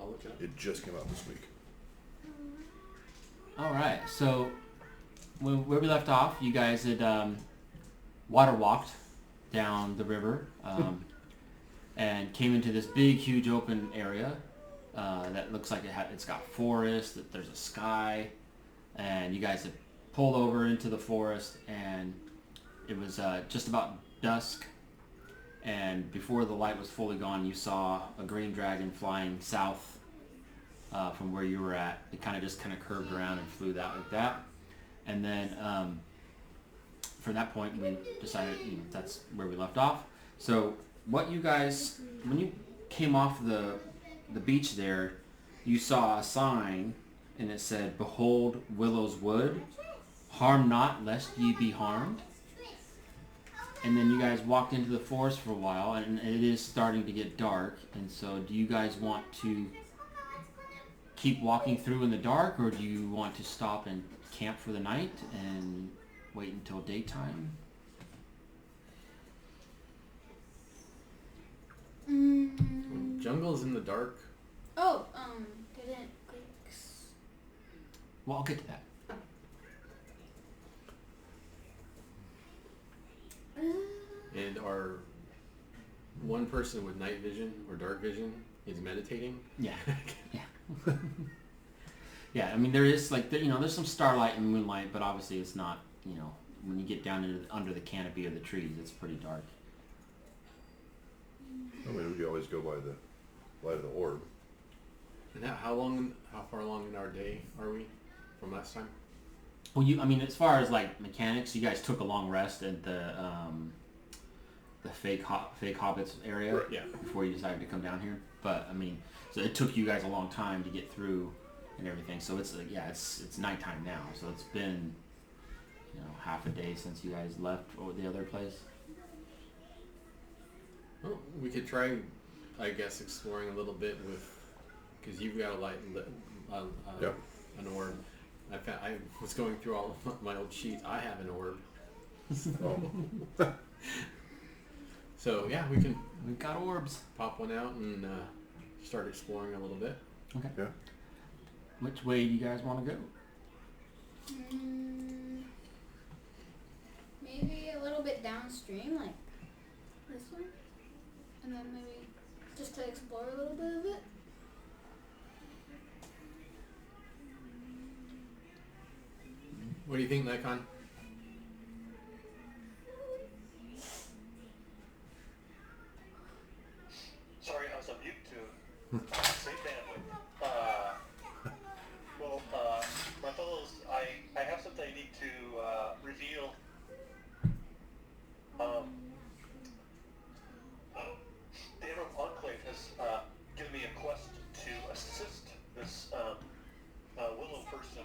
I'll look it up. It just came out this week. All right. So where we left off, you guys had water walked down the river and came into this big, huge open area that looks like it's got forest. That there's a sky, and you guys had pulled over into the forest, and it was just about dusk. And before the light was fully gone, you saw a green dragon flying south from where you were at. It kind of curved around and flew that like that. And then from that point, we decided that's where we left off. So what you guys, when you came off the beach there, you saw a sign, and it said, "Behold Willow's wood, harm not lest ye be harmed." And then you guys walked into the forest for a while, and it is starting to get dark. And so do you guys want to keep walking through in the dark, or do you want to stop and camp for the night and wait until daytime? Jungle's in the dark. Oh, didn't. Well, I'll get to that. And our one person with night vision or dark vision is meditating. Yeah. Yeah. Yeah, I mean, there is, there's some starlight and moonlight, but obviously it's not, when you get down under the canopy of the trees, it's pretty dark. I mean, we could always go by the light of the orb. And how far along in our day are we from last time? Well, as far as mechanics, you guys took a long rest at the fake hobbits area, right, yeah, before you decided to come down here. But so it took you guys a long time to get through and everything. So it's nighttime now. So it's been half a day since you guys left the other place. Well, we could try, I guess, exploring a little bit because you've got a light, Yep. an orb. I was going through all of my old sheets. I have an orb. Oh. So yeah, We've got orbs. pop one out and start exploring a little bit. Okay. Yeah. Which way do you guys want to go? Maybe a little bit downstream, like this one, and then maybe just to explore a little bit of it. What do you think, Nikon? Sorry, I was on mute to save bandwidth. Well, my fellows, I have something I need to reveal. The Emerald Enclave has given me a quest to assist this Wyllow person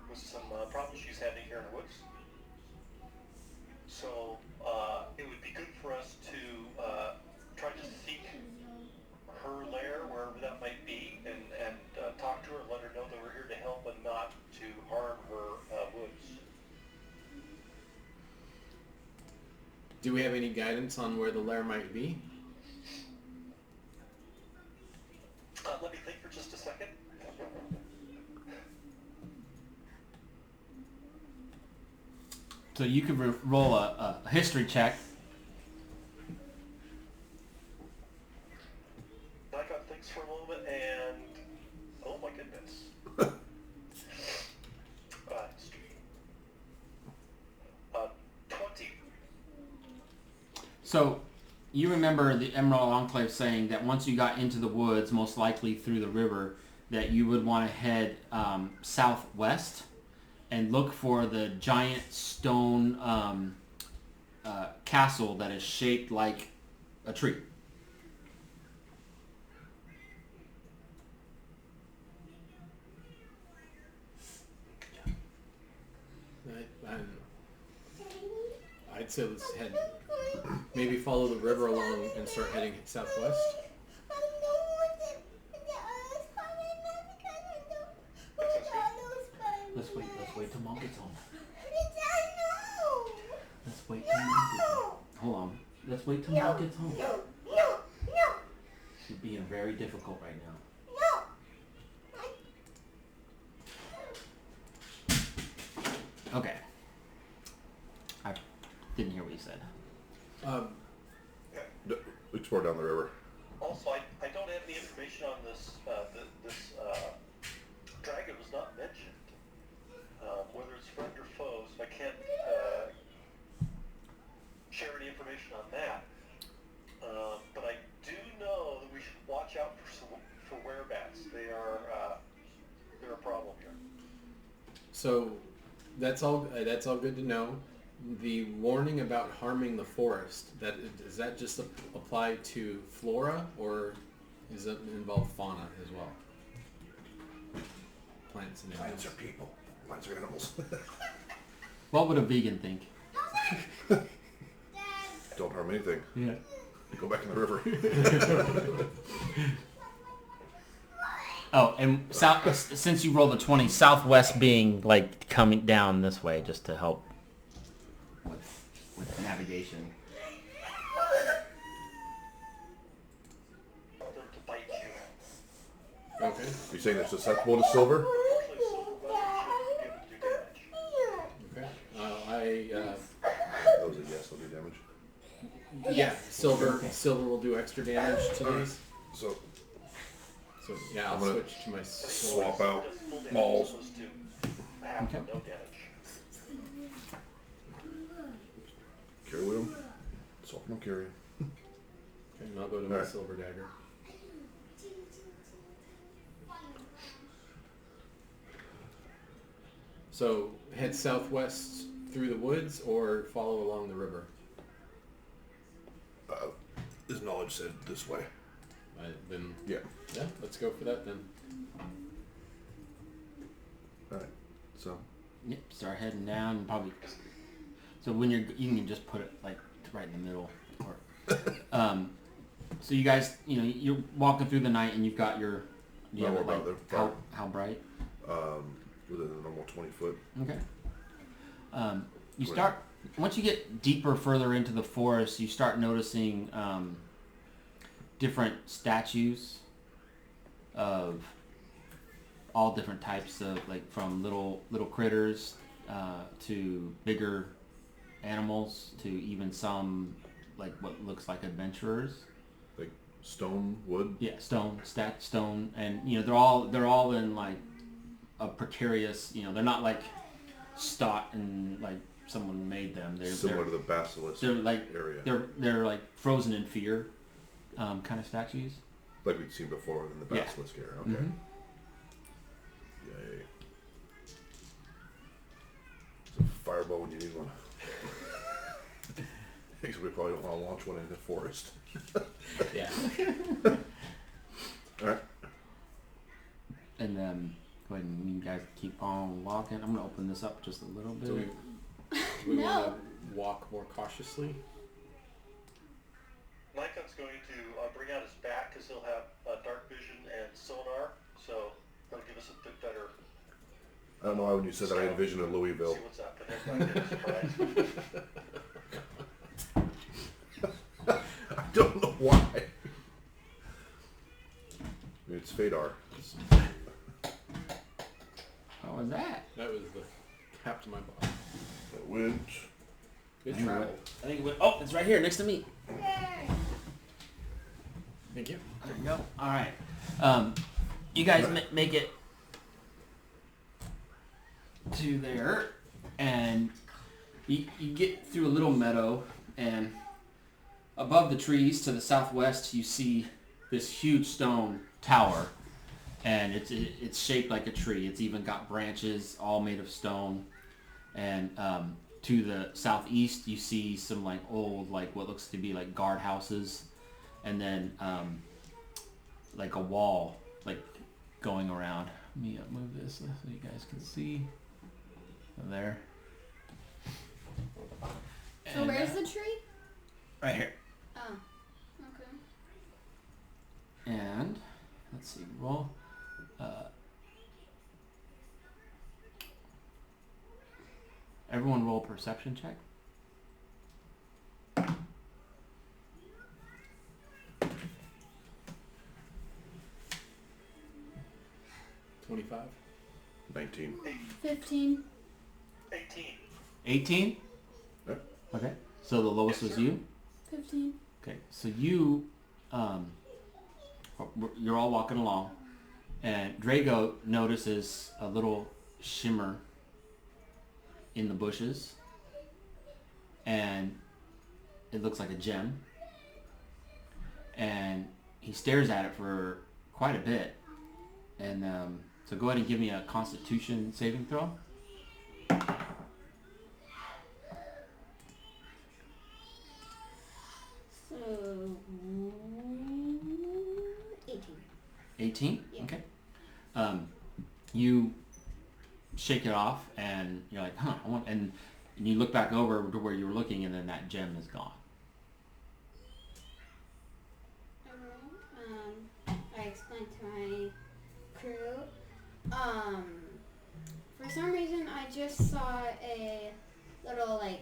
with some problems she's having here in the woods. So it would be good for us to try to seek her lair, wherever that might be, and talk to her and let her know that we're here to help and not to harm her woods. Do we have any guidance on where the lair might be? Let me think for just a second. So you could roll a history check. I got things for a moment, and oh my goodness. 20. So you remember the Emerald Enclave saying that once you got into the woods, most likely through the river, that you would want to head southwest and look for the giant stone castle that is shaped like a tree. I'd say let's head, maybe follow the river along and start heading southwest. Let's wait till Mom gets home. Let's wait till Mom gets home. Hold on. Let's wait till Mom gets home. being very difficult right now. Okay. I didn't hear what you said. Explore down the river. Also, I don't have any information on this. This dragon was not mentioned. Whether it's friend or foe, so I can't share any information on that. But I do know that we should watch out for werebats. They're a problem here. So that's all good to know. The warning about harming the forest, does that just apply to flora, or does that involve fauna as well? Plants and animals. Plants are people. Plants are animals. What would a vegan think? Don't harm anything. Yeah. Go back in the river. Oh, and since you rolled a 20, southwest being like coming down this way, just to help with navigation. Them to bite you. Okay. You're saying they're susceptible to silver? Unfortunately, silver weapons should be able to do damage. Okay. That was a yes, they'll do damage. Yeah, silver will do extra damage to these. So, So yeah, I'll I'm gonna switch to my sword. swap out Just full damage balls. as opposed to half Okay. or no damage. Carry with them. Swap them, carry 'em. Okay, and I'll go to my Alright. silver dagger. So head southwest through the woods or follow along the river. His knowledge said this way. Then Yeah. yeah, let's go for that then. Alright. So, Yep, start heading down and probably. So when you can just put it like right in the middle, or so you guys, you're walking through the night and you've got your. Do you No, have it, we're like, about there. how bright? within a normal 20 foot. Okay. You start once you get deeper, further into the forest, you start noticing different statues of all different types of, like, from little critters to bigger animals to even some like what looks like adventurers. Like stone, wood. Yeah, stone, and they're all in like a precarious. They're not like stout and like someone made them. They're Similar to the basilisk they're like area. they're like frozen in fear, kind of statues. Like we'd seen before in the Yeah. basilisk area. Okay. Mhm. Yay. It's a fireball when you need one. Because we probably don't want to launch one in the forest. Yeah. Alright. And go ahead and you guys keep on walking. I'm gonna open this up just a little bit. Do we No. want to walk more cautiously? Nikon's going to bring out his bat because he'll have dark vision and sonar, so that'll give us a bit better. I don't know why when you said that I envisioned a Louisville. See what's up, but everybody get a surprise. I don't know why. I mean, it's Fadar. What was that? That was the cap to my body. The winch. Good You try. roll. I think it went. Oh, it's right here next to me. Thank you. There you go. All right. You guys make it to there, and you get through a little meadow, and above the trees to the southwest, you see this huge stone tower, and it's shaped like a tree. It's even got branches, all made of stone, and to the southeast, you see some like old, like what looks to be like guardhouses, and then like a wall, like going around. Let me move this so you guys can see. There. So And, where's the tree? right here. Oh, okay. And let's see, roll. Everyone roll a perception check. 25. 19. 15. 18. 18? Yep. Okay. So the lowest Yes, was sir. you? 15. Okay. So you, you're all walking along, and Drago notices a little shimmer in the bushes, and it looks like a gem. And he stares at it for quite a bit. And so go ahead and give me a Constitution saving throw. So 18. 18? Yeah. Okay. You shake it off, and you're like, huh, and you look back over to where you were looking, and then that gem is gone. I explained to my crew. For some reason, I just saw a little like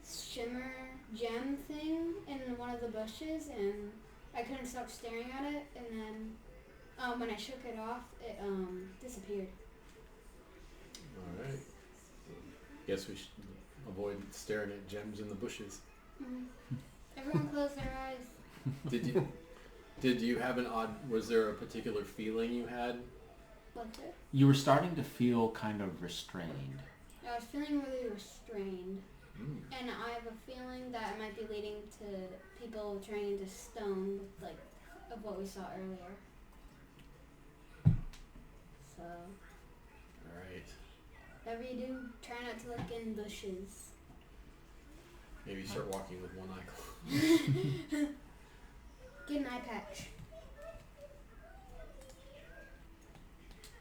shimmer gem thing in one of the bushes, and I couldn't stop staring at it. And then when I shook it off, it disappeared. All right. Guess we should avoid staring at gems in the bushes. Everyone close their eyes. Did you have an odd? Was there a particular feeling you had? What's it? You were starting to feel kind of restrained. I was feeling really restrained. Mm. And I have a feeling that it might be leading to people turning into stone, like of what we saw earlier. So, All right. whatever you do, try not to look in bushes. Maybe start walking with one eye closed. Get an eye patch.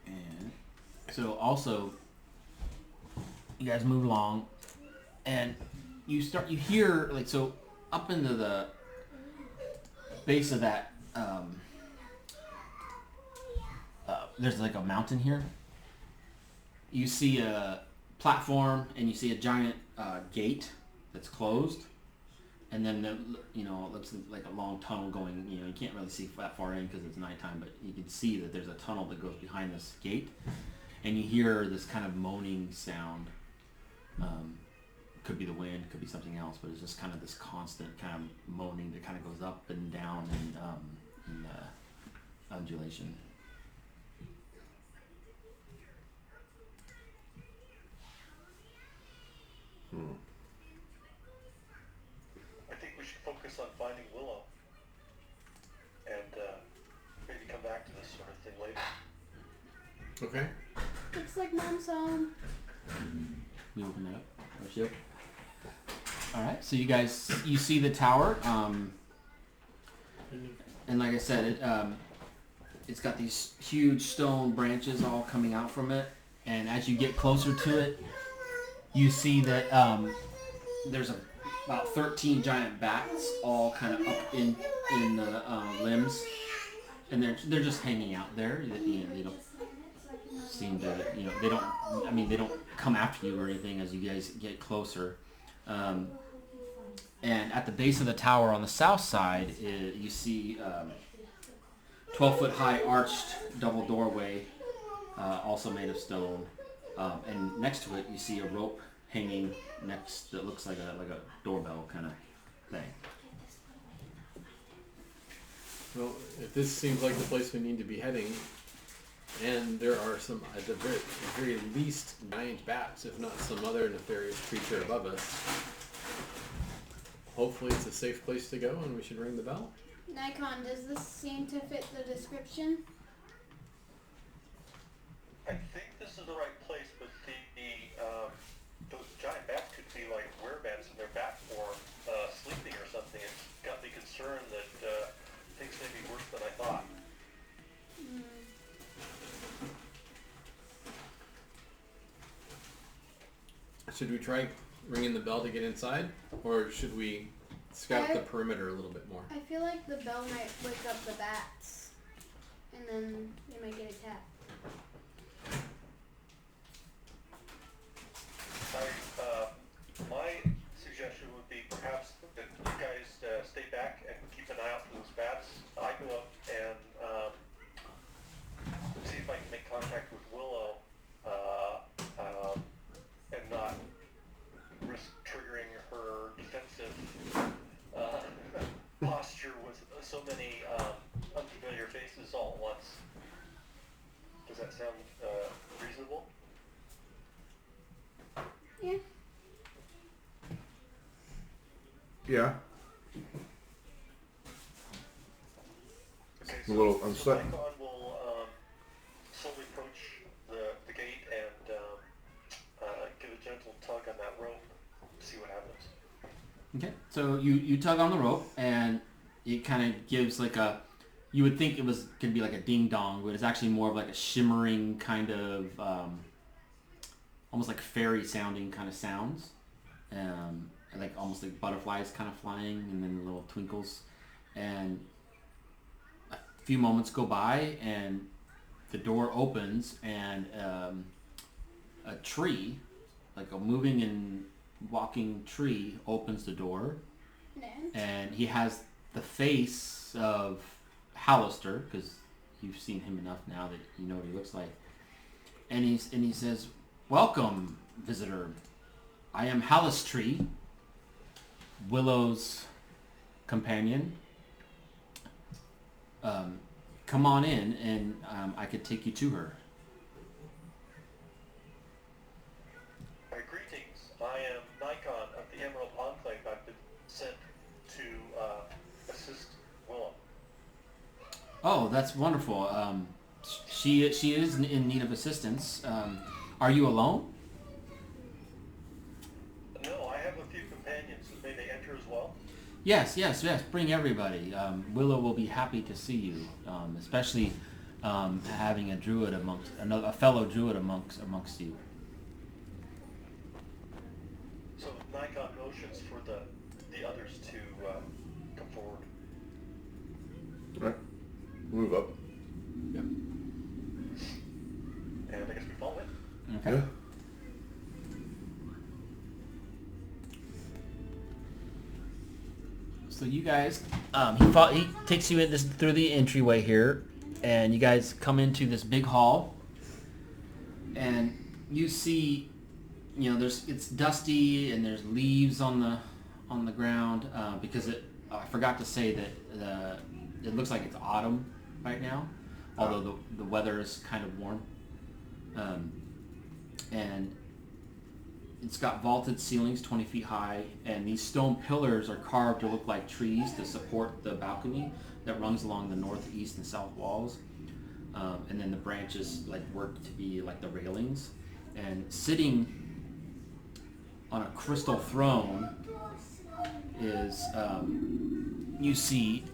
And so also, you guys move along, and you hear, like, so up into the base of that, there's like a mountain here. You see a platform, and you see a giant gate that's closed, and then it looks like a long tunnel going. You can't really see that far in because it's nighttime, but you can see that there's a tunnel that goes behind this gate, and you hear this kind of moaning sound. Could be the wind, could be something else, but it's just kind of this constant kind of moaning that kind of goes up and down in undulation. I think we should focus on finding Wyllow. And maybe come back to this sort of thing later. Okay. Looks like Mom's home. We open that up. Or shield. All right, so you see the tower, and like I said, it's got these huge stone branches all coming out from it, and as you get closer to it, you see that there's about 13 giant bats all kind of up in the limbs, and they're just hanging out there. They don't seem to, they don't come after you or anything as you guys get closer. And at the base of the tower on the south side, you see 12-foot high arched double doorway, also made of stone. And next to it, you see a rope hanging next that looks like a doorbell kind of thing. Well, if this seems like the place we need to be heading, and there are some, at the very least, giant bats, if not some other nefarious creature above us, hopefully it's a safe place to go and we should ring the bell. Nikon, does this seem to fit the description? I think this is the right place, but those giant bats could be like werebats in their bat form, sleeping or something. It's got me concerned that things may be worse than I thought. Should we try ringing the bell to get inside, or should we scout the perimeter a little bit more? I feel like the bell might wake up the bats, and then they might get attacked. My suggestion would be perhaps that you guys stay back and keep an eye out for those bats. I go up and see if I can make contact sound reasonable? Yeah. Yeah. Okay, A little so unset. Nikon will slowly approach the gate and give a gentle tug on that rope to see what happens. Okay, so you tug on the rope, and it kind of gives like a, you would think it was going to be like a ding dong, but it's actually more of like a shimmering kind of, almost like fairy sounding kind of sounds. Like almost like butterflies kind of flying, and then little twinkles. And a few moments go by, and the door opens, and a tree, like a moving and walking tree, opens the door, and he has the face of Hallister, because you've seen him enough now that you know what he looks like. And he says, "Welcome, visitor. I am Hallistree, Willow's companion. Come on in, and I could take you to her." Greetings. I am Nikon of the Emerald Enclave. I've been sent to assist Wyllow. Oh, that's wonderful. She is in need of assistance. Are you alone? No, I have a few companions. May they enter as well? Yes. Bring everybody. Willow will be happy to see you, especially having a druid a fellow druid amongst you. So Nikon motions for the others to come forward. All right. Move up. Yep. And I guess we follow it. Okay. Yeah. So you guys, he takes you through the entryway here, and you guys come into this big hall, and you see, it's dusty, and there's leaves on the ground because I forgot to say that it looks like it's autumn right now, although the weather is kind of warm, and it's got vaulted ceilings 20 feet high, and these stone pillars are carved to look like trees to support the balcony that runs along the north, east, and south walls. And then the branches work to be like the railings. And sitting on a crystal throne is, you see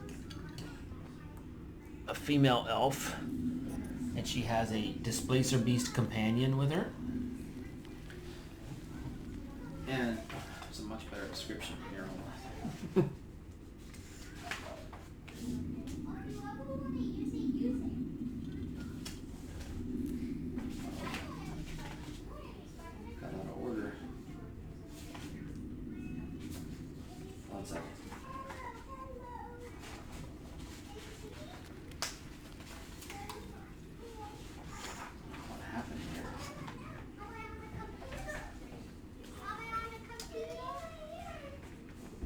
a female elf, and she has a displacer beast companion with her. And there's a much better description here. Hold on. Got out of order. One second. What happened here?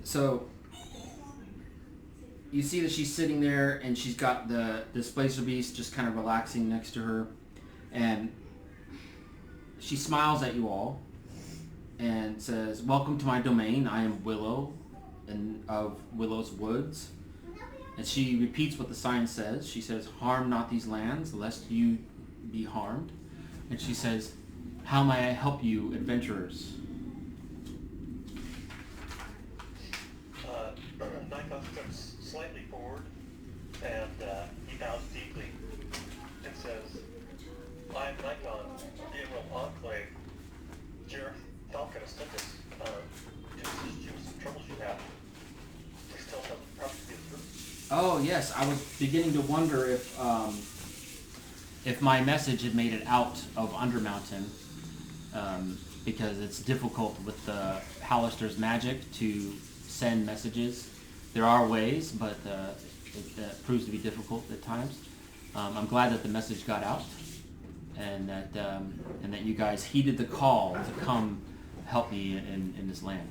So you see that she's sitting there, and she's got the displacer beast just kind of relaxing next to her, and she smiles at you all and says, "Welcome to my domain. I am Wyllow, and of Willow's Woods." And she repeats what the sign says. She says, "Harm not these lands, lest you be harmed." And she says, "How may I help you, adventurers?" Nikon steps slightly forward, and he bows deeply and says, "I am Nikon of the Emerald Enclave. Jareth Falcon has sent us to assist you with some troubles you have. Please tell us how the problem is through." Oh yes, I was beginning to wonder if my message had made it out of Undermountain, because it's difficult with the Hallister's magic to send messages. There are ways, but it proves to be difficult at times. I'm glad that the message got out, and that you guys heeded the call to come help me in this land.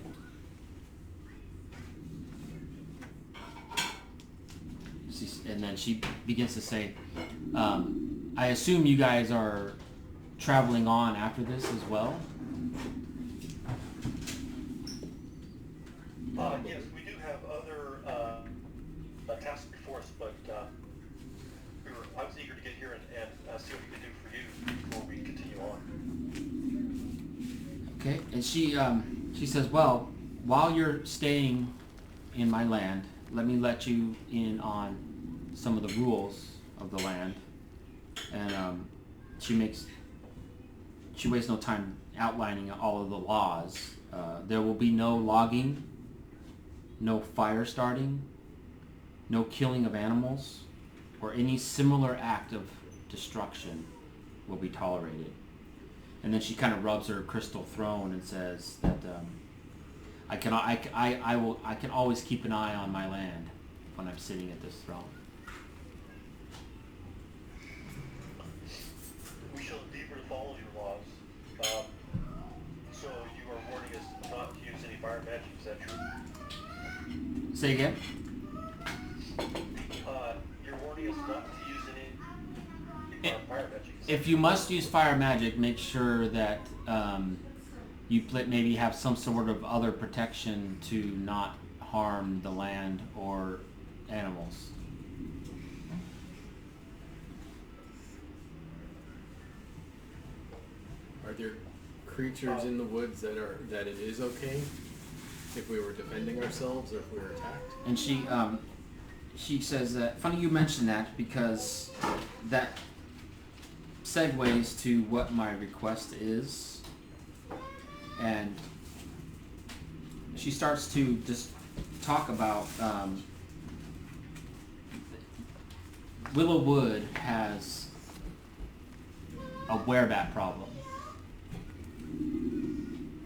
And then she begins to say, I assume you guys are traveling on after this as well? Yes, we do have other tasks before us, but I was eager to get here and see what we can do for you before we continue on. Okay, and she says, well, while you're staying in my land, let me let you in on some of the rules of the land. And she wastes no time outlining all of the laws. There will be no logging, no fire starting, no killing of animals, or any similar act of destruction will be tolerated. And then she kind of rubs her crystal throne and says that I can always keep an eye on my land when I'm sitting at this throne. We shall endeavor to follow your laws. So you are warning us not to use any fire magic, is that true? Say again? You're warning us not to use any fire magic. If you must use fire magic, make sure that you maybe have some sort of other protection to not harm the land or animals. Are there creatures in the woods that it is okay if we were defending ourselves or if we were attacked? And she says that, funny you mention that, because that segues to what my request is. And she starts to just talk about Wyllow Wood has a werebat problem.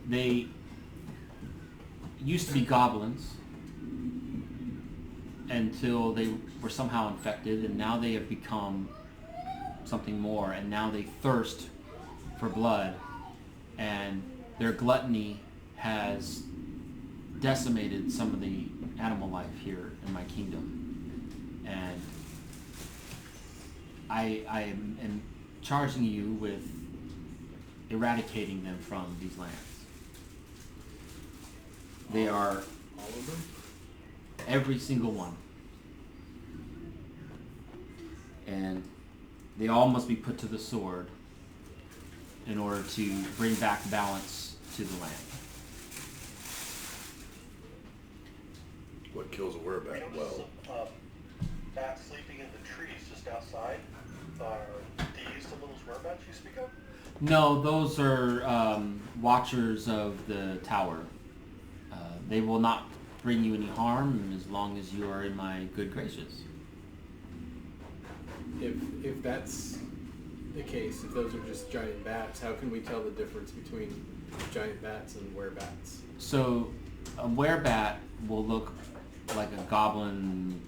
They used to be goblins until they were somehow infected, and now they have become something more, and now they thirst for blood, and their gluttony has decimated some of the animal life here in my kingdom. And I am charging you with eradicating them from these lands. They are All of them? every single one. And they all must be put to the sword in order to bring back balance to the land. What kills a We werebat? noticed Well, some bats sleeping in the trees just outside. Do you use some of those werebats you speak of? No, those are watchers of the tower. They will not bring you any harm as long as you are in my good graces. If that's the case, if those are just giant bats, how can we tell the difference between giant bats and werebats? So a werebat will look like a goblin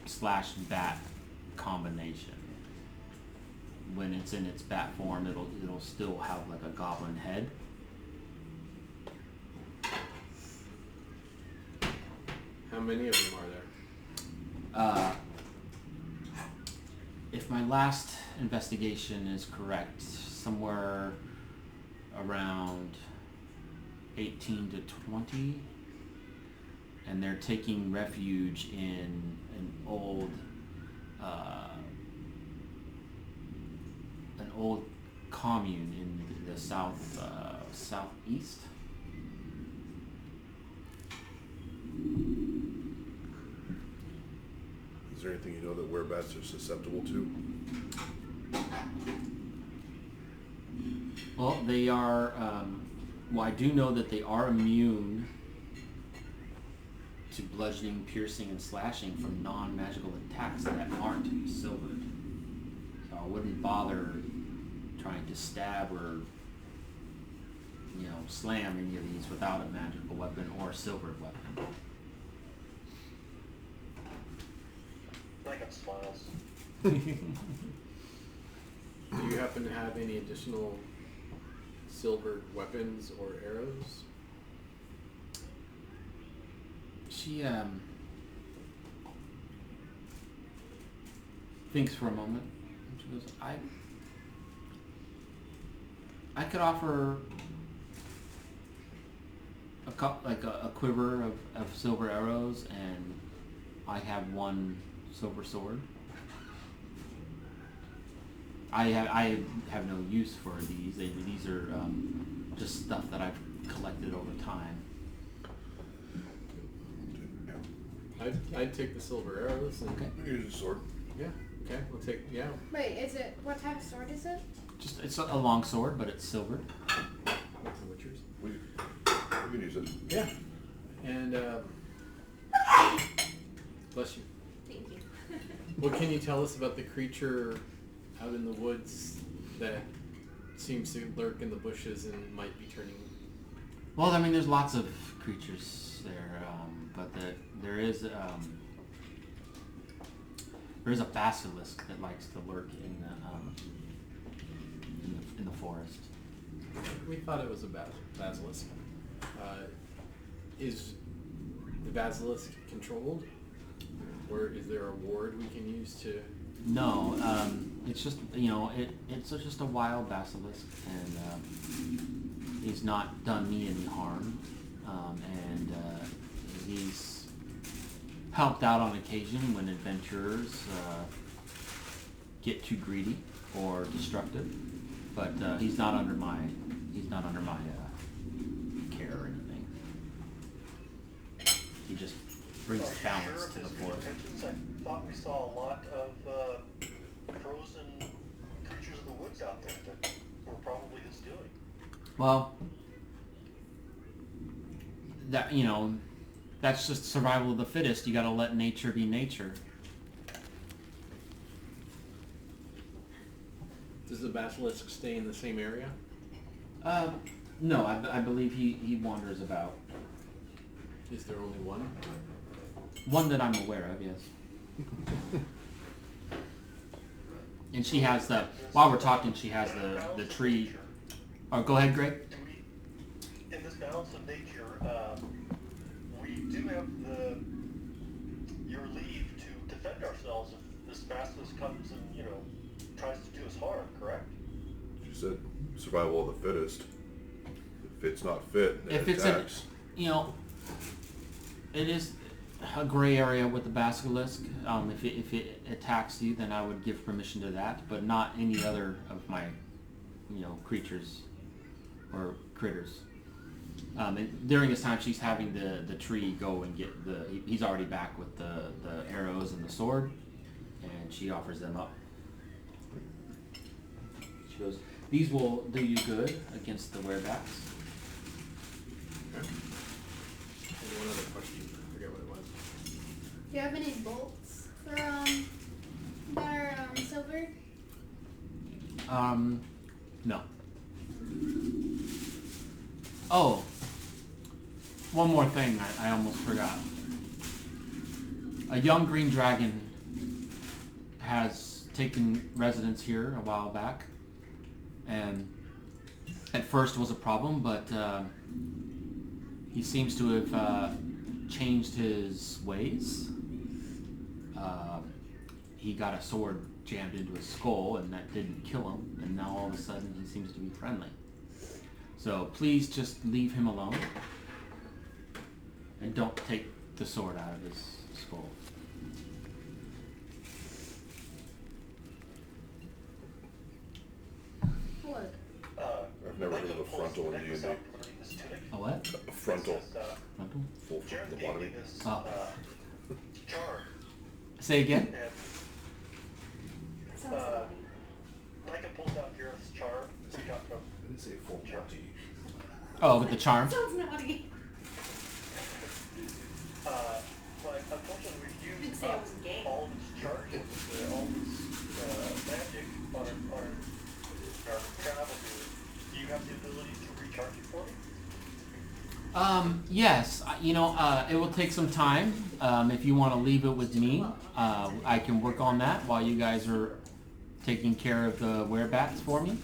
slash bat combination. When it's in its bat form, it'll still have like a goblin head. How many of them are there? If my last investigation is correct, somewhere around 18 to 20, and they're taking refuge in an old commune in the southeast. is there anything you know that werebats are susceptible to? Well, they are. I do know that they are immune to bludgeoning, piercing, and slashing from non-magical attacks that aren't silvered. So I wouldn't bother trying to stab or, slam any of these without a magical weapon or a silvered weapon. I got smiles. Do you happen to have any additional silvered weapons or arrows? She thinks for a moment. She She goes, I could offer a quiver of silver arrows, and I have one silver sword. I have no use for these. These are just stuff that I've collected over time. I'd take the silver arrows. And, Okay. Use a sword. Yeah. Okay. We'll take. Yeah. Wait, is it, what type of sword is it? Just it's a long sword, but it's silvered. That's the Witcher's. We can use it. Yeah. And bless you. Thank you. What can you tell us about the creature out in the woods that seems to lurk in the bushes and might be turning? Well, I mean, there's lots of creatures there, but there is a basilisk that likes to lurk in the forest. We thought it was a basilisk. Is the basilisk controlled, or is there a ward we can use to? No, it's just it's just a wild basilisk, and he's not done me any harm, and he's helped out on occasion when adventurers get too greedy or destructive, but he's not under my care or anything. He just brings balance to the forest. I thought we saw a lot of frozen creatures of the woods out there that were probably his doing. Well, that's just survival of the fittest. You got to let nature be nature. Does the basilisk stay in the same area? No, I believe he wanders about. Is there only one? One that I'm aware of, yes. And she has while we're talking, she has the tree. Oh, go ahead, Greg. In this balance of nature, we do have your leave to defend ourselves if this basilisk comes and, tries to do us harm, correct? You said survival of the fittest. If it's not fit, then If it it's attacks. it is a gray area with the basilisk. If it attacks you, then I would give permission to that, but not any other of my, creatures or critters. And during this time, she's having the tree go and get he's already back with the arrows and the sword, and she offers them up. She goes, "These will do you good against the werebacks." Okay. And one other question. I forget what it was. Do you have any bolts for that are silver? No. Oh, one more thing I almost forgot. A young green dragon has taken residence here a while back, and at first was a problem, but he seems to have changed his ways. He got a sword jammed into his skull, and that didn't kill him, and now all of a sudden he seems to be friendly. So please just leave him alone, and don't take the sword out of his skull. Look. I've never heard of a frontal in D&D. A what? A frontal. Frontal? Full Jared gave me lobotomy. this Oh. charm, Say again? and Sounds lovely. Micah pulls out Jared's charm that he got from I didn't say full Monty. Oh, with the charm? Sounds naughty. but unfortunately we've Didn't used say I was gay. all of its charges, all of its magic on our travel here. Do you have the ability to recharge it for me? Yes. It will take some time. If you want to leave it with me, I can work on that while you guys are taking care of the werebats for me.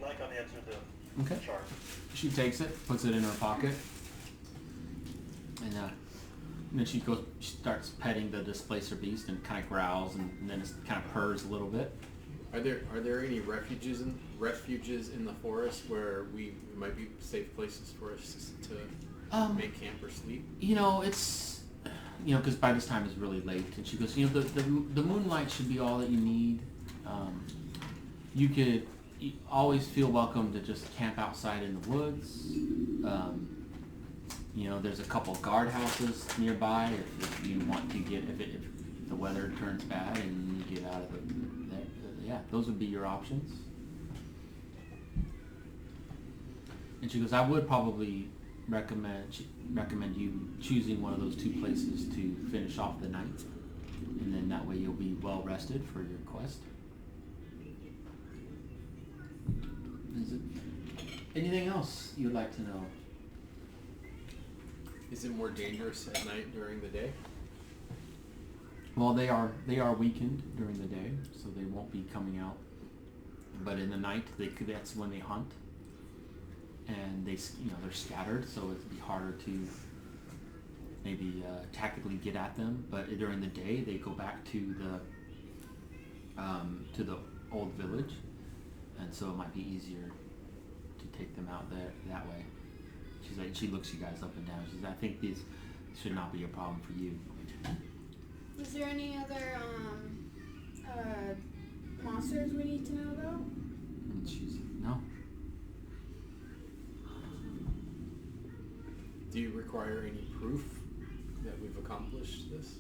Micah answered the Okay. charm. She takes it, puts it in her pocket, and And then she starts petting the displacer beast and kind of growls and then it kind of purrs a little bit. Are there any refuges in the forest where we might be safe places for us to make camp or sleep? It's because by this time it's really late, and she goes, the moonlight should be all that you need. You always feel welcome to just camp outside in the woods. There's a couple guardhouses nearby if you want to get if the weather turns bad and you get out of there. Yeah, those would be your options. And she goes, I would probably recommend you choosing one of those two places to finish off the night, and then that way you'll be well rested for your quest. Is it anything else you'd like to know? Is it more dangerous at night during the day? Well, they are weakened during the day, so they won't be coming out. But in the night, that's when they hunt, and they're scattered, so it'd be harder to maybe tactically get at them. But during the day, they go back to the old village, and so it might be easier to take them out there that way. She's like, she looks you guys up and down. She's, I think these should not be a problem for you. Is there any other monsters we need to know about? And she's no. Do you require any proof that we've accomplished this?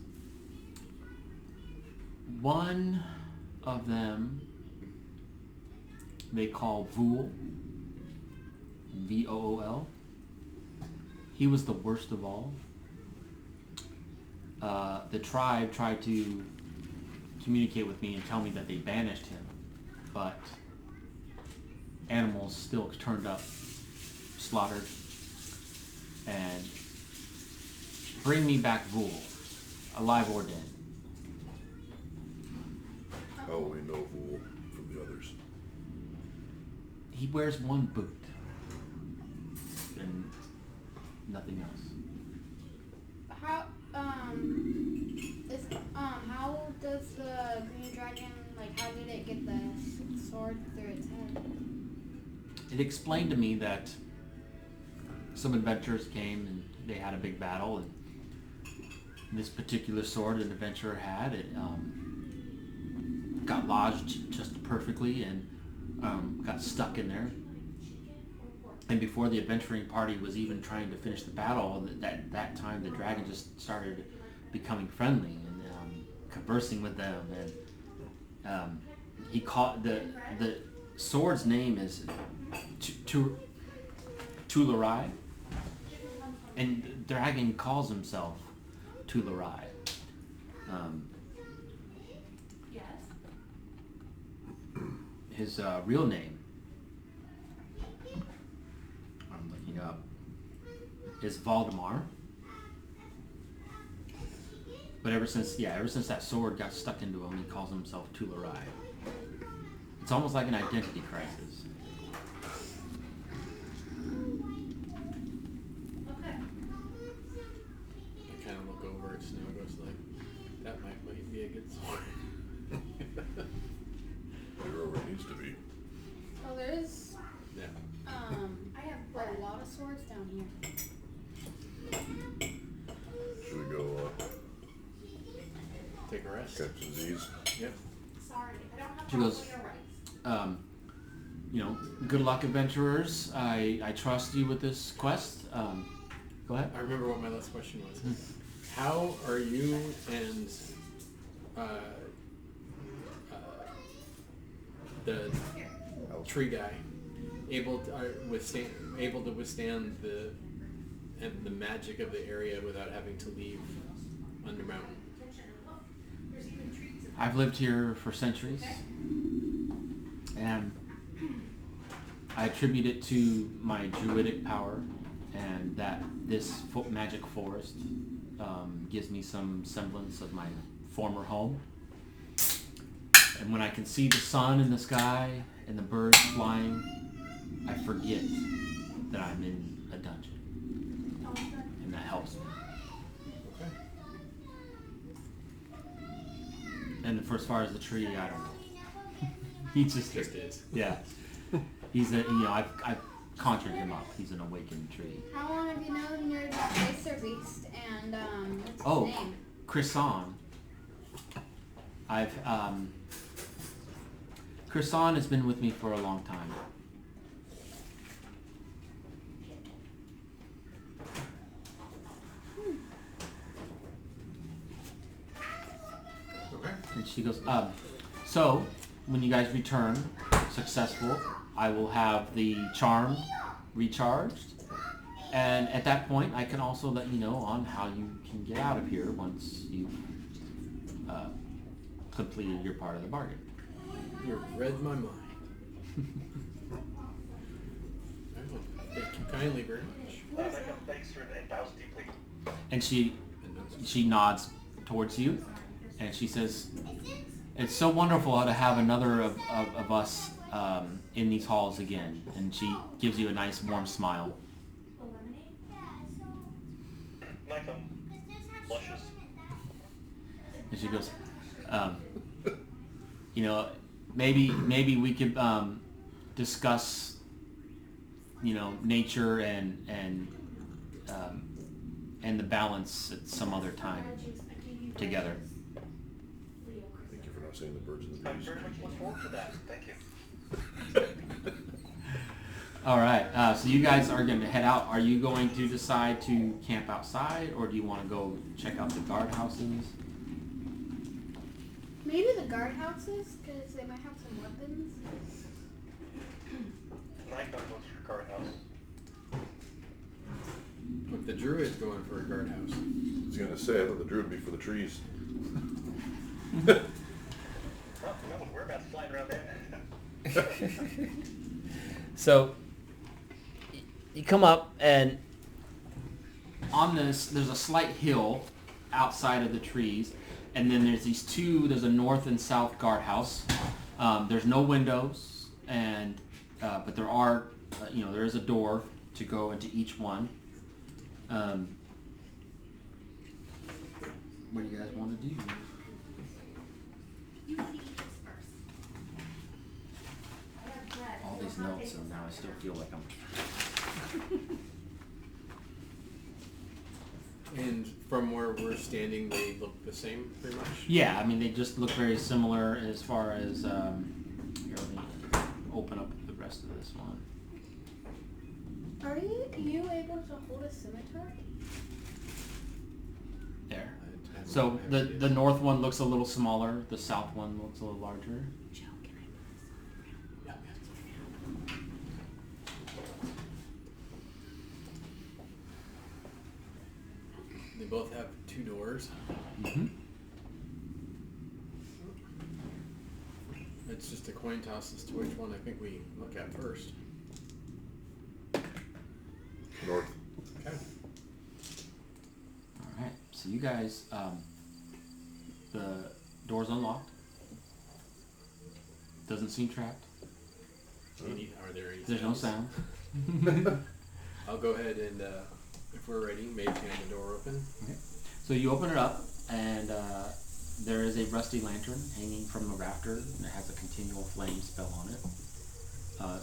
One of them they call Vool, Vool. He was the worst of all. The tribe tried to communicate with me and tell me that they banished him, but animals still turned up, slaughtered, and bring me back Vool, alive or dead. How will we know Vool from the others? He wears one boot and nothing else. How does the green dragon, how did it get the sword through its head? It explained to me that some adventurers came and they had a big battle, and this particular sword an adventurer had, it got lodged just perfectly and got stuck in there. And before the adventuring party was even trying to finish the battle, that time the dragon just started becoming friendly and conversing with them. And he caught the sword's name is Tularai, and the dragon calls himself Tularai. Yes. His real name, I'm looking up, is Valdemar. But ever since that sword got stuck into him, he calls himself Tularai. It's almost like an identity crisis. Okay. I kind of look over at Snow and goes like, that might be a good sword. Where it needs to be. Oh, there's Yeah. I have a lot of swords down here. Should we go Take a rest. catch some Z's? Yep. Sorry, I don't have She goes, your rights. Good luck, adventurers. I trust you with this quest. Go ahead. I remember what my last question was. How are you and the tree guy able to withstand the magic of the area without having to leave Undermountain? I've lived here for centuries, and I attribute it to my druidic power, and that this magic forest gives me some semblance of my former home. And when I can see the sun in the sky and the birds flying, I forget that I'm in a dungeon, and that helps me. Okay. And for as far as the tree, I don't know. He just is. yeah. He's I've conjured him up. He's an awakened tree. How long have you known you're the Racer Beast? And what's Oh, his name? Chrisan. Chrisan has been with me for a long time. Okay. And she goes, so when you guys return successful, I will have the charm recharged. And at that point, I can also let you know on how you can get out of here once you've completed your part of the bargain. You read my mind. Thank you kindly very much. Thanks, sir, and bows deeply. And she nods towards you, and she says, "It's so wonderful to have another of us in these halls again." And she gives you a nice warm smile. Like blushes. And she goes, maybe we could discuss, nature and the balance at some other time together. Thank you for not saying the birds and the I bees. very much look forward to that. Thank you. All right, so you guys are going to head out. Are you going to decide to camp outside, or do you want to go check out the guardhouses? Maybe the guardhouses, because they might have some weapons. Night goes to your guardhouse. Look, the druid's going for a guardhouse. I was gonna say, I thought the druid would be for the trees. Well, we're about to flying around there. So you come up, and on this, there's a slight hill outside of the trees, and then there's there's a north and south guardhouse. There's no windows, but there are, there is a door to go into each one. What do you guys want to do? You see this first. I have bread. All these notes, and now I still feel like I'm... And from where we're standing, they look the same, pretty much? Yeah, I mean, they just look very similar as far as... here, let me open up the rest of this one. Are you able to hold a scimitar? There. So the north one looks a little smaller, the south one looks a little larger. Joe, can I put Yeah. They both have 2 doors. Mm-hmm. It's just a coin toss as to which one I think we look at first. North. Okay. Alright, so you guys, the door's unlocked. Doesn't seem trapped. Are there any There's no sounds? sound. I'll go ahead and, if we're ready, Mage hand the door open. Okay. So you open it up, and there is a rusty lantern hanging from the rafter, and it has a continual flame spell on it,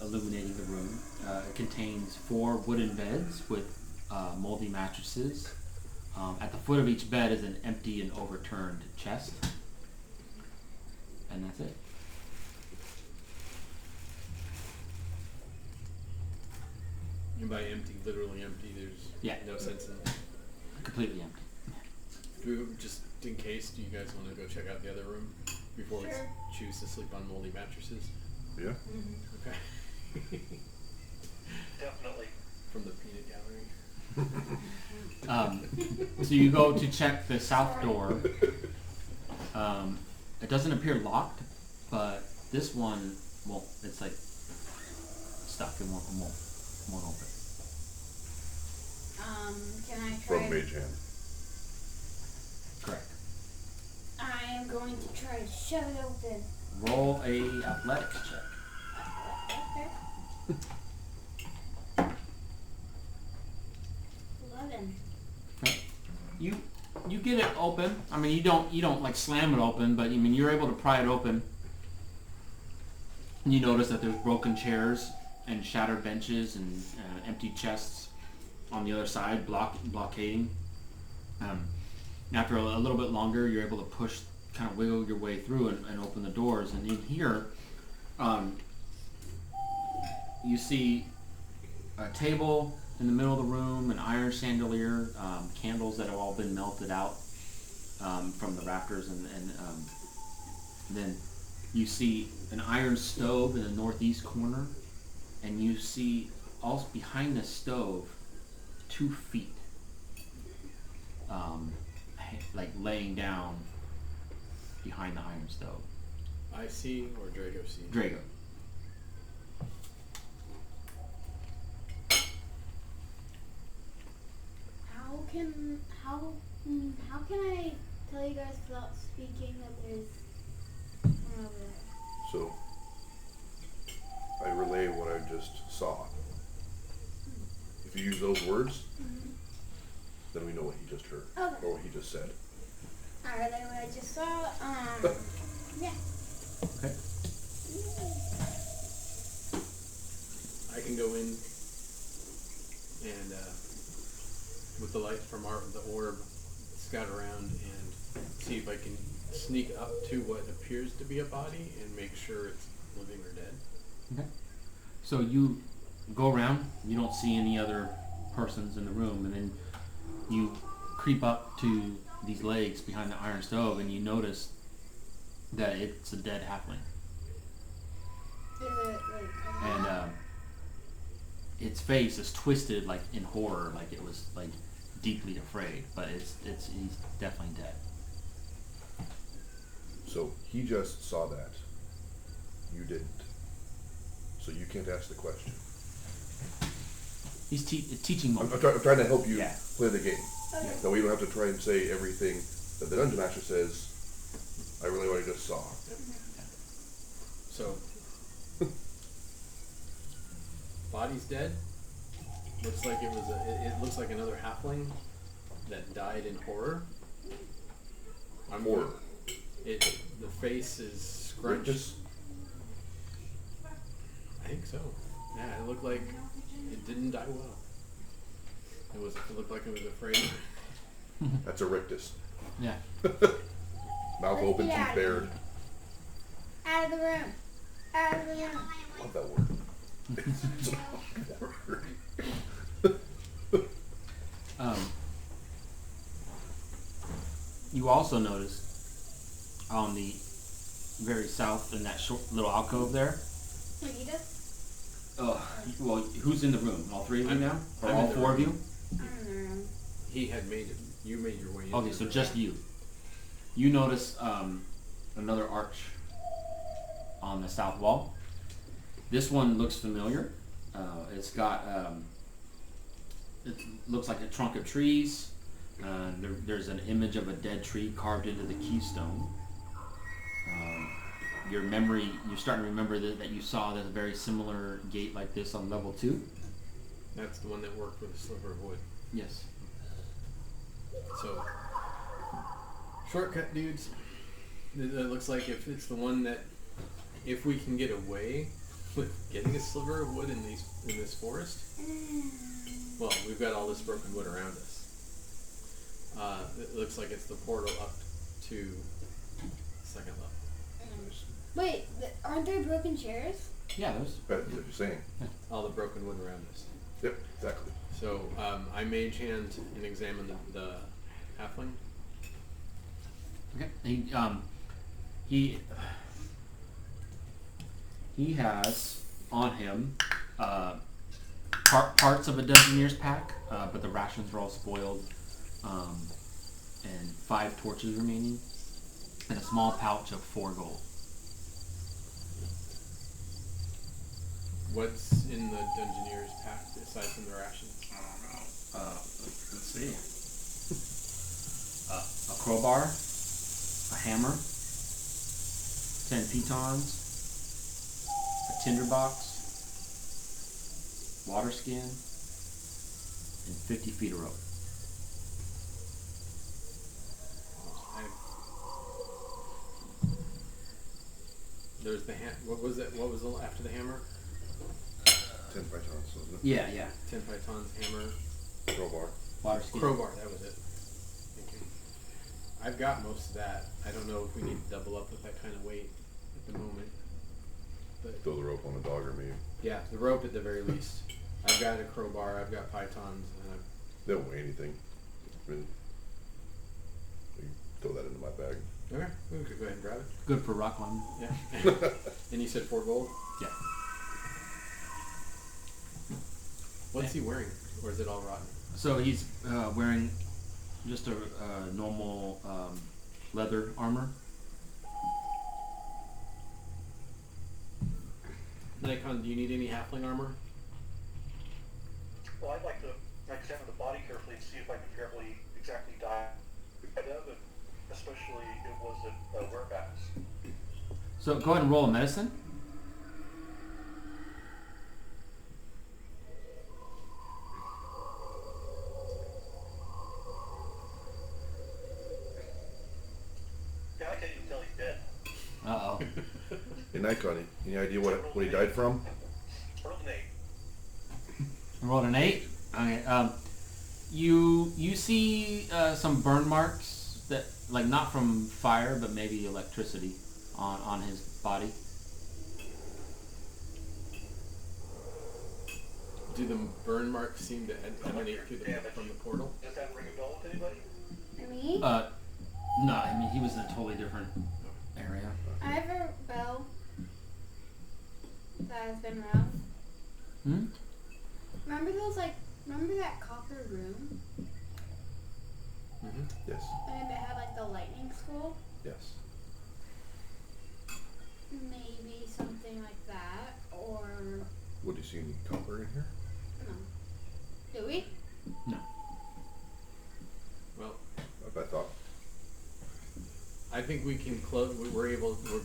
illuminating the room. It contains 4 wooden beds with moldy mattresses. At the foot of each bed is an empty and overturned chest. And that's it. And by empty, literally empty, there's no sense in it. Completely empty. Do we, just in case, do you guys want to go check out the other room before we choose to sleep on moldy mattresses? Yeah. Okay. Definitely. From the peanut gallery. So you go to check the south door. It doesn't appear locked, but this one, well, it's like stuck. It won't open. Can I try? From Mage hand. Correct. I am going to try to shove it open. Roll a athletics check. Okay. 11. You get it open. I mean, you don't like slam it open, but I mean, you're able to pry it open. And you notice that there's broken chairs and shattered benches and empty chests on the other side, blockading. After a little bit longer, you're able to push, kind of wiggle your way through and open the doors. And in here, you see a table in the middle of the room, an iron chandelier, candles that have all been melted out from the rafters, and then you see an iron stove in the northeast corner, and you see also behind the stove 2 feet, like laying down behind the iron stove. I see, or Drago see? Drago. How can I tell you guys without speaking that there's one over there? So, I relay what I just saw. If you use those words, then we know what he just heard, Okay. or what he just said. I relay what I just saw. Yeah. Okay. I can go in and with the light from the orb, scout around and see if I can sneak up to what appears to be a body and make sure it's living or dead. Okay. So you go around, you don't see any other persons in the room, and then you creep up to these legs behind the iron stove, and you notice that it's a dead halfling. Is it like? And its face is twisted like in horror, like it was like deeply afraid, but he's definitely dead. So, he just saw that. You didn't. So you can't ask the question. He's teaching I'm moment. trying to help you Yeah. play the game. Okay. So we don't have to try and say everything that the Dungeon Master says. I really what I just saw. So, body's dead. Looks like it was it looks like another halfling that died in horror. Horror. The face is scrunched. Just I think so. Yeah, it looked like it didn't die well. It looked like it was afraid. that's a rictus. Yeah. Mouth open, Get teeth out of bared. here. Out of the room. Out of the room. Love that word. It's an awful word. You also notice on the very south in that short little alcove there. Magita? Well, who's in the room? All three of you I'm- now, or I'm all in the four of room. you? I'm in the room. He had made it. You made your way in. Okay, so just you. You notice another arch on the south wall. This one looks familiar. It's got it looks like a trunk of trees. There's an image of a dead tree carved into the keystone. Your memory, you're starting to remember that you saw there's a very similar gate like this on level 2. That's the one that worked with a sliver of wood. Yes. So, shortcut, dudes. It looks like if it's the one that, if we can get away with getting a sliver of wood in this forest, well, we've got all this broken wood around us. It looks like it's the portal up to second level. Wait, aren't there broken chairs? Yeah, there's. That's what you're saying. All the broken wood around us. Yep, exactly. So I mage hand and examine the halfling. Okay. He has on him parts of a Dungeoneer's pack, but the rations are all spoiled, and 5 torches remaining, and a small pouch of 4 gold. What's in the Dungeoneer's pack aside from the rations? Let's see. A crowbar, a hammer, 10 pitons, a tinderbox, water skin, and 50 feet of rope. There's the what was it? What was after the hammer? 10 pythons, wasn't it? Yeah. 10 pythons, hammer, Crowbar. Water ski. crowbar. That was it. Thank you. I've got most of that. I don't know if we need to double up with that kind of weight at the moment. But Throw the rope on the dog or me. yeah, the rope at the very least. I've got a crowbar. I've got pythons. And They don't weigh anything. I mean, you can throw that into my bag. okay, we could go ahead and grab it. Good for rock climbing. Yeah. And you said 4 gold. Yeah. What's he wearing, or is it all rotten? So he's wearing just a normal leather armor. Nikon, do you need any halfling armor? Well, I'd like to examine the body carefully and see if I can figure out what he exactly died of, and especially it was at whereabouts. So go ahead and roll a medicine. Yeah, I can't even tell he's dead. Uh oh. Hey, Nikon, any idea what he died from? Rolled an 8. Rolled an 8. Okay. You see some burn marks that, like, not from fire, but maybe electricity on his body. Do the burn marks seem to emanate through from the portal? Does that ring a bell with anybody? Me? No, I mean he was in a totally different area. I have a bell that has been rough. Hmm? Remember that copper room? Mm-hmm. Yes. And it had like the lightning school? Yes. Maybe something like that, or What, do you see any copper in here? no. Do we? No. Well, I thought. I think we can close. We're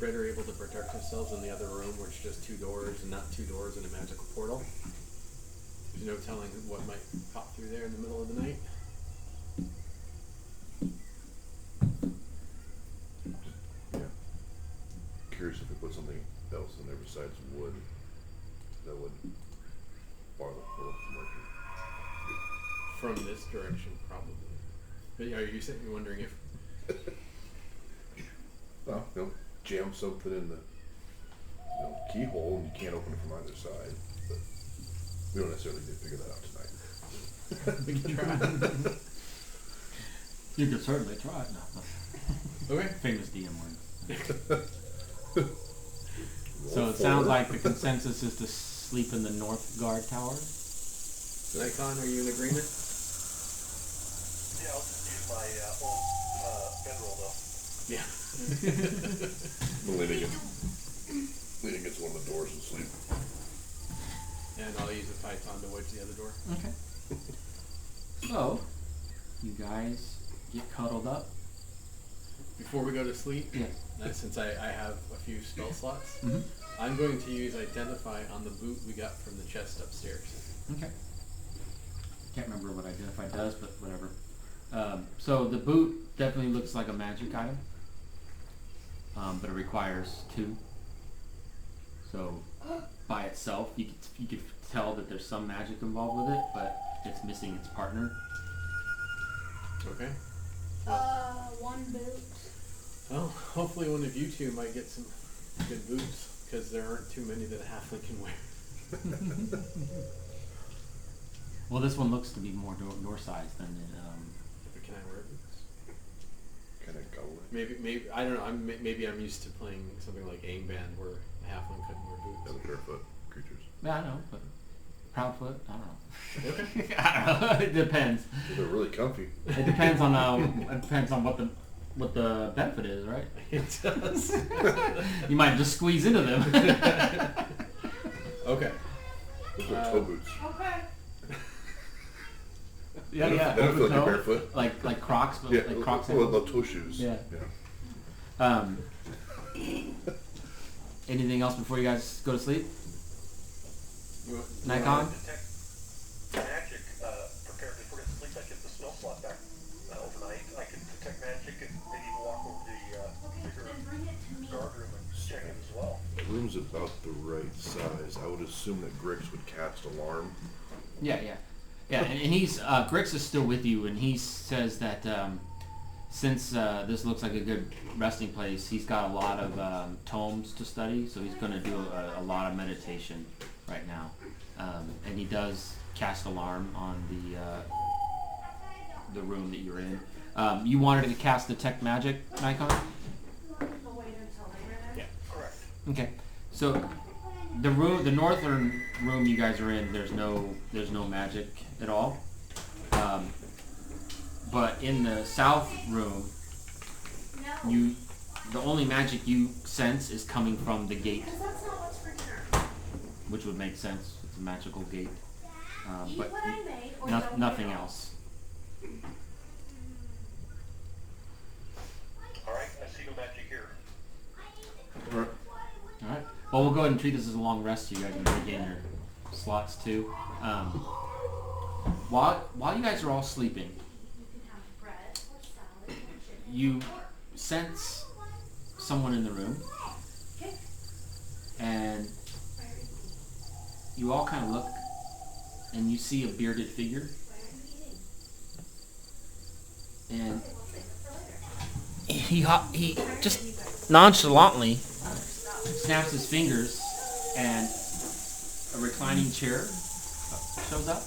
better able to protect ourselves in the other room, where it's just 2 doors and not 2 doors in a magical portal. There's no telling what might pop through there in the middle of the night. Yeah. Curious if we put something else in there besides wood that would bar the portal from working. From this direction, probably. But are you sitting wondering if? Well, jam something in the keyhole and you can't open it from either side. But we don't necessarily need to figure that out tonight. We can try. You could certainly try it. No. Okay. Famous DM word. So it sounds like the consensus is to sleep in the north guard tower. Nikon, are you in agreement? Yeah, I'll just use my old bedroll though. Yeah. I'm leaning against one of the doors and sleep. And I'll use a python to wedge the other door. Okay. So, you guys get cuddled up. Before we go to sleep, Yes. since I have a few spell slots, Mm-hmm. I'm going to use Identify on the boot we got from the chest upstairs. Okay. Can't remember what Identify does, but whatever. So the boot definitely looks like a magic item, but it requires 2. So by itself, you could tell that there's some magic involved with it, but it's missing its partner. Okay. 1 boot. Well, hopefully one of you 2 might get some good boots, because there aren't too many that a halfling can wear. Well, this one looks to be more door sized than But can I wear boots? Kind of go. Maybe I don't know. Maybe I'm used to playing something like Angband, where a halfling couldn't wear boots. Other barefoot creatures. Yeah, I know, but Proudfoot, I don't know. Okay. I don't know. It depends. Well, they're really comfy. It depends on what the benefit is, right? It does. You might just squeeze into them. Okay. Those are toe boots. Okay. Yeah, They yeah. don't feel like open you're toe. barefoot. Like Crocs, but Yeah, like Crocs. well, sandals. toe shoes. Yeah. Yeah. Anything else before you guys go to sleep? You want- Nikon? Detect magic prepared. If we're going to sleep, I get the spell slot back overnight. I can detect magic and maybe walk over the Okay, bigger then bring it to me. guard room and check it as well. room's about the right size. I would assume that Grix would cast alarm. Yeah. And he's Grix is still with you, and he says that since this looks like a good resting place, he's got a lot of tomes to study, so he's going to do a lot of meditation right now. And he does cast alarm on the room that you're in. You wanted to cast detect magic, Nikon? We'll wait until later then. Yeah. Correct. Okay. So the northern room you guys are in, there's no magic at all. But in the south room, the only magic you sense is coming from the gate, Because that's not what's for dinner. which would make sense. It's a magical gate. Eat But what I made or don't nothing eat at all. else. All right, I see no magic here. All right. Well, we'll go ahead and treat this as a long rest so you guys can regain your slots too. While you guys are all sleeping, You can have bread or salad or chicken. you sense someone in the room, Okay. and you all kind of look, and you see a bearded figure, Why aren't you eating? and Okay, we'll save it for later. he just nonchalantly snaps his fingers, and a reclining chair shows up,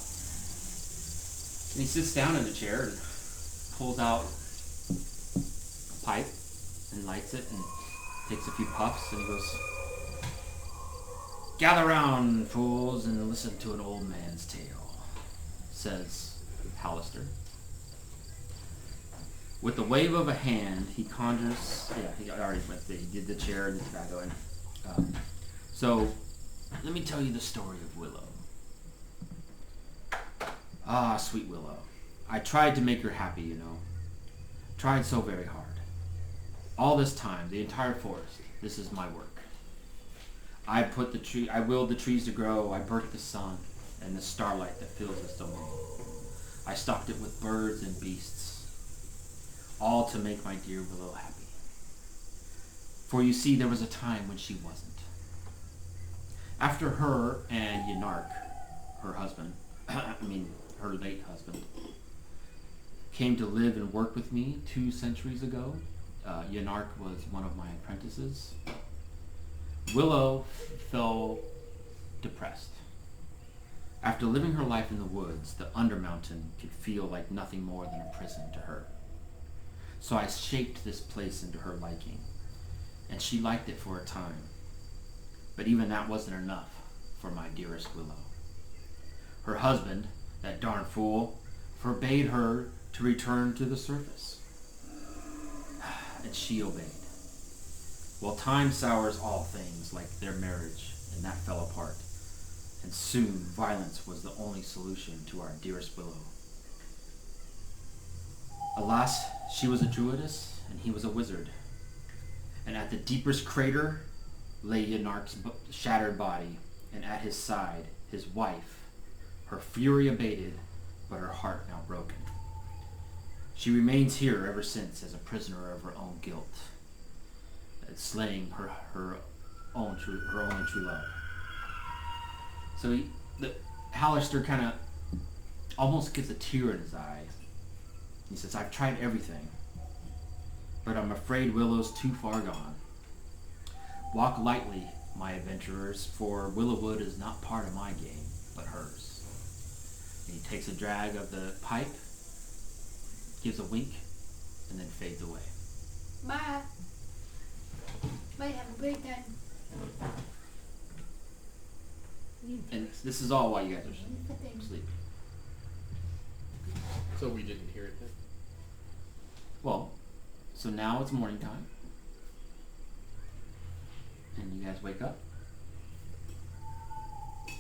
and he sits down in the chair and pulls out a pipe and lights it and takes a few puffs, and he goes, "Gather round, fools, and listen to an old man's tale," says Hallister. With the wave of a hand, he conjures. Yeah, he already went. He did the chair and the tobacco. And so, let me tell you the story of Wyllow. Ah, sweet Wyllow, I tried to make her happy. You know, tried so very hard. All this time, the entire forest. This is my work. I willed the trees to grow. I birthed the sun and the starlight that fills this domain. I stocked it with birds and beasts, all to make my dear Wyllow happy. For you see, there was a time when she wasn't. After her and Yanark, her husband, her late husband, came to live and work with me 2 centuries ago, Yanark was one of my apprentices. Wyllow fell depressed. After living her life in the woods, the Undermountain could feel like nothing more than a prison to her. So I shaped this place into her liking, and she liked it for a time. But even that wasn't enough for my dearest Wyllow. Her husband, that darn fool, forbade her to return to the surface. And she obeyed. Well, time sours all things, like their marriage, and that fell apart. And soon, violence was the only solution to our dearest Wyllow. Alas, she was a druidess, and he was a wizard. And at the deepest crater lay Yanark's shattered body, and at his side, his wife, her fury abated, but her heart now broken. She remains here ever since as a prisoner of her own guilt, slaying her only true love. So Hallister kind of almost gets a tear in his eye. He says, "I've tried everything, but I'm afraid Willow's too far gone. Walk lightly, my adventurers, for Willowwood is not part of my game, but hers." And he takes a drag of the pipe, gives a wink, and then fades away. Bye. Bye, have a great time. And this is all while you guys are sleeping. So we didn't hear it then? Well, so now it's morning time. And you guys wake up.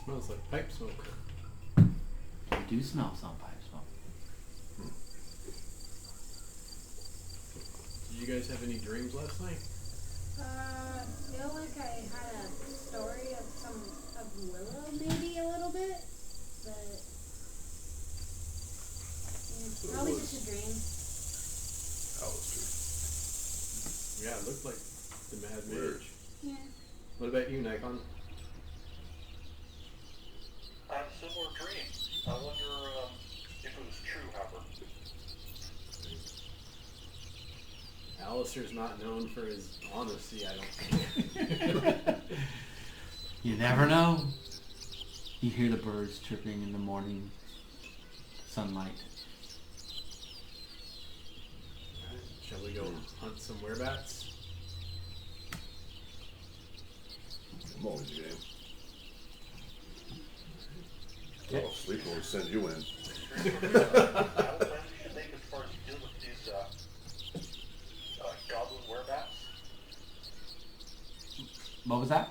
Smells like pipe smoke. You do smell some pipe smoke. Did you guys have any dreams last night? I feel like I had a story of Wyllow, maybe a little bit, but probably just a dream. Alistair. Yeah, it looked like the Mad Where? Mage. Yeah. What about you, Nikon? I had a similar dream. I wonder if it was true, however. Alistair's not known for his honesty, I don't think. You never know. You hear the birds chirping in the morning sunlight. Shall we go hunt some werebats? I'm always game. Okay. Well, sleep when we send you in. Battle plans you should make as far as you deal with these goblin werebats? What was that?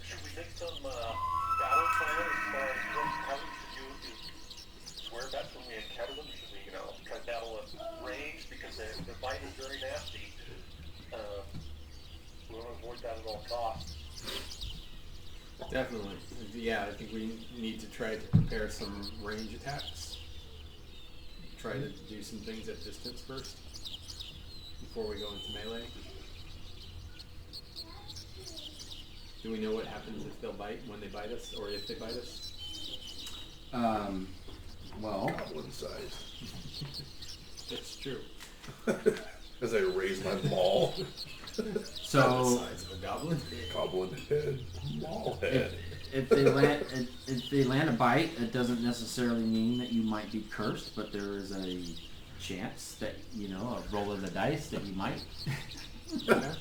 Should we make some battle plan as far as how we should deal with these werebats when we encounter them? Should we, try to battle at range because their bite is very nasty? We want to avoid that at all costs. Definitely. Yeah, I think we need to try to prepare some range attacks. Try to do some things at distance first before we go into melee. Do we know what happens if they'll bite, when they bite us, or if they bite us? Well, Goblin size. That's true. As I raise my maul. Not the so size of a goblin. Goblin head. Maul head. if they land a bite, it doesn't necessarily mean that you might be cursed, but there is a chance that a roll of the dice that you might. Okay.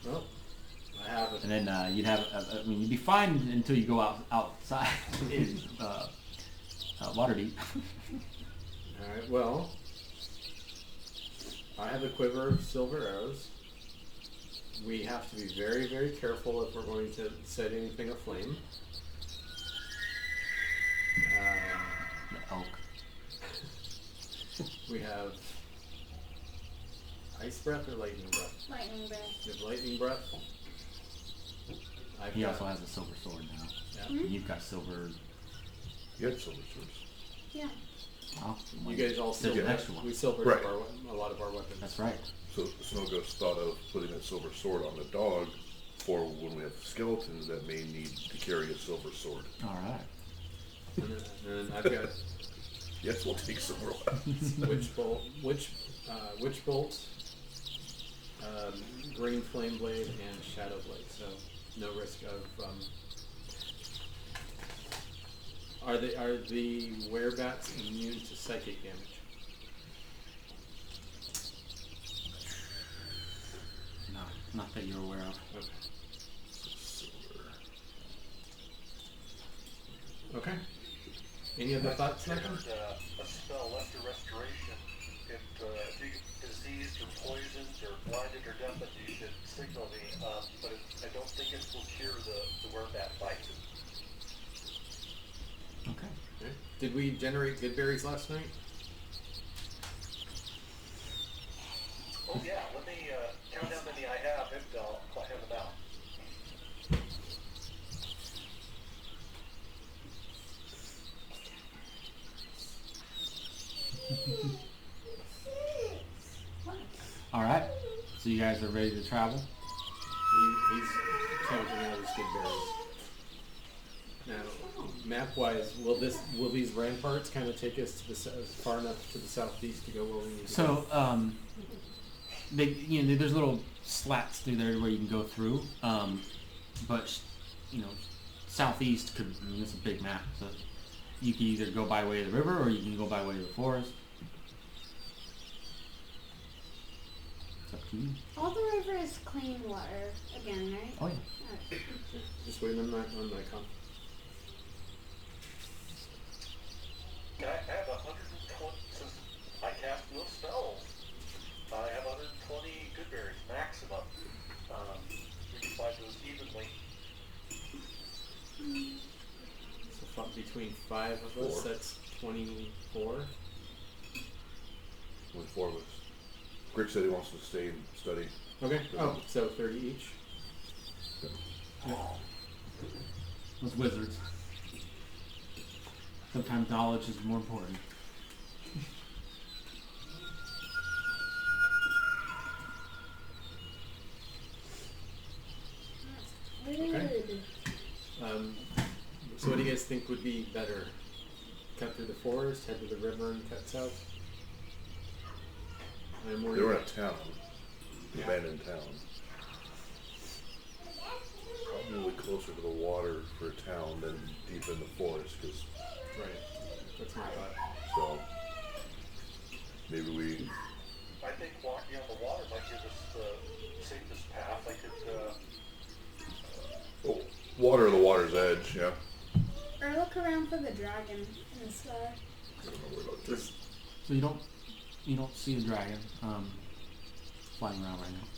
Well, I have it. And then you'd have, you'd be fine until you go outside in Waterdeep. Alright, well, I have a quiver of silver arrows. We have to be very, very careful if we're going to set anything aflame. The elk. We have ice breath or lightning breath? Lightning breath. You have lightning breath. I've He got- also has a silver sword now. Yeah. And you've got silver. You had silver swords. Yeah. Well, You guys all there's silvered an up. extra one. We silvered Right. up a lot of our weapons. That's right. So Snowghost thought of putting that silver sword on the dog for when we have skeletons that may need to carry a silver sword. All right. And then I've got Yes, we'll take silver weapons. witch bolt, green flame blade, and shadow blade. So no risk of. Are the werebats immune to psychic damage? No, not that you're aware of. Okay. Silver. Okay. Any other thoughts, Nathan? A spell, Lesser Restoration. If you get diseased or poisoned or blinded or deafened, you should signal me. But I don't think it will cure the werebat bite. Okay. Okay. Did we generate good berries last night? Oh yeah, let me count how many I have and I'll hand them out. All right. So you guys are ready to travel? He's counting all his good berries. Now, map-wise, will these ramparts kind of take us to far enough to the southeast to go where we need to go? So, there's little slats through there where you can go through. But southeast could. It's a big map, so you can either go by way of the river or you can go by way of the forest. It's up to you. All the river is clean water again, right? Oh yeah. Alright. Just wait on my com. I have 120, since I cast no spells, I have 120 good berries, maximum. We divide those evenly. So between 5 of us, Four. that's 24. Only 4 of us. Greg said he wants to stay and study. Okay. Oh, so 30 each. Those wizards. Sometimes knowledge is more important. think would be better? Cut through the forest, head to the river, and cut south? I'm worried. They were in a about- town, Yeah. abandoned town. Probably closer to the water for a town than deep in the forest, because Right. That's my thought. so maybe we. I think walking on the water might give us the safest path. I could, Oh, water, the water's edge. Yeah. Or look around for the dragon in the sky. I don't know where about Just So you don't see the dragon flying around right now.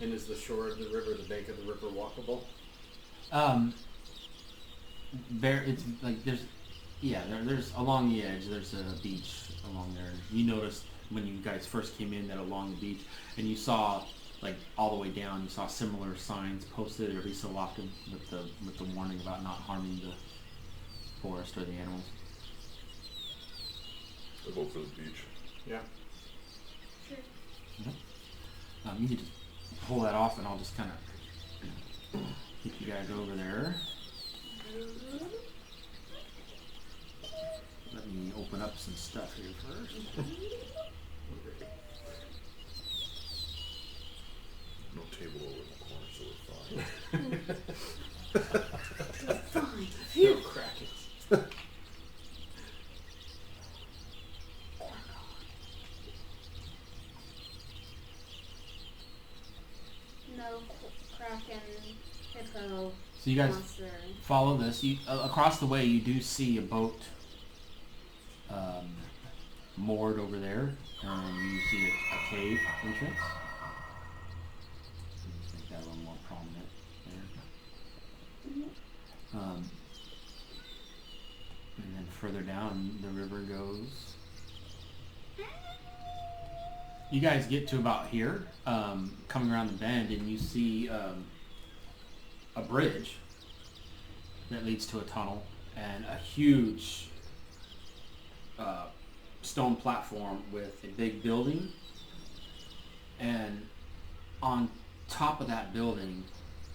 and is the shore of the river, the bank of the river, walkable? It's like there's along the edge. There's a beach along there. You noticed when you guys first came in that along the beach, and you saw like all the way down. You saw similar signs posted every so often with the warning about not harming the forest or the animals. I'll go for the beach. Yeah. Sure. You can just pull that off, and I'll just kind of get you guys over there. Let me open up some stuff here first. No table over in the corner, so we're fine. Fine. Phew. Crackers. No kraken, hippo, So you guys monster. follow this. You, across the way, you do see a boat moored over there, and you see a cave entrance. Let's make that a little more prominent there. And then further down, the river goes. You guys get to about here, coming around the bend, and you see a bridge that leads to a tunnel and a huge stone platform with a big building, and on top of that building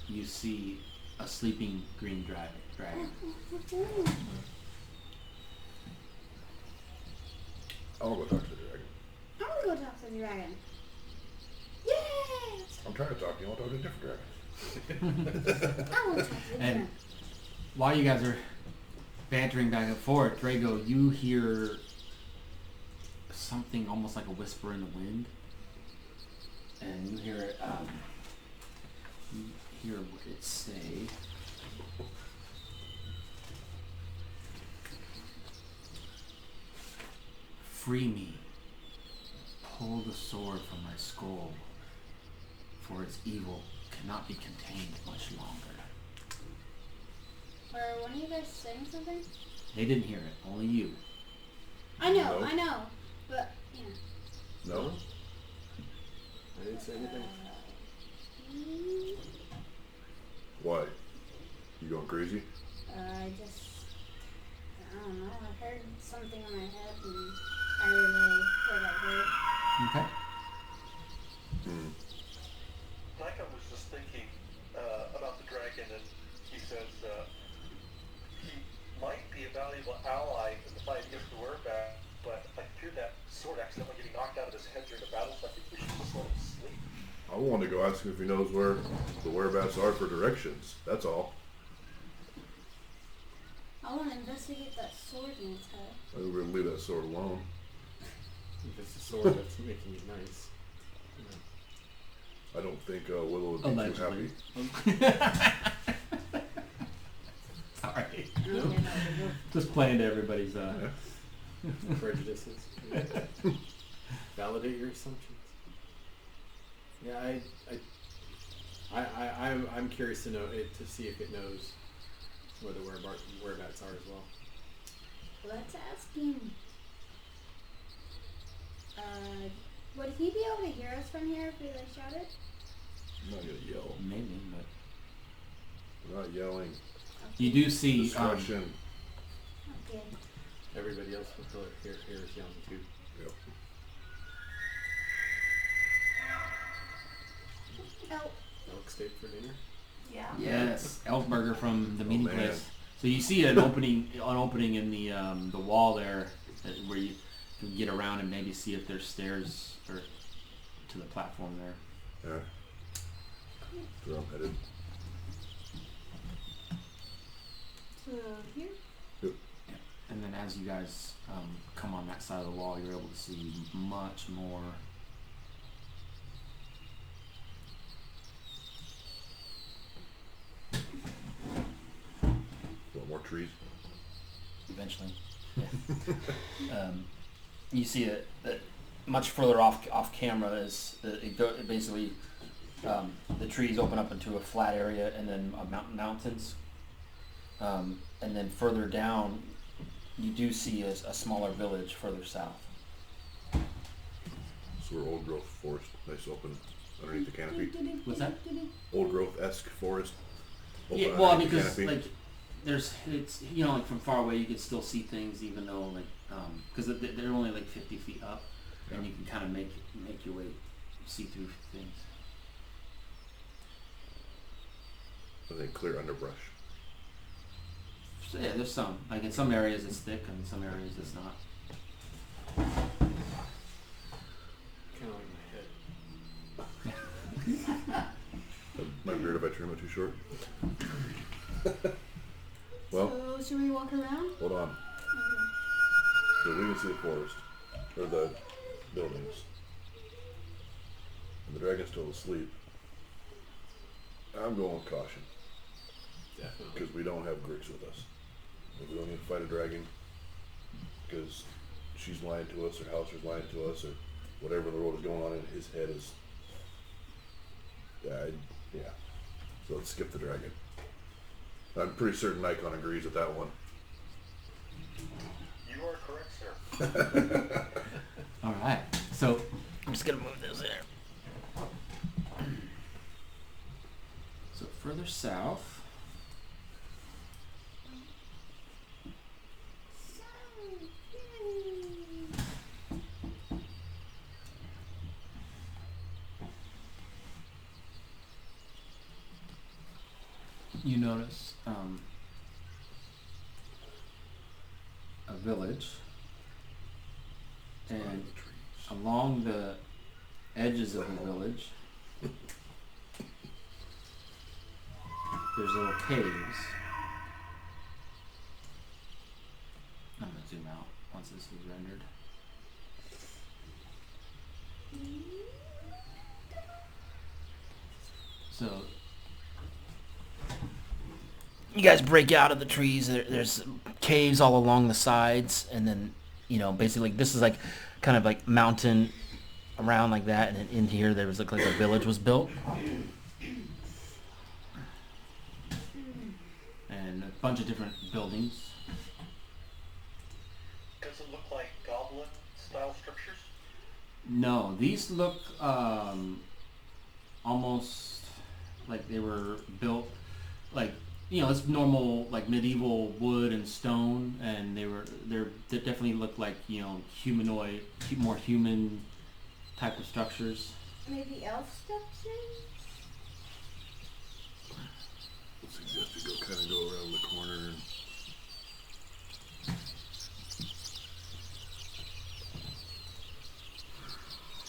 you see a sleeping green dragon. I'll go talk to the dragon. I want to go talk to the dragon. Yay! I'm trying to talk to you. I'll talk to a different dragon. I want to talk to the And dragon. while you guys are bantering back and forth, Drago, you hear something almost like a whisper in the wind, and you hear it. You hear it say, "Free me. Pull the sword from my skull, for its evil cannot be contained much longer." Or one of you guys saying something? They didn't hear it, only you. I know, No. I know. But, yeah. No? I didn't say anything. Why? You going crazy? I don't know. I heard something in my head and I relay what I heard. Okay. Hmm. Micah was just thinking about the dragon, and he says he might be a valuable ally in the fight against the werewolf, but I fear that sword accidentally getting knocked out of his head during the battle, so I think we should just let him sleep. I wanted to go ask him if he knows where the whereabouts are for directions. That's all. I want to investigate that sword in his head. I think we're gonna leave that sword alone. If it's a sword that's making it nice. I don't think Wyllow would be Allegedly. too happy. Sorry. Okay, Just playing to everybody's Prejudices. Validate your assumptions. Yeah, I'm curious to know it, to see if it knows where the whereabouts are as well. let's ask him. Would he be able to hear us from here if we like shouted? I'm not gonna yell. maybe, but I'm not yelling. you do see Discretion. Okay. Everybody else will hear us yelling too. Yep. Oh, Elk steak for dinner. Yeah. yes, elk burger from the meeting man. place. So you see an opening in the wall there, where you can get around and maybe see if there's stairs or to the platform there. Yeah. That's where I'm headed. So here? Yep. And then as you guys come on that side of the wall, you're able to see much more. Want more trees? Eventually. You see it that much further off camera is it basically the trees open up into a flat area and then mountains, and then further down you do see a smaller village further south. So we're old growth forest, nice open underneath the canopy. What's that? Old growth-esque forest. Open Yeah, well, underneath the because canopy. like it's like from far away you can still see things, even though like because they're only like 50 feet up, and you can kind of make your way see through things. And then clear underbrush. So yeah, there's some. Like in some areas it's thick, and in some areas it's not. Kind of like my head. My beard if I trim it too short. Well, So should we walk around? hold on. So we can see the forest, or the buildings. And the dragon's still asleep. I'm going with caution, Definitely. because we don't have Grix with us. We don't need to fight a dragon, because she's lying to us, or Hauser's lying to us, or whatever in the world is going on in his head is... Yeah. So let's skip the dragon. I'm pretty certain Nikon agrees with that one. You are correct, sir. All right. So I'm just gonna move this there. so further south. You notice a village, and Behind the trees. along the edges of the village there's little caves. I'm gonna zoom out once this is rendered. So You guys break out of the trees. There's caves all along the sides, and then basically this is like kind of like mountain around like that, and then in here there was like a village was built. and a bunch of different buildings. Does it look like goblin-style structures? No, these look almost like they were built like it's normal like medieval wood and stone, and they definitely look like humanoid, more human type of structures. Maybe elf steps in? I suggest we kind of go around the corner and...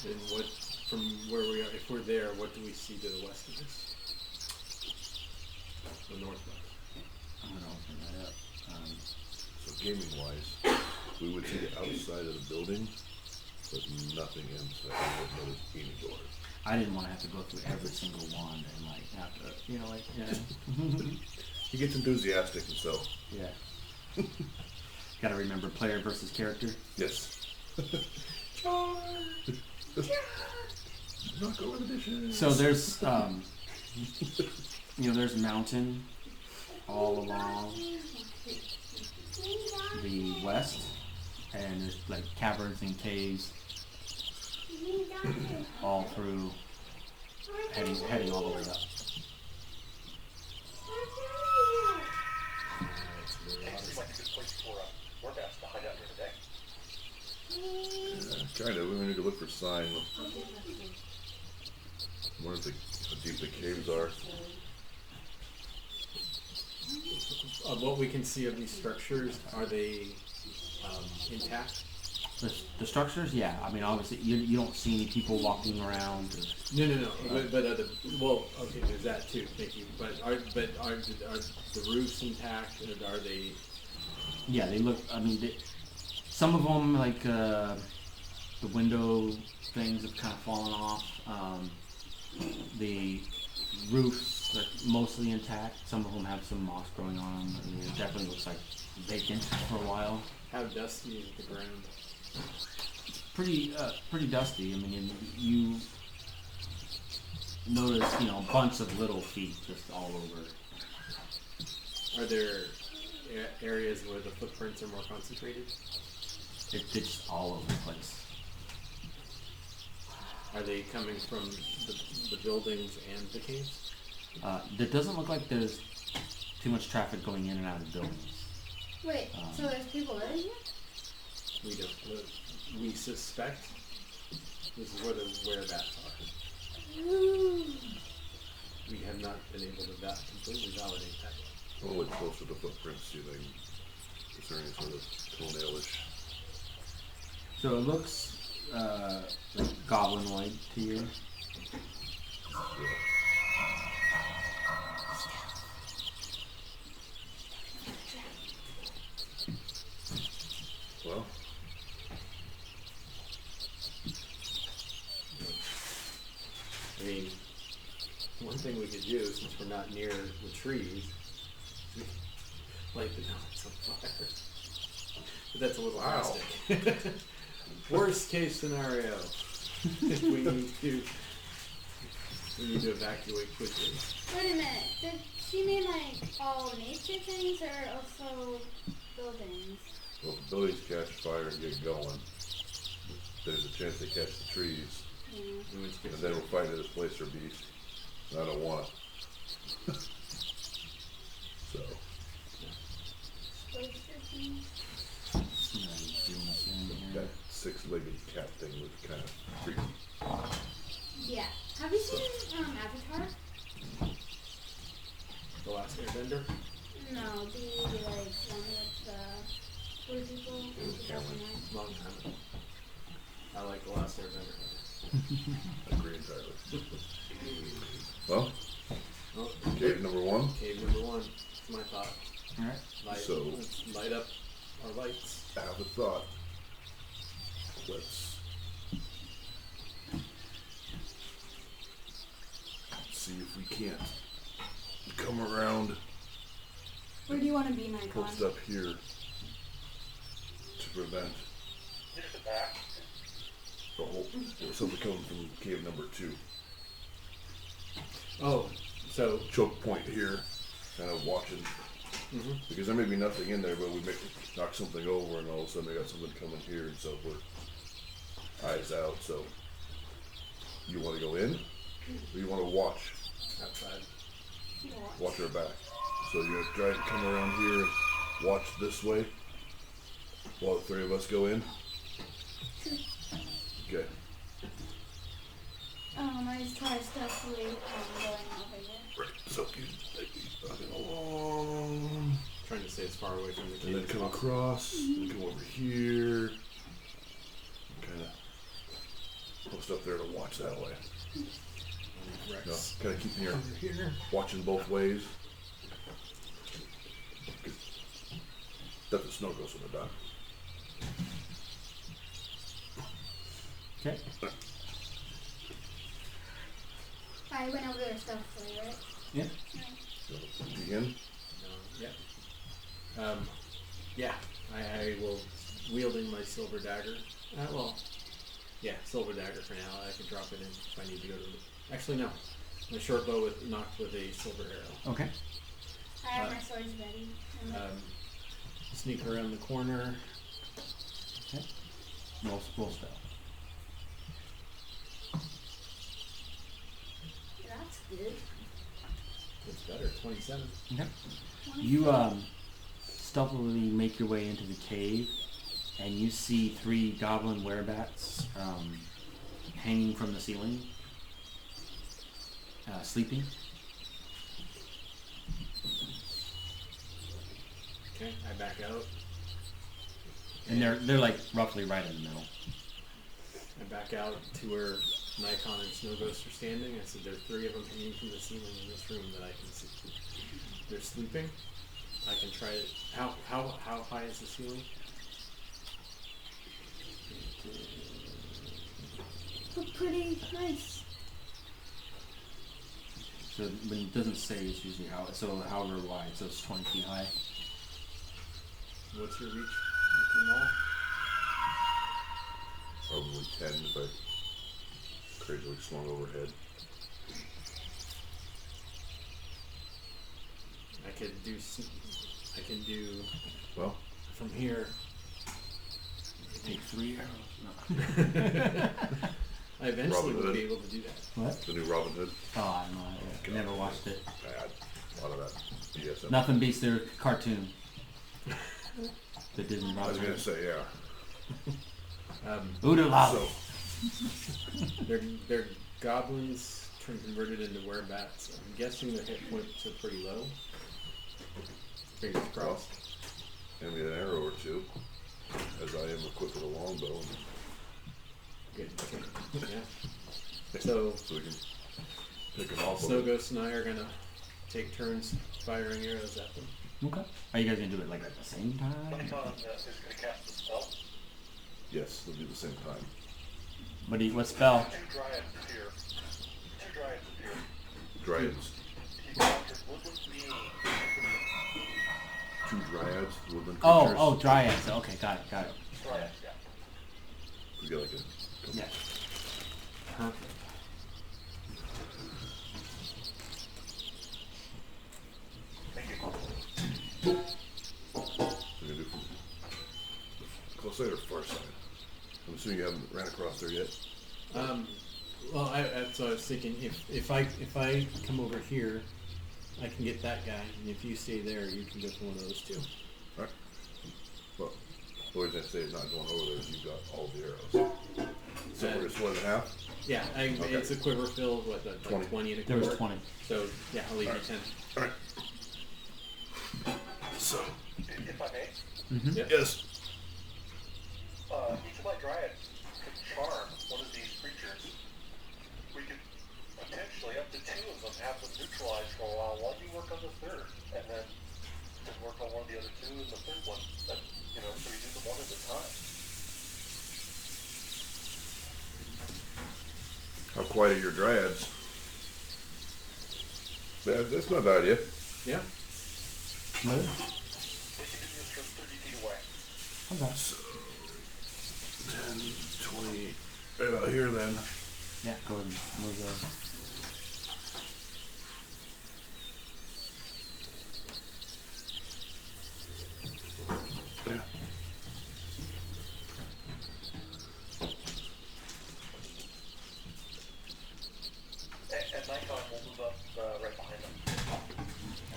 And what, from where we are, if we're there, what do we see to the west of this? The northwest. I'm gonna open that up. So gaming-wise, we would see the outside of the building, but nothing inside. We wouldn't notice any doors. I didn't want to have to go through every single one and like have to, He gets enthusiastic himself. yeah. Got to remember player versus character. Yes. Knock over the dishes. So there's there's mountain all along the west, and there's like caverns and caves all through, heading all the way up. It seems like a good place for our guys to hide out here today. Kind of. We need to look for sign. I wonder how deep the caves are. of what we can see of these structures, are they intact? The structures, yeah. I mean, obviously, you don't see any people walking around. Or, No. But okay, there's that too. Thank you. But are the roofs intact? And are they? yeah, they look. I mean, some of them, like the window things, have kind of fallen off. The roofs are mostly intact. Some of them have some moss growing on them. I mean, it definitely looks like vacant for a while. How dusty is the ground? Pretty dusty. I mean, you notice, bunch of little feet just all over. Are there areas where the footprints are more concentrated? It's all over the place. Are they coming from the buildings and the caves? It doesn't look like there's too much traffic going in and out of buildings. Wait, so there's people living here? We don't live. We suspect this is where the whereabouts are. We have not been able to completely validate that yet. I'll look closer to the footprints, see if I can discern any sort of toenailish. So it looks like goblinoid to you. Yeah. Well, I mean, one thing we could do, since we're not near the trees, we light the dogs on fire. But that's a little Wow. drastic. Worst case scenario, if we need to evacuate quickly. Wait a minute. Did she mean like all nature things or also buildings? well, if the buildings catch fire and get going, there's a chance they catch the trees, Yeah. In which case, and then we'll find a displacer beast. And I don't want it. So, Oyster things? that six-legged cat thing was kind of freaky. Yeah. Have you seen Avatar? the last airbender. No, the like one with the blue people. It was Cameron. Long time ago. I like the last airbender. Agree entirely. Well, Oh, cave number one. cave number one. That's my thought. Alright. Let's light up our lights. I have a thought. Let's see if we can't come around, Where do you want to be, Nikon? post up here to prevent Hit at the back. the whole, something coming from cave number 2. Oh, so Choke point here, kind of watching, because there may be nothing in there, but we may knock something over and all of a sudden they got something coming here, and so we're eyes out. So you want to go in, or you want to watch outside. our back? So you're gonna try to come around here and watch this way while the three of us go in. Okay. I just try stealthily going over here. Right. So you take along, Trying to stay as far away from the and cave then as come possible. across, and come over here, kind of post up there to watch that way. Rex. No, kind of keeping your Over here. watching both ways. 'Cause that's what snow goes in the dark. Okay. I went over there stealthily, right? Yeah. So begin. Yeah. Yeah. I will wielding my silver dagger. Silver dagger for now. I can drop it in if I need to go to. Actually, no. My short bow knocked with a silver arrow. Okay. I have my swords ready. Sneak around the corner. Okay. Roll spell. That's good. It's better. 27. Okay. You stealthily make your way into the cave, and you see 3 goblin werebats hanging from the ceiling, sleeping. Okay, I back out. And they're like roughly right in the middle. I back out to where Nikon and Snow Ghost are standing. I said, there are 3 of them hanging from the ceiling in this room that I can see. They're sleeping. I can try it. How high is the ceiling? Look pretty nice. So when it doesn't say, it's usually however wide. So it's 20 feet high. What's your reach with them all? Probably 10 if I crazily swung overhead. I can do Well, from here. Take 3 arrows. No. I eventually Robin will Hood. be able to do that. What? the new Robin Hood. Oh, I don't know. I never watched it. Bad. A lot of that BS. Nothing beats their cartoon. The Disney I was Robin gonna Hood. say, yeah. Oodle lolly. So, They're goblins converted into werebats. I'm guessing their hit points are pretty low. Fingers crossed. hand me an arrow or two, as I am equipped with a longbow. Good. Okay. Yeah. So we can pick them off. Snow Ghost and I are gonna take turns firing arrows at them. Okay. Are you guys gonna do it like at the same time? Nikon is going to cast the spell. Yes, they'll do the same time. What spell? 2 dryads appear. 2 dryads appear. Dryads. He encounters woodland being. 2 dryads, woodland creatures. Oh, dryads. Okay, got it. Dryads, yeah. We got like a. Yeah. Perfect. Thank you. We're gonna do from the close side or far side. I'm assuming you haven't ran across there yet. Well, that's what I was thinking. If I come over here, I can get that guy, and if you stay there, you can go for one of those 2. Alright. Well, the reason I say it's not going over there is you've got all the arrows. So we're just 1.5? Yeah, Okay. it's a quiver filled with like 20. 20 and a There quiver. was 20. So yeah, I'll leave you 10. Alright. So, If I may, Mm-hmm. Yep. yes. each of my dryads could charm one of these creatures. We could potentially, up to 2 of them, have them neutralized for a while while you work on the 3rd, and then work on one of the other 2 and the 3rd one. That, so we do them one at a time. How quiet are your dryads? That's not a bad idea. Yeah. Move. They can do this from 30 feet away. Okay. So, 10, 20, right about here then. Yeah, go ahead and move those. Yeah. And Nikon will move up right behind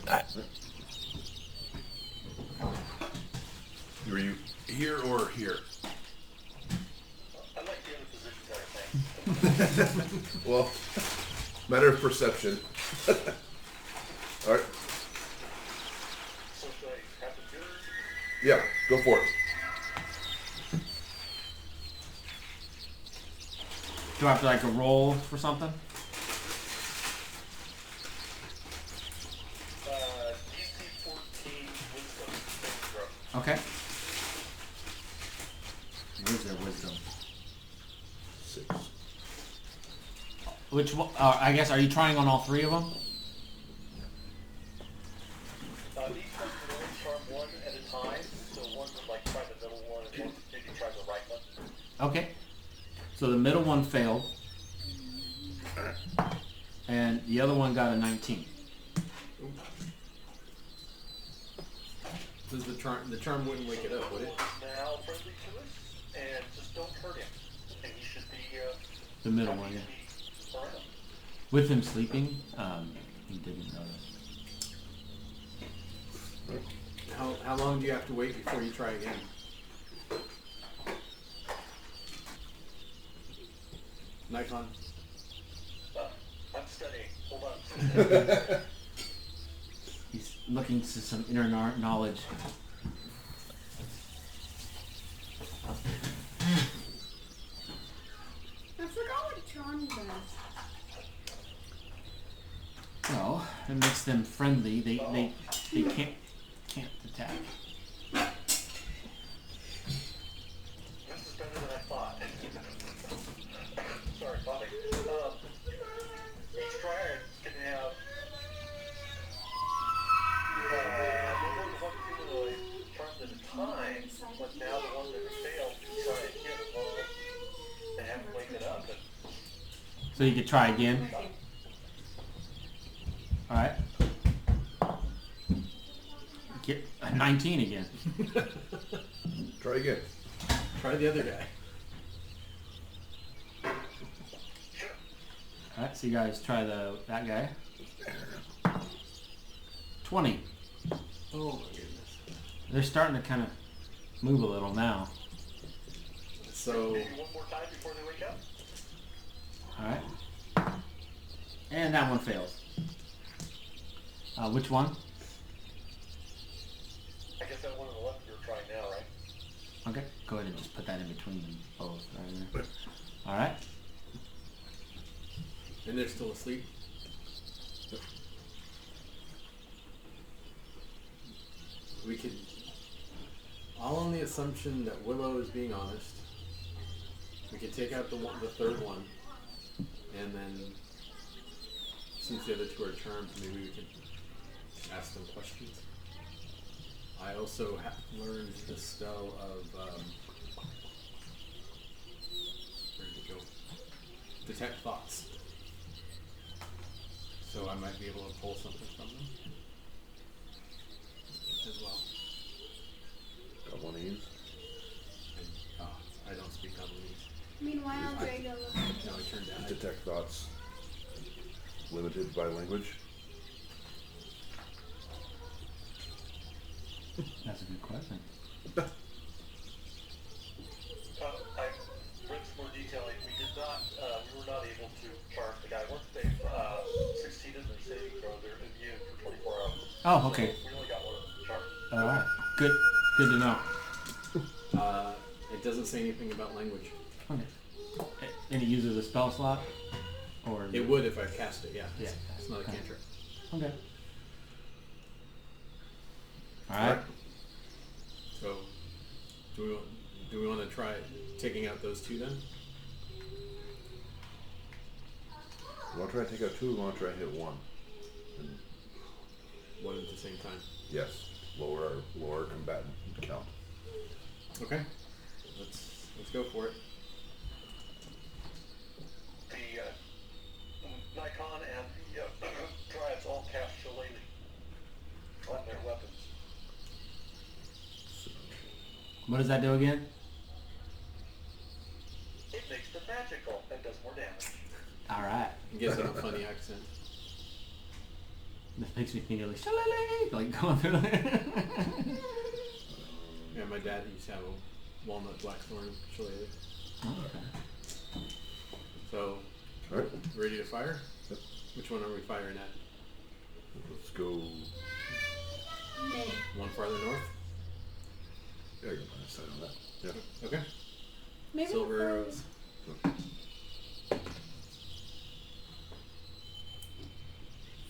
them. Were you here or here? I like the other positions that I think. Well, matter of perception. Alright. So should I have the mirror? Yeah, go for it. Do I have to like a roll for something? DC 14 wisdom saving throw. Okay. Where's their wisdom? 6. Which one? I guess, are you trying on all 3 of them? Each one can only charm one at a time, so one would like try the middle one and one maybe try the right one. Okay. So the middle one failed. And the other one got a 19. Does the charm wouldn't wake it up, would it? Now friendly to us, and just don't hurt him. And he should be The middle one, yeah. be around. With him sleeping, he didn't notice. How long do you have to wait before you try again? Nikon. I'm studying. Hold on. He's looking to some inner knowledge. I forgot what charm does. Well, it makes them friendly. They can't attack. This is better than I thought. Sorry, Bobby. Each triad can have no more than one humanoid charmed at a time, but now the one that failed can try again alone and have him wake it up. And So you could try again. All right. Get a 19 again. Try again. Try the other guy. All right. So you guys try that guy. 20. Oh my goodness. They're starting to kind of move a little now. So maybe one more time before they wake up. All right. And that one fails. Which one? I guess that one on the left you're trying now, right? Okay. Go ahead and just put that in between them both. Right there. All right. and they're still asleep. We could, all on the assumption that Wyllow is being honest. We could take out the third one, and then since the other two are charmed, maybe we could ask them questions. I also learned the spell of where did it go? Detect thoughts. So I might be able to pull something from them as well. Got one of these. I don't speak Japanese. Meanwhile, Drago looks No, I turned down. Detect thoughts. Limited by language. That's a good question. I read some more detail. We did not, we were not able to charm the guy. Once they succeeded in their saving throw, they're immune for 24 hours. Oh, okay. So we only got one charm. All right. Good. Good to know. It doesn't say anything about language. Okay. And it uses a spell slot, or It would if I cast it, yeah. Yeah. It's not a Okay. cantrip. Okay. All right. So, do we want to try taking out those two then? You want to try to take out two? Or you want to try to hit one? And One at the same time. yes, lower our combatant count. Okay. Let's go for it. The Nikon and the Triads all cast Shillelagh on their weapons. What does that do again? It makes them magical and does more damage. All right. It gives it a funny accent. This makes me think of like going through there. Yeah, my dad used to have a walnut blackthorn shillelagh. Oh, okay. So, Alright, ready to fire? Yep. Which one are we firing at? let's go. mid. One farther north? Yeah, you're gonna decide on that. Yeah. Okay. Maybe Silver the arrows.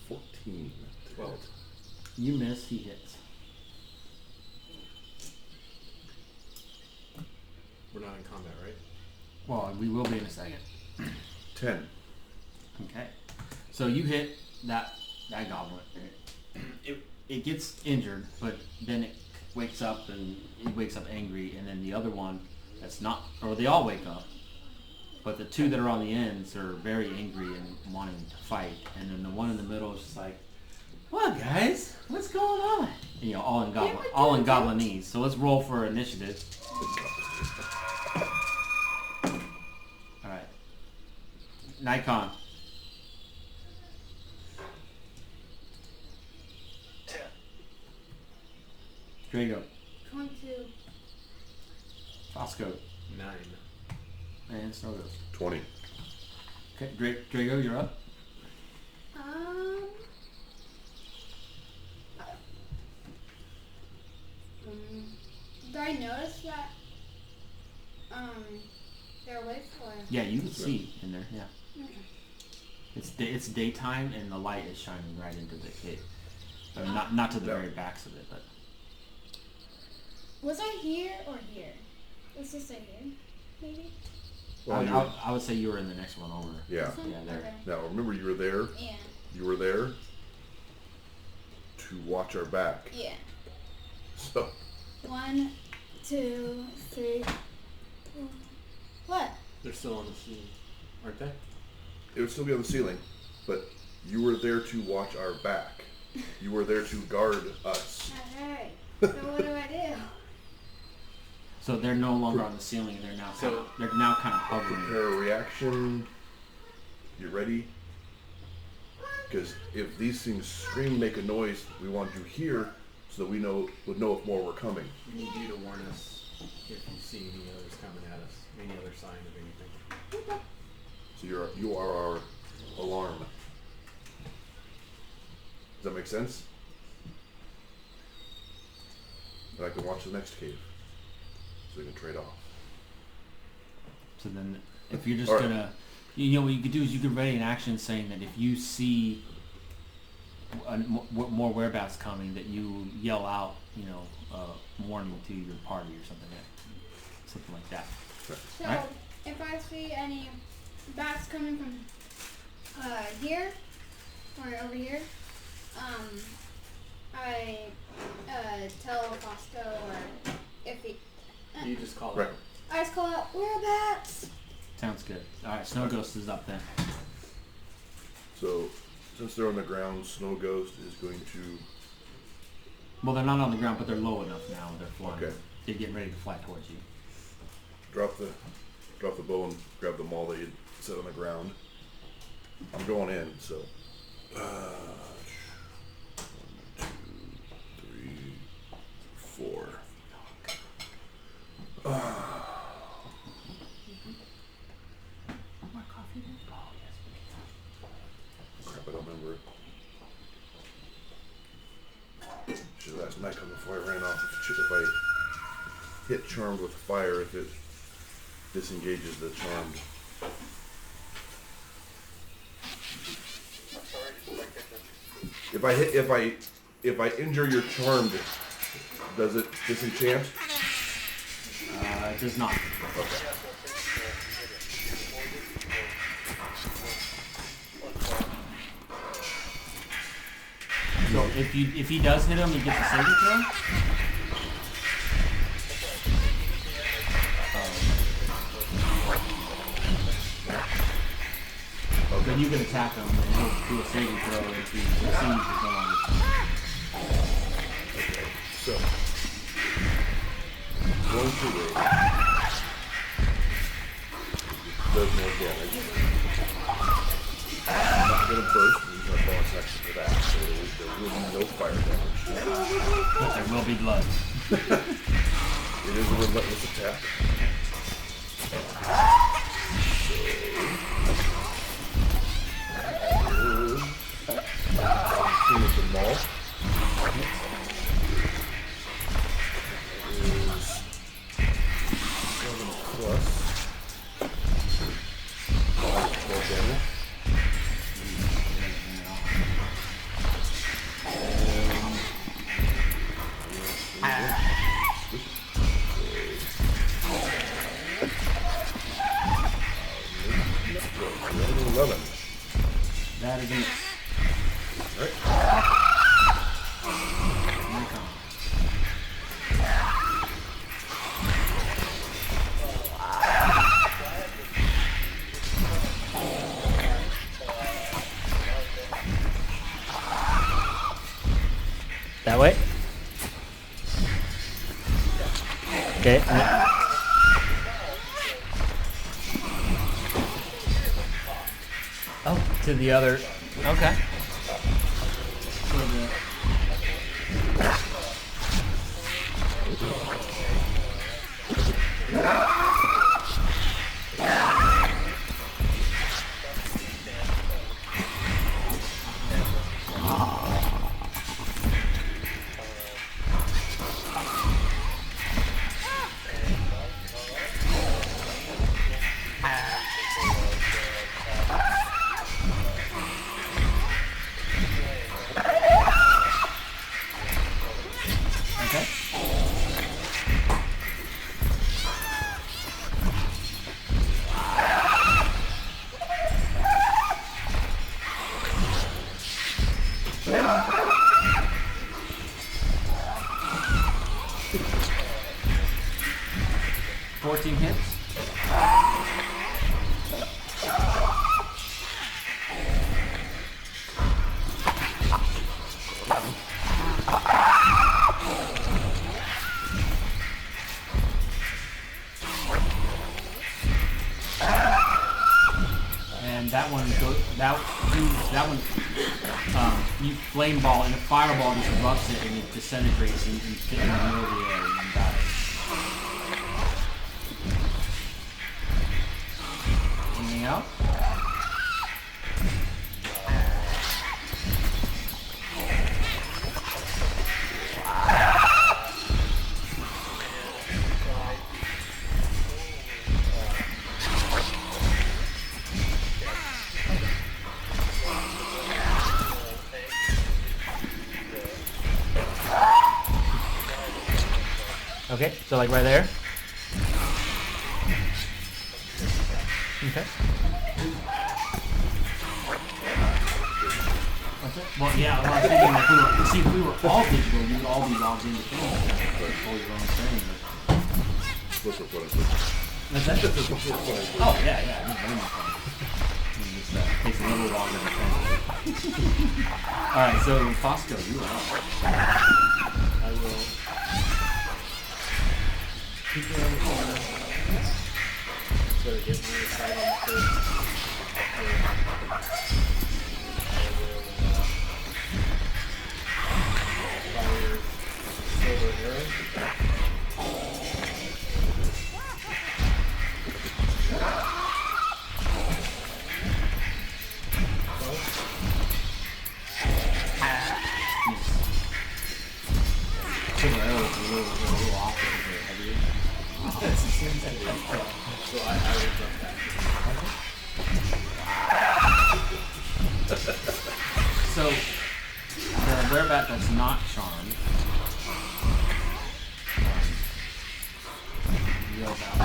14. 12. You miss, he hits. We're not in combat, right? Well, we will be in a second. 10. Okay. So you hit that goblin. It gets injured, but then it wakes up and it wakes up angry, and then the other one that's not, or they all wake up, but the two that are on the ends are very angry and wanting to fight, and then the one in the middle is just like, "What, guys? What's going on?" And, you know, all in Goblinese. So let's roll for initiative. All right. Nikon. 10. Drago. 22. Fosco. 9. And Snowghost. 20. Okay, Drago, you're up. Did I notice that Yeah, you can see in there. Yeah. It's daytime and the light is shining right into the cave. But not to the very backs of it, but. Was I here or here? Was this like here? Maybe? Well, I would say you were in the next one over. yeah. This one? Yeah, there. Okay. Now remember, you were there. Yeah. You were there to watch our back. Yeah. So 1, 2, 3. What? They're still on the scene, aren't they? it would still be on the ceiling, but you were there to watch our back. You were there to guard us. Alright. So what do I do? So they're no longer on the ceiling. They're now kind of hovering. Prepare a reaction. You ready? Because if these things scream, make a noise, we want you here so that we would know if more were coming. We need you to warn us if you see any others coming at us, any other sign of anything. So you are our alarm. Does that make sense? And I can watch the next cave, so we can trade off. So then, if you're just All right. gonna, you know, what you could do is you could ready an action saying that if you see more whereabouts coming, that you yell out, you know, warning to your party or something like that. So Alright. if I see any bats coming from here or over here, I tell Bosco or if he. You just call Right. out. I just call out, "Where are bats?" Sounds good. All right, Snow Ghost is up then. So, since they're on the ground, Snow Ghost is going to. Well, they're not on the ground, but they're low enough now. They're flying. Okay. They're getting ready to fly towards you. Drop the bow and grab the maul that you set on the ground. I'm going in, so. 1, 2, 3, 4. Crap, I don't remember it. Should last night come before I ran off. If I hit charmed with fire, if it disengages the charmed. If I injure your charmed, does it disenchant? It does not. Okay. So if he does hit him, he gets a saving throw. Then you can attack him, and he'll do a saving throw if he succeeds. It's no longer. Okay. So going to wait. Does more damage. I'm not gonna burst. I'm using my bonus action for that. So there will be no fire damage. But there will be blood. It is a relentless attack. With the maul. Is 7 plus 12 damage. And 11. That is a miss. Right. That way? Okay. Oh, to the other. Okay. 14 hits. And that one goes. That one. You flame ball and a fireball just erupts it and it disintegrates and fit in the middle of the air and dies. Anything else? Okay, so like right there. Okay. That's it? Well, yeah, well, I was thinking like if we were all digital, we would all be logged into things. All your own thing. What's the point? What's that? Oh, yeah, yeah. It's very much fun. It takes a little longer to translate. Alright, so Fosco, you are up. I will keep it on the corner. So to get my side on the first. I will fire silver arrow. Silver arrow is a little off because they're heavier. Yes, it seems to be. So I will jump back. So, the whereabout that's not charmed yells out.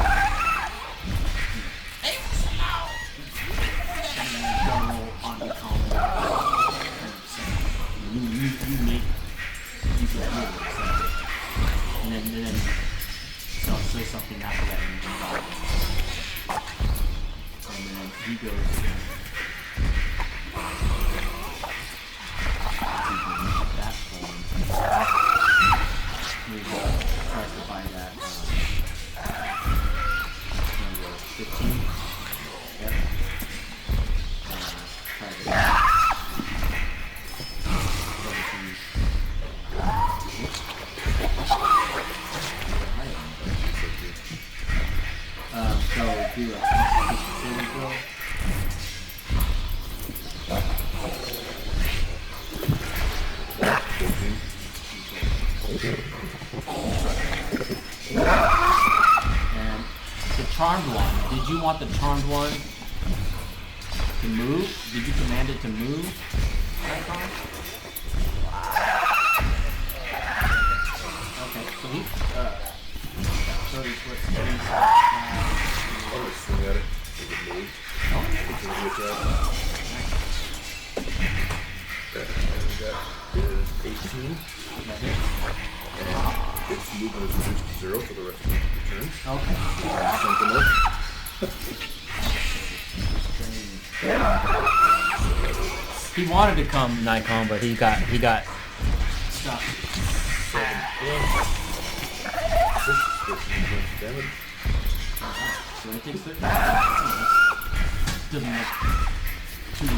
And then double on the column. You make, you can hear what it says. And then so I'll say something after that and you can and then he goes again. That form. He tries to buy that. 15. Yep. Try to 17. So do a constitution saving throw. And the charmed one, did you want the charmed one to move? Did you command it to move? Okay, so he 30 foot space. I'll just swing at it. If it moves. Continue to attack. And that is 18. That hits. And its movement is reduced to 0 for the rest of the turn. Okay. Something else. He wanted to come Nikon, but he got Stop. 7 plus 6 is 13 points of damage. So it takes 13. Doesn't look too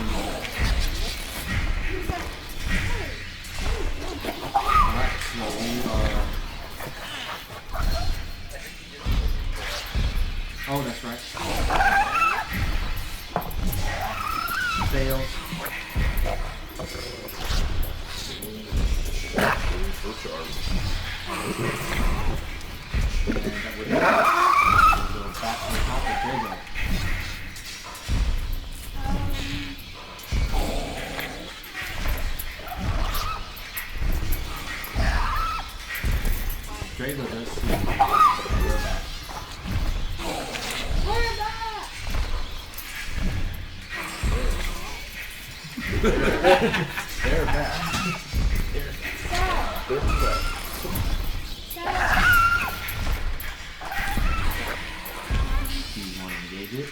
Alright, so we are... Oh, that's right. Fails. For charm. And that would go back to the top of Drago. Drago does see you. We're back! They're back. Do you want to engage it?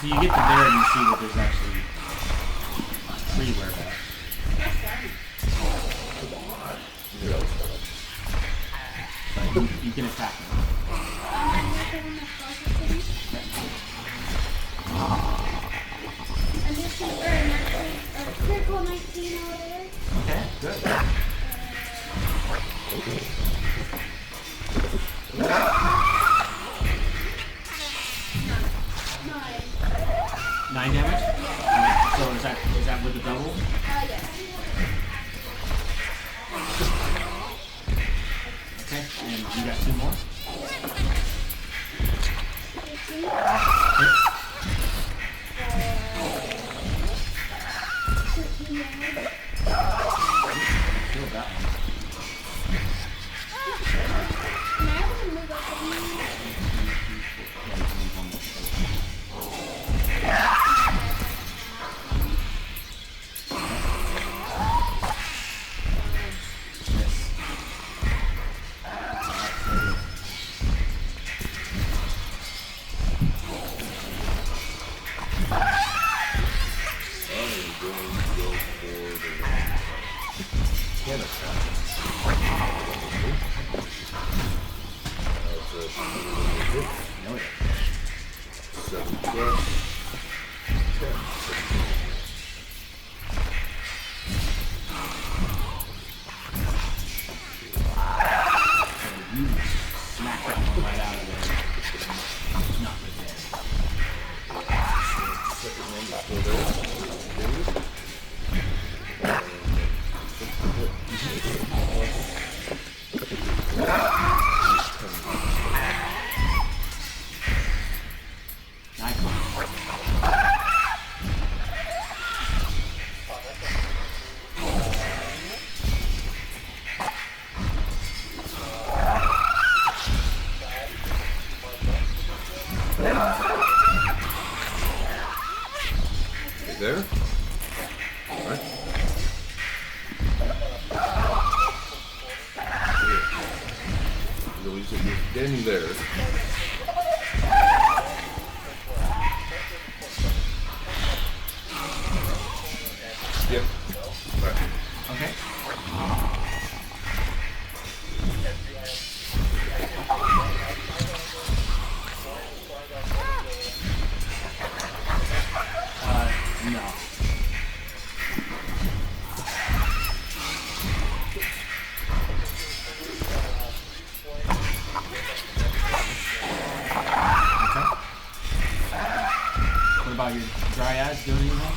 So you get to there and you see that there's actually three whereabouts. You can attack him. I'm just going to earn a critical 19 out of there. Okay, good. Nine. 9 damage? So is that with the double? Yes. Okay, and you got 2 more? 15. Hits. 13 damage. Kill that one. Am I able to move up on you? Yeah, you can move one more. Miss. I am going to go for the can attack. That's a hit. No, it 7 plus 10. 17. So you smack that one right out of there. Not good dead. Second one is still there. Nice one. You there? Alright. So you're standing there. Yep. Right. Okay. No. Okay. What about your dryads doing anything?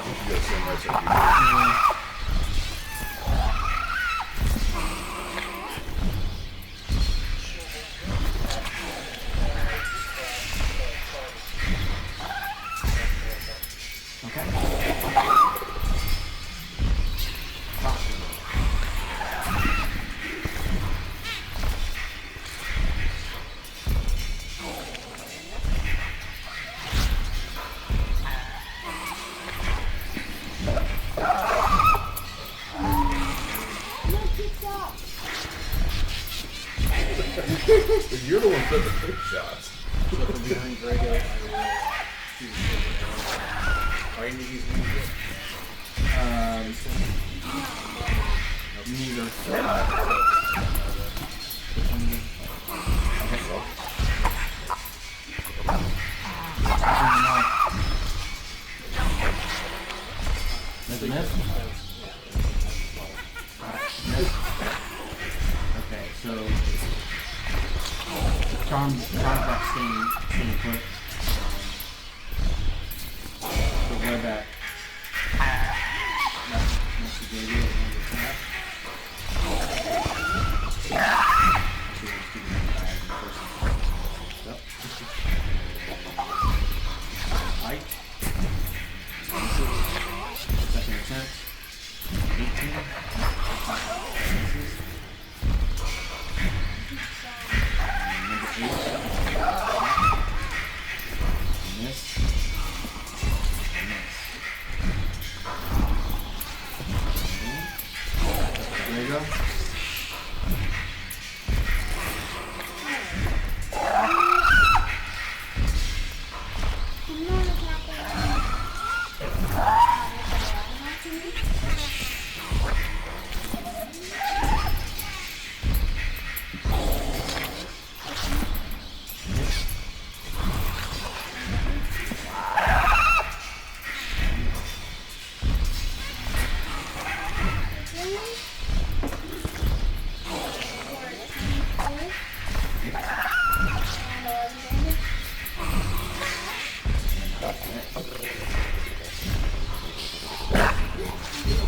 You guys stand right side. Okay. No, kicked off. You're the one that took the first shots. So from behind Drago, I will choose a arrow. Are you need to use music? Neither. Does it miss? Miss. Okay, so charm back staying put. grab that. That's a good idea. Yep. Height. Second attempt. 18. Number 8. Miss. There you go.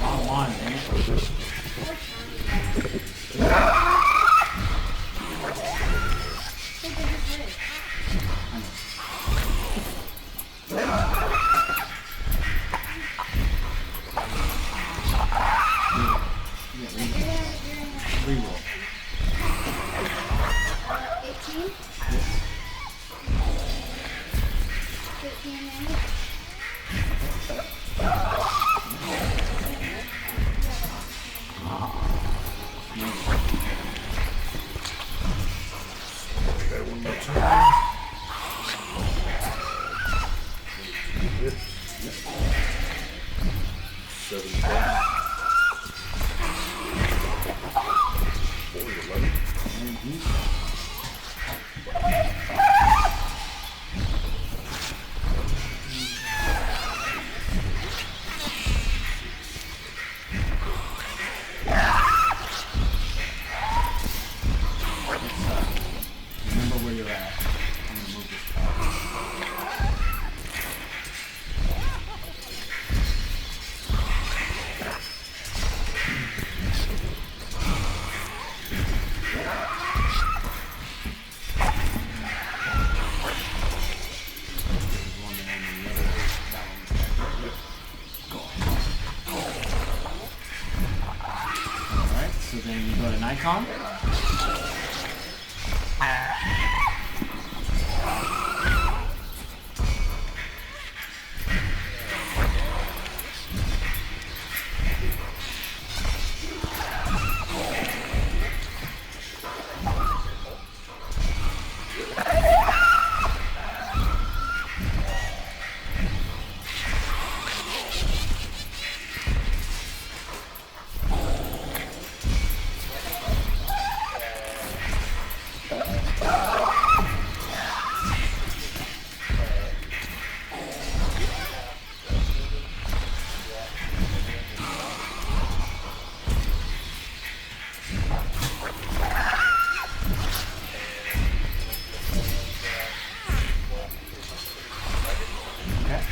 Wrong one, dang it. Reroll. 18. 15 damage. Got one more time. Hit. 7 plus. 4 is 11. Remember where you're at. I'm gonna move this back. There's one there and the other. That one's back. Alright, so then you go to Nikon. Okay.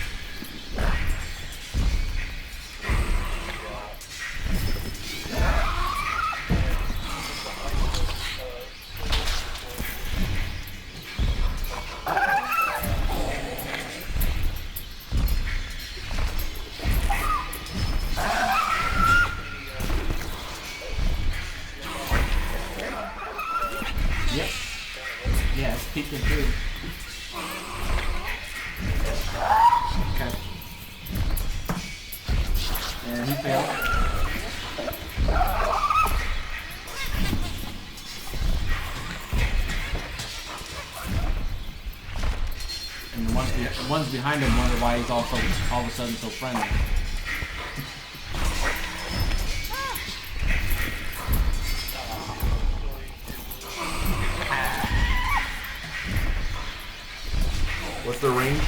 Yep. Yeah, it's peeking through. Okay. And he failed. And the ones behind him wonder why he's also all of a sudden so friendly. What's their range?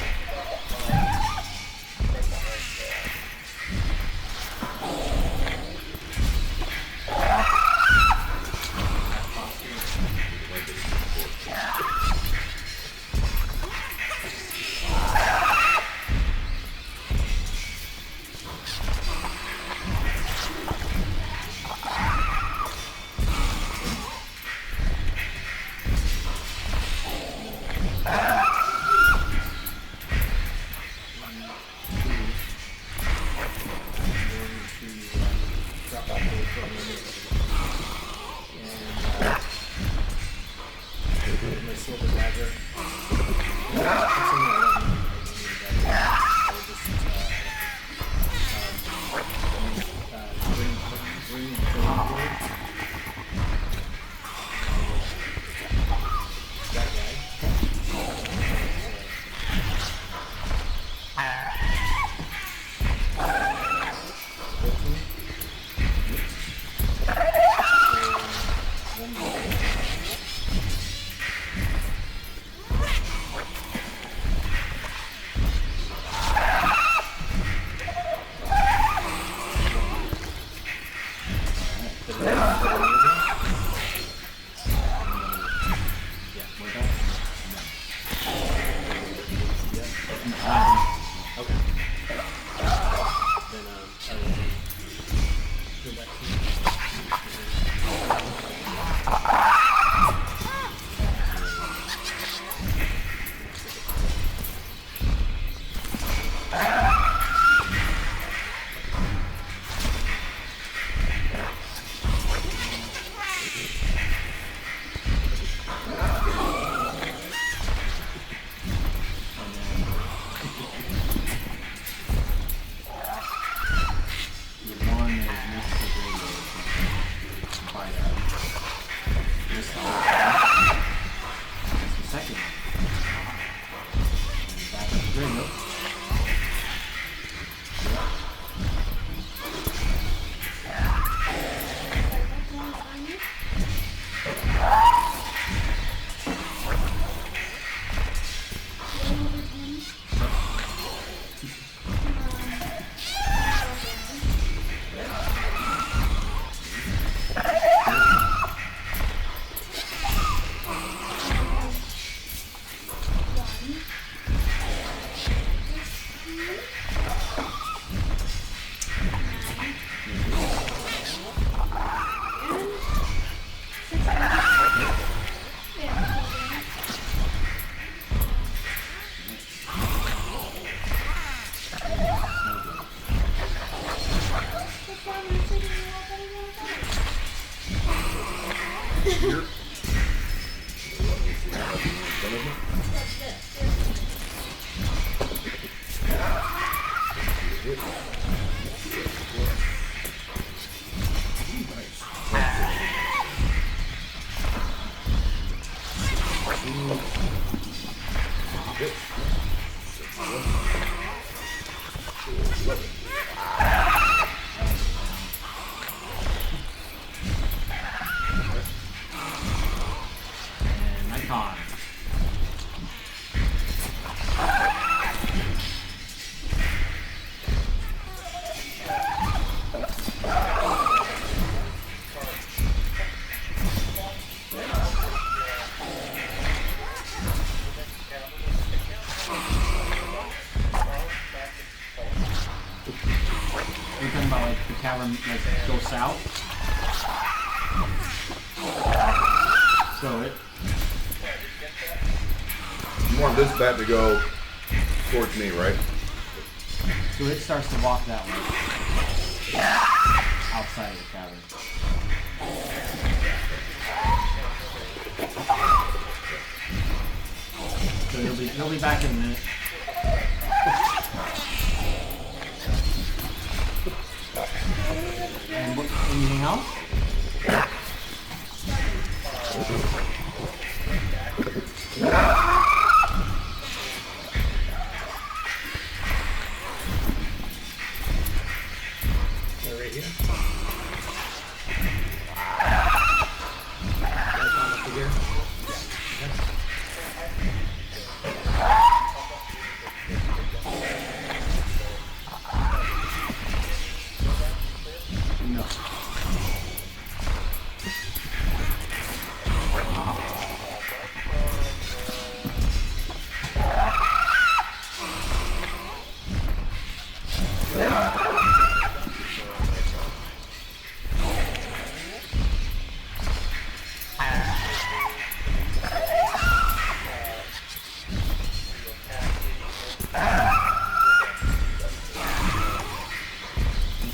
Hit. 11. And my con. Are you talking about like the cavern like go south? So it You want this bat to go towards me, right? so it starts to walk that way. Outside of the cavern. So he'll be back in a minute. And anything else? They're right here. Guys on up to here. No.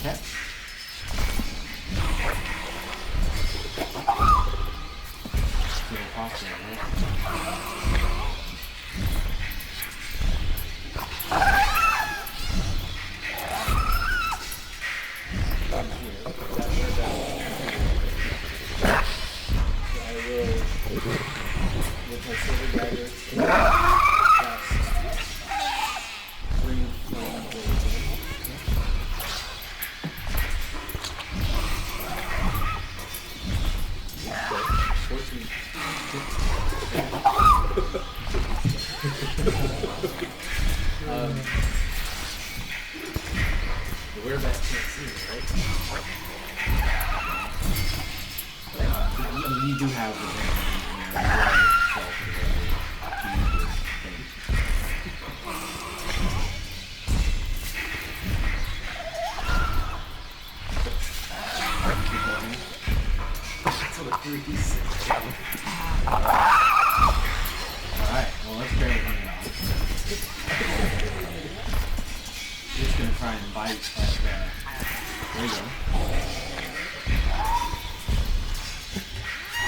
Okay. Still possible, right? I will, with my silver dagger, cast Ring of Flame Poison. Okay, 14. Where that can't see me, right? I mean, you do have the So the 3d6. Alright, well let's barely run it off. Just gonna try and bite at there you go.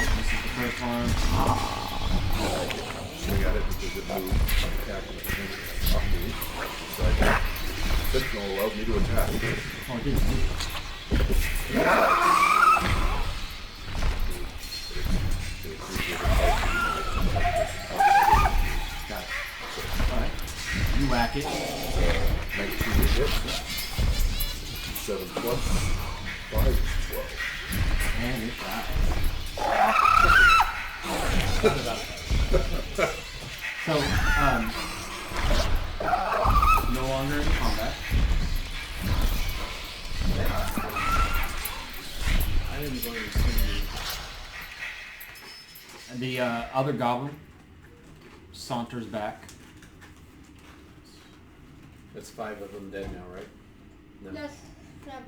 This is the first one. I got it because it moved. Attack off me. So I got Sentinel allowed me to attack. Oh, it didn't move. Got it. Alright. You whack it. 19 to hit. 7 plus 5 is 12. And it dies. So, no longer in combat. I am going to And the other goblin saunters back. That's 5 of them dead now, right? No. That's 7.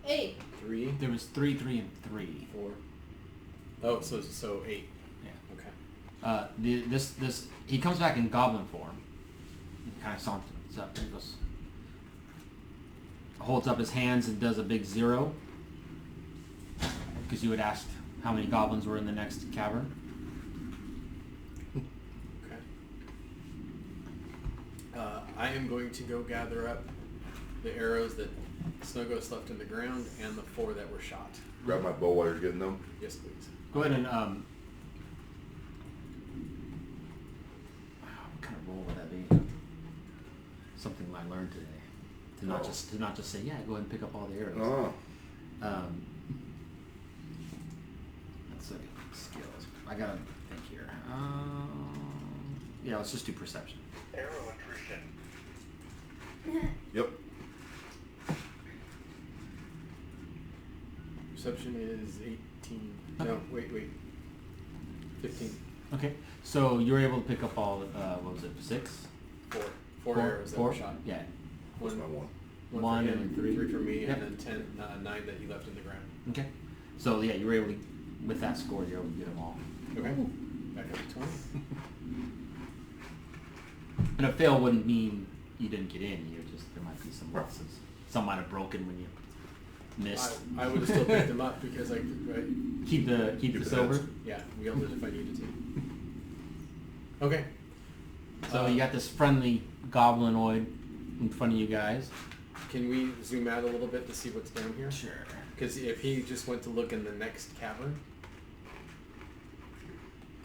8. 3, There was 3, 3, and 3. 4. Oh, so 8. Yeah. Okay. This he comes back in goblin form. He kind of saunters up and goes, holds up his hands and does a big 0. Because you had asked how many goblins were in the next cavern. Okay. I am going to go gather up the arrows that Snugos left in the ground and the 4 that were shot. Grab my bow while you're getting them. Yes, please. Go ahead and something I learned today. To not just say, yeah, go ahead and pick up all the arrows. Oh. Let's look at skills. I gotta think here. Yeah, let's just do perception. Arrow attrition. Yep. Perception is 18. Okay. No, wait. 15. Okay, so you're able to pick up all, what was it, 6? 4 arrows that were shot. Yeah. What's my one? One for him, and 3. 3 for me, Yep. and then 9 that he left in the ground. Okay. So yeah, you were able to, with that score, you're able to get them all. Okay. Back up to 20. And a fail wouldn't mean you didn't get in. You're just, there might be some losses. Some might have broken when you missed. I would have still picked them up because right? Keep the the silver. heads. Yeah, wielded if I needed to. Okay. So you got this friendly goblinoid in front of you guys. Can we zoom out a little bit to see what's down here? Sure. Because if he just went to look in the next cavern,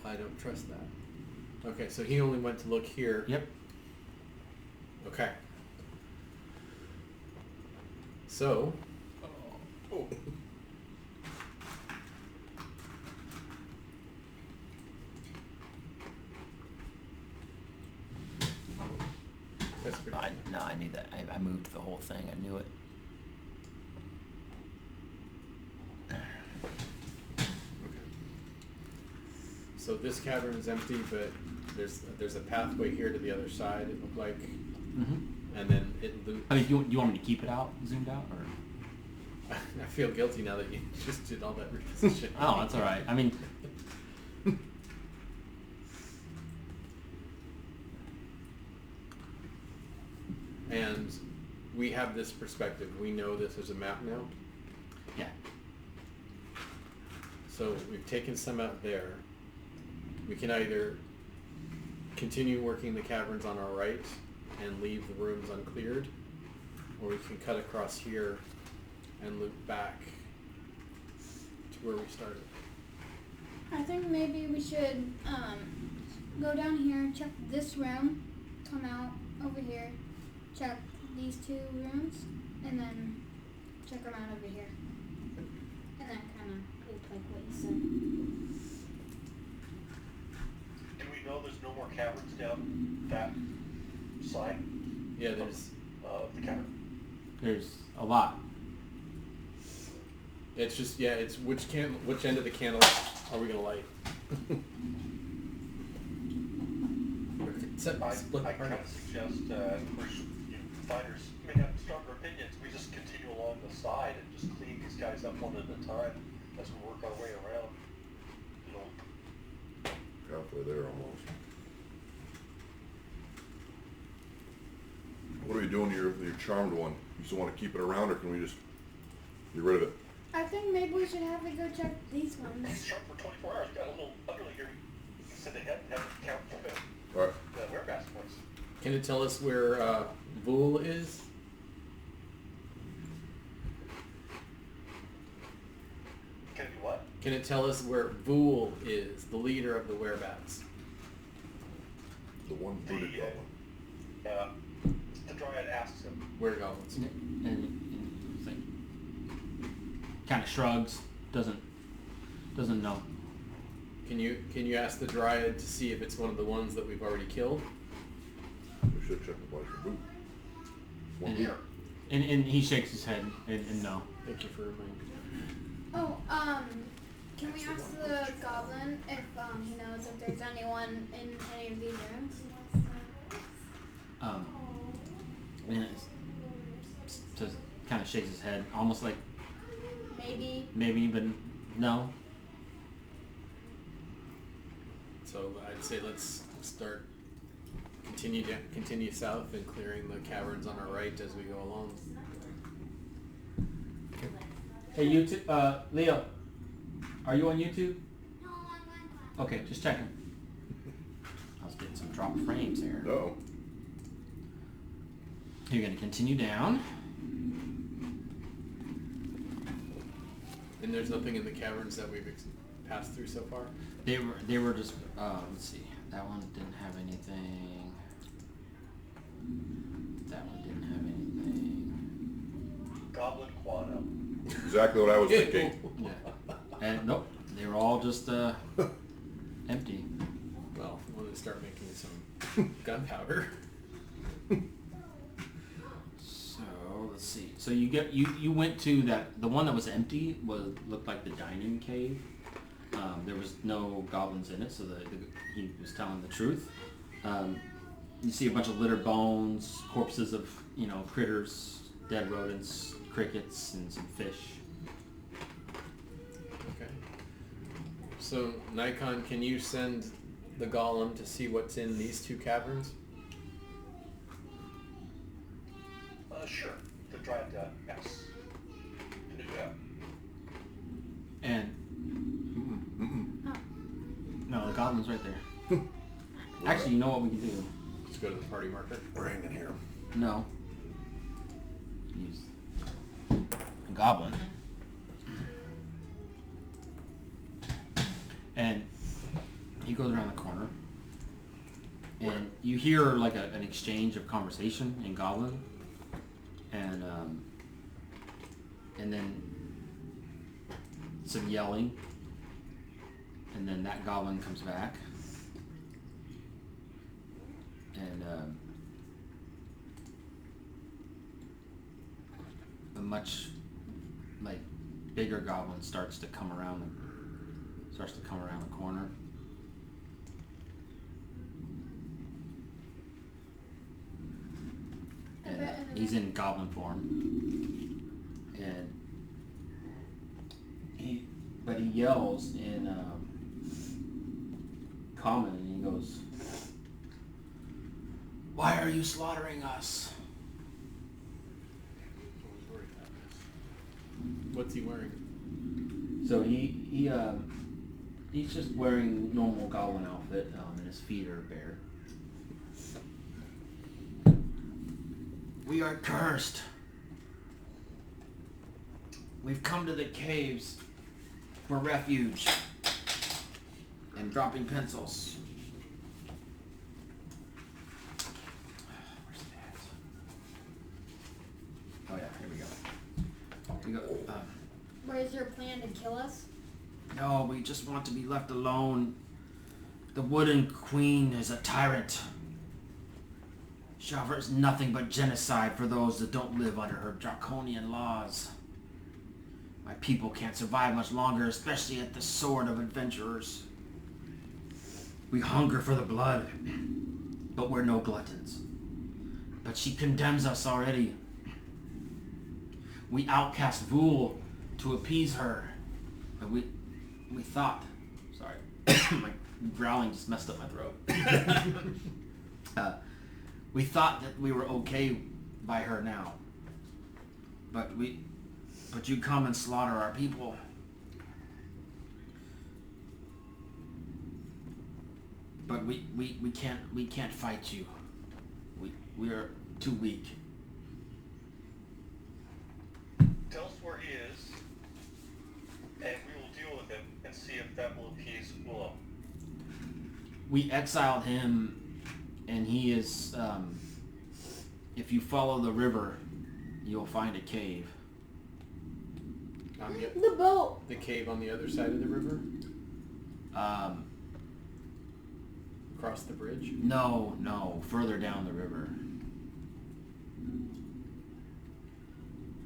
I don't trust that. Okay, so he only went to look here. Yep. Okay. So, Oh. that's pretty I knew that. I moved the whole thing. I knew it. So this cavern is empty, but there's a pathway here to the other side. It looked like, Mm-hmm. and then it loops. I mean, do you want me to keep it out, zoomed out, or? I feel guilty now that you just did all that repositioning. Oh, that's all right. I mean, And we have this perspective. We know this is a map now. yeah. So we've taken some out there. We can either continue working the caverns on our right and leave the rooms uncleared, or we can cut across here and loop back to where we started. I think maybe we should go down here, check this room, come out over here, check these 2 rooms, and then check around over here. And then kind of loop like what you said. Do we know there's no more caverns down that side Yeah, there's. of the cavern? There's a lot. It's just it's which end of the candle are we gonna light? Split I apart. kind of suggest, of course, fighters may have stronger opinions. We just continue along the side and just clean these guys up one at a time as we work our way around. You know, Halfway there almost. What are we doing here with your charmed one? You still want to keep it around, or can we just get rid of it? I think maybe we should have it go check these he's ones. sharp for 24 hours. Got a little ugly here. You said they had to count for the Alright. whereabouts points. Can it tell us where Vool is? Can it be what? Can it tell us where Vool is, the leader of the whereabouts? The one booted The, goblin. The dryad asks him. Where goblins? And kind of shrugs. Doesn't know. Can you ask the dryad to see if it's one of the ones that we've already killed? We should check the place for boot. One And, here. and he shakes his head and no. Thank you for reminding me. Oh, can we ask the goblin if he knows if there's anyone in any of these rooms? And just kind of shakes his head, almost like Maybe. but no. So I'd say let's start continue south and clearing the caverns on our right as we go along. Hey, YouTube, Leo, are you on YouTube? No, I'm Okay, just checking. I was getting some drop frames here. No. You're gonna continue down. And there's nothing in the caverns that we've passed through so far? They were just let's see. That one didn't have anything. That one didn't have anything. Goblin Quano. Exactly what I was thinking. Yeah. And nope, they were all just empty. Well, when they start making some gunpowder. So let's see. So you went to the one that was empty looked like the dining cave. There was no goblins in it, so he was telling the truth. You see a bunch of littered bones, corpses of critters, dead rodents, crickets, and some fish. Okay. So Nikon, can you send the golem to see what's in these two caverns? Sure. To try to yes. To do that. And no, the goblin's right there. Actually, you know what we can do? Let's go to the party marker. We're hanging here. No. Use a goblin. And he goes around the corner. And you hear like an exchange of conversation in goblin. And then some yelling. And then that goblin comes back. And a much bigger goblin starts to come around the corner. And he's in goblin form. And he yells in common, and he goes, "Why are you slaughtering us?" I was worried about this. What's he wearing? So he's just wearing normal goblin outfit, and his feet are bare. "We are cursed. We've come to the caves for refuge and dropping pencils." Where's that? Oh yeah, here we go. What is your plan to kill us? No, we just want to be left alone. The Wooden Queen is a tyrant. She offers nothing but genocide for those that don't live under her draconian laws. My people can't survive much longer, especially at the sword of adventurers. We hunger for the blood, but we're no gluttons. But she condemns us already. We outcast Vul to appease her. But we thought... Sorry. My growling just messed up my throat. We thought that we were okay by her now. But you come and slaughter our people. But we can't fight you. We are too weak. Tell us where he is, and we will deal with him and see if that will appease Wyllow. We exiled him, and he is, if you follow the river, you'll find a cave. The boat. The cave on the other side of the river? Across the bridge? No, further down the river.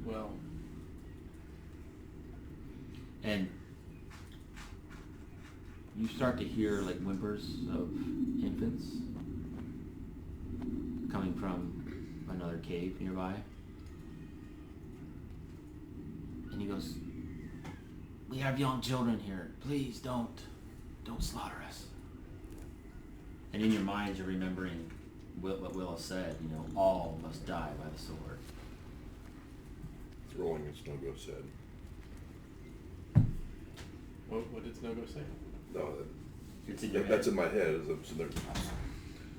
Well... And you start to hear whimpers of infants coming from another cave nearby. And he goes, "We have young children here. Please don't slaughter us." And in your mind you're remembering what Wyllow said, all must die by the sword. It's rolling as Snogo said. What did Snogo say? No, It's in your that's head. in my head. As I'm sitting there,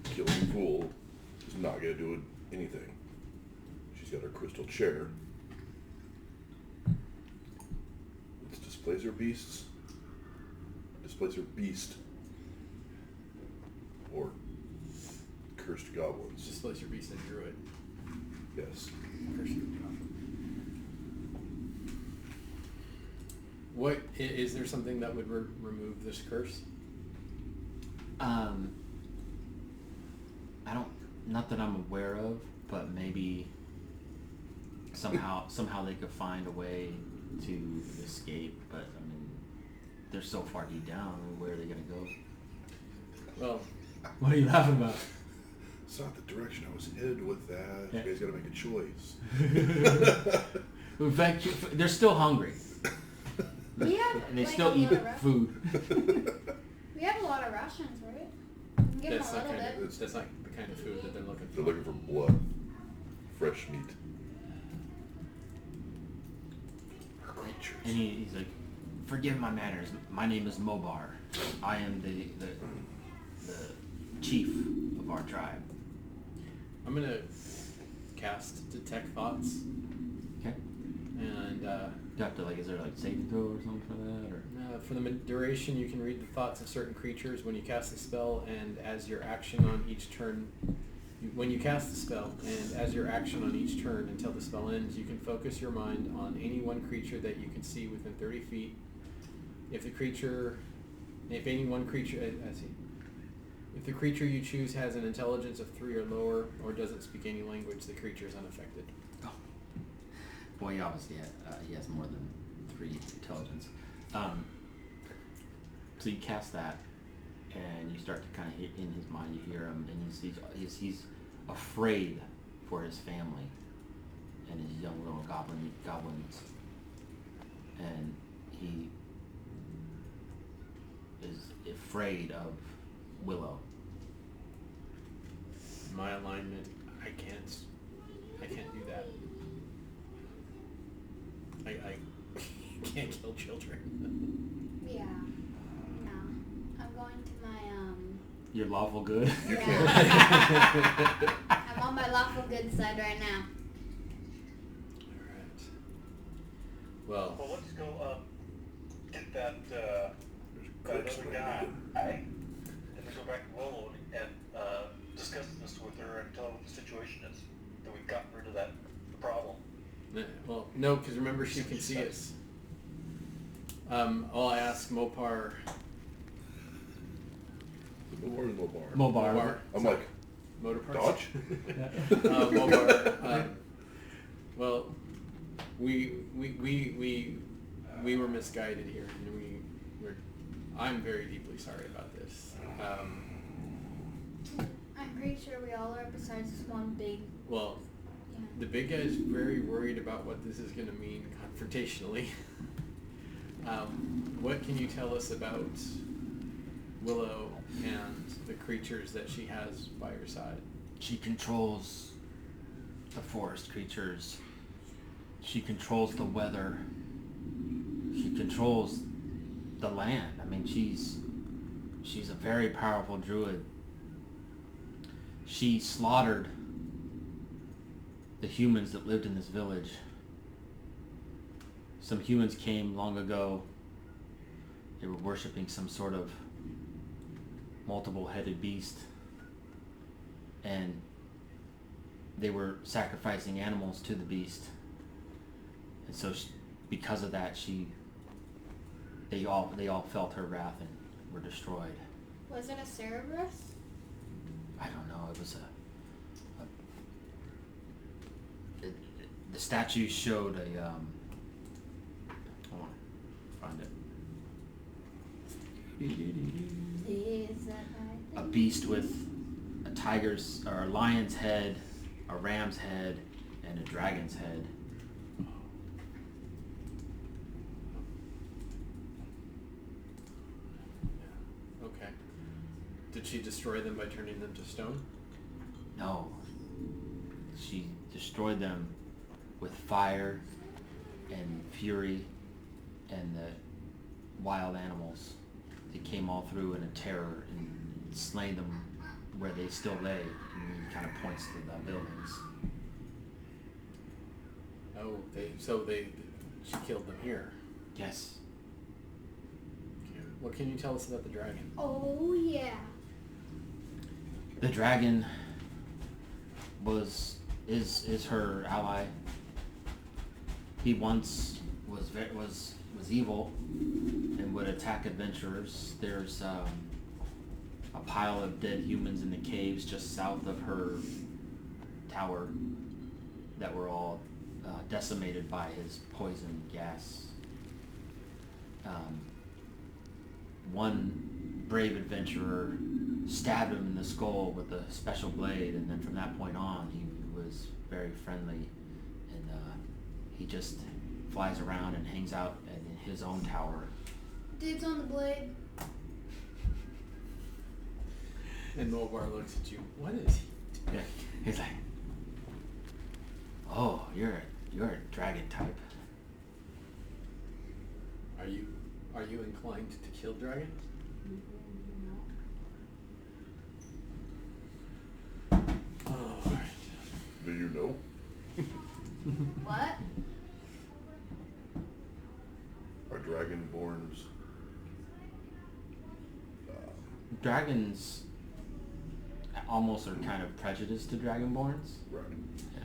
killing a fool is not going to do anything. She's got her crystal chair. It's displacer beasts. Displacer beast. Or cursed goblins. Displace your beast and druid. Yes. Curse. What is there something that would remove this curse? I don't, not that I'm aware of, but maybe somehow they could find a way to escape. But I mean, they're so far deep down. Where are they gonna go? Well, What are you laughing about? It's not the direction I was headed with that. Yeah. You guys got to make a choice. In fact, they're still hungry, We have and they like, still a eat lot of food. We have a lot of rations, right? We can give that's them a not little kind bit. of that's not the kind of food that they're looking for. They're looking for blood, fresh meat. Creatures. And he's like, "Forgive my manners. My name is Mobar. I am the chief of our tribe." I'm gonna cast detect thoughts, Okay. and Do you have to is there saving throw or something for that, or? for the duration, you can read the thoughts of certain creatures when you cast the spell, and as your action on each turn. When you cast the spell, and as your action on each turn until the spell ends, you can focus your mind on any one creature that you can see within 30 feet. If the creature you choose has an intelligence of 3 or lower, or doesn't speak any language, the creature is unaffected. Oh. Well, he obviously he has more than 3 intelligence. So you cast that, and you start to kind of hit in his mind. You hear him, and he's afraid for his family and his young little goblins, and he is afraid of Wyllow. My alignment, I can't do that. I can't kill children. Yeah. No. I'm going to my You're lawful good. You Yeah. I'm on my lawful good side right now. Alright. Well, Well, let's go get that There's other corpse guy, laying and then go back to Wyllow and discuss this with her and tell her what the situation is. That we've gotten rid of the problem. no, because remember she can see us. I'll ask Mopar. Mobar is Mobar. Mobar. I'm like, Motor parts? Dodge? Mopar. Well, we were misguided here, and I'm very deeply sorry about this. I'm pretty sure we all are besides this one big. Well, Yeah. the big guy's very worried about what this is going to mean confrontationally. What can you tell us about Wyllow and the creatures that she has by her side? She controls the forest creatures. She controls the weather. She controls the land. I mean, she's a very powerful druid. She slaughtered the humans that lived in this village. Some humans came long ago. They were worshipping some sort of multiple-headed beast, and they were sacrificing animals to the beast. And so, because of that, they all felt her wrath and were destroyed. Was it a Cerberus? I don't know. It was the statue showed a hold on, find it. Is that A beast with a tiger's or a lion's head, a ram's head, and a dragon's head. Okay. Did she destroy them by turning them to stone? No. She destroyed them with fire and fury and the wild animals. They came all through in a terror and slain them where they still lay, and he kind of points to the buildings. Oh, she killed them here. Yes. Okay. What can you tell us about the dragon? Oh yeah. The dragon was is her ally. He once was evil and would attack adventurers. There's a pile of dead humans in the caves just south of her tower that were all decimated by his poison gas. One brave adventurer stabbed him in the skull with a special blade, and then from that point on he was very friendly, and he just flies around and hangs out in his own tower. Dibs on the blade. And Mobar looks at you. What is he? Yeah, he's like, oh, you're a dragon type. Are you inclined to kill dragons? Alright. Do you know? What? Are dragonborns? Dragons almost are kind of prejudiced to dragonborns. Right. Yeah,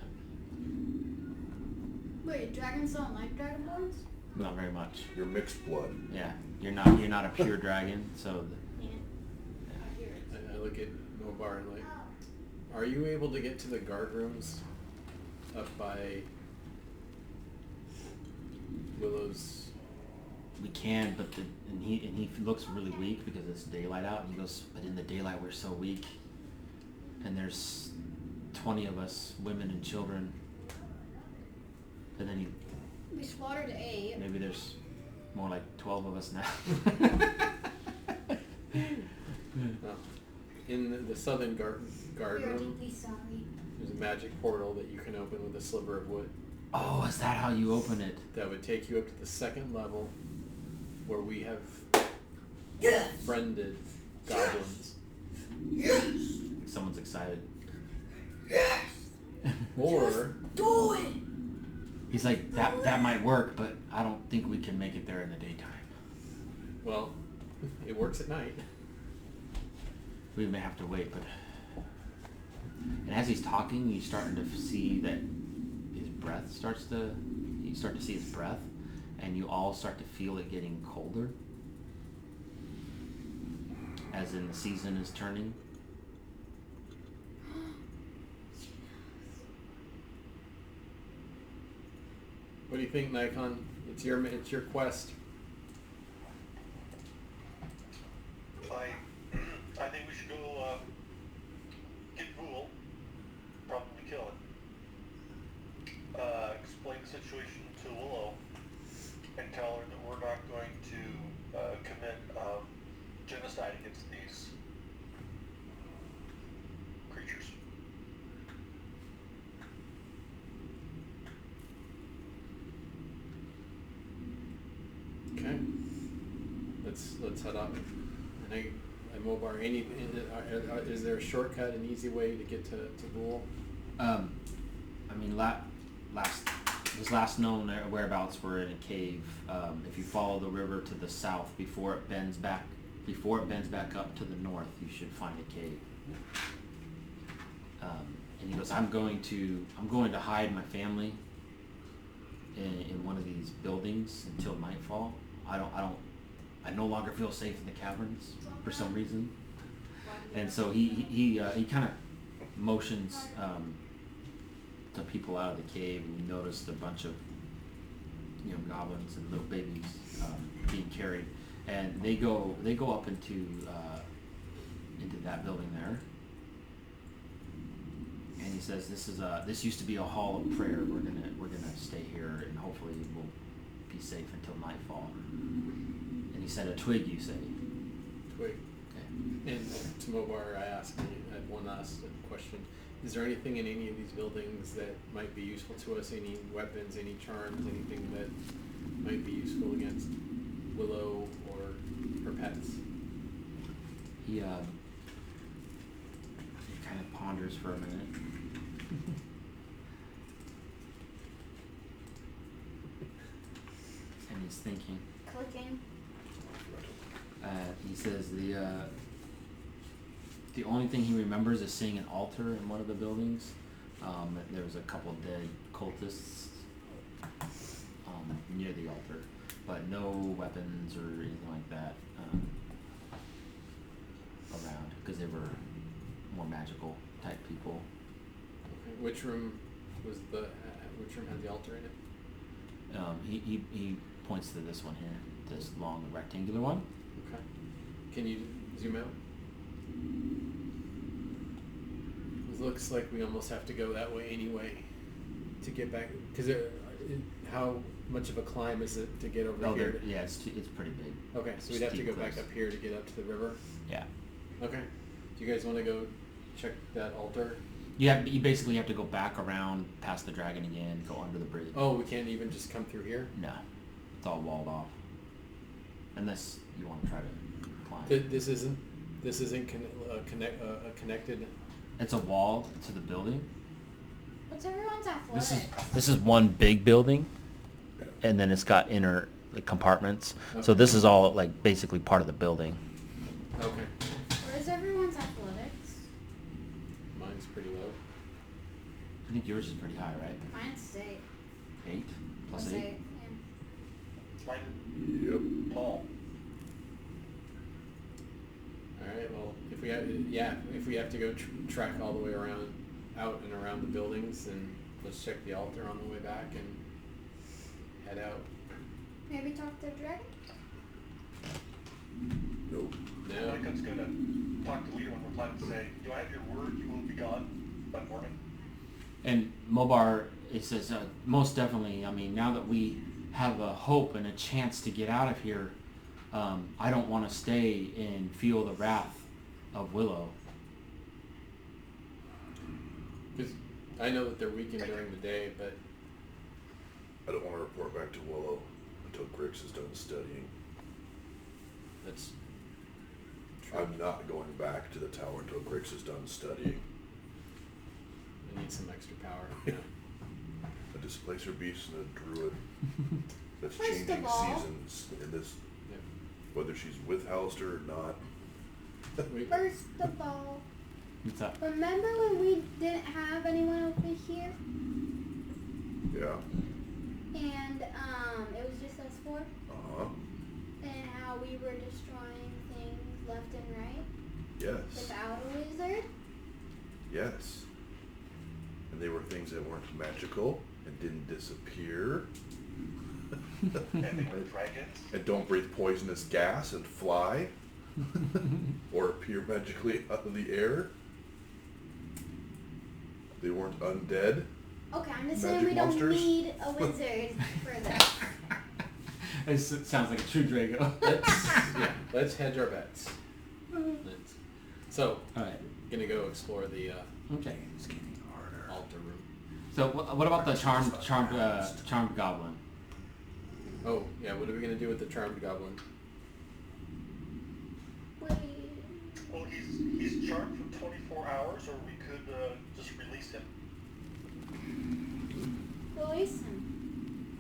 Wait, dragons don't like dragonborns? not very much. You're mixed blood. Yeah, you're not a pure dragon, so Yeah. I hear it. I look at Mobar and like, are you able to get to the guard rooms up by Willow's? we can, but and he looks really weak because it's daylight out, and he goes, but in the daylight we're so weak, and there's 20 of us, women and children, and then We slaughtered 8. maybe there's more like 12 of us now. Oh. In the southern guard We are room, deeply sorry. there's a magic portal that you can open with a sliver of wood Oh, is that how you open it? that would take you up to the second level where we have friended goblins. Someone's excited. Or Do it! He's like, that might work, but I don't think we can make it there in the daytime. well, it works at night. We may have to wait, but... And as he's talking, you're starting to see that his breath starts to... You start to see his breath, and you all start to feel it getting colder. As in the season is turning. What do you think, Nikon? It's your quest. I think we should go get Vool, probably kill it. Explain the situation to Wyllow, and tell her that we're not going to commit genocide against these creatures. Okay. Let's head up. And Mobar, is there a shortcut, an easy way to get to Vool? I mean, his last known whereabouts were in a cave. If you follow the river to the south before it bends back up to the north, you should find a cave. And he goes, I'm going to hide my family in one of these buildings until nightfall. I no longer feel safe in the caverns for some reason. And so he kind of motions the people out of the cave, and we noticed a bunch of goblins and little babies being carried, and they go up into that building there. And he says, this used to be a hall of prayer. We're gonna stay here, and hopefully we'll be safe until nightfall. And he said, a twig, you say? Twig. Okay. And to Mobar, I had one last question. Is there anything in any of these buildings that might be useful to us? Any weapons, any charms, anything that might be useful against Wyllow or her pets? He kind of ponders for a minute. And he's thinking. Clicking. He says the only thing he remembers is seeing an altar in one of the buildings. There was a couple of dead cultists near the altar, but no weapons or anything like that around because they were more magical type people. Okay. Which room had the altar in it? He points to this one here, this long rectangular one. Okay. Can you zoom out? It looks like we almost have to go that way anyway to get back. Because how much of a climb is it to get over here? Yeah, it's pretty big. Okay, so we'd have to Steep go cliffs. back up here to get up to the river. Yeah. Okay. Do you guys want to go check that altar? You basically have to go back around past the dragon again, go under the bridge. Oh, we can't even just come through here? No, it's all walled off. Unless you want to try to climb. This isn't connected. It's a wall to the building. What's everyone's athletics? This is one big building, and then it's got inner compartments. So Okay. this is all like basically part of the building. Okay. Where's everyone's athletics? Mine's pretty low. I think yours is pretty high, right? Mine's 8. 8 plus Plus 8. 8. Mine, Yep. Paul. All right. Well, if we have to go track all the way around, out and around the buildings, then let's check the altar on the way back and head out. Maybe talk to the dragon? Nope. No. Monica's gonna talk to Leah one more time and say, do I have your word you will be gone by morning? And Mobar, it says, most definitely. I mean, now that we have a hope and a chance to get out of here, I don't want to stay and feel the wrath of Wyllow. Because I know that they're weakened during the day, but I don't want to report back to Wyllow until Grix is done studying. that's I'm not going back to the tower until Grix is done studying. I need some extra power. Yeah. A displacer beast and a druid that's First of changing all- seasons in this, Yeah. whether she's with Halster or not. We, First of all, What's up? remember when we didn't have anyone over here? Yeah. And it was just us 4? Uh-huh. And how we were destroying things left and right Yes. without a wizard? Yes. And they were things that weren't magical and didn't disappear. And they were dragons. And don't breathe poisonous gas and fly. Or appear magically out of the air. They weren't undead. Okay, I'm just Magic saying we monsters? don't need a wizard for this. It sounds like a true Drago. let's hedge our bets. So, All right. gonna go explore the Okay. It's getting harder. altar room. So what about the charmed goblin? Oh, yeah. What are we gonna do with the charmed goblin? Wait. Well, he's charged for 24 hours, or we could just release him. Release him.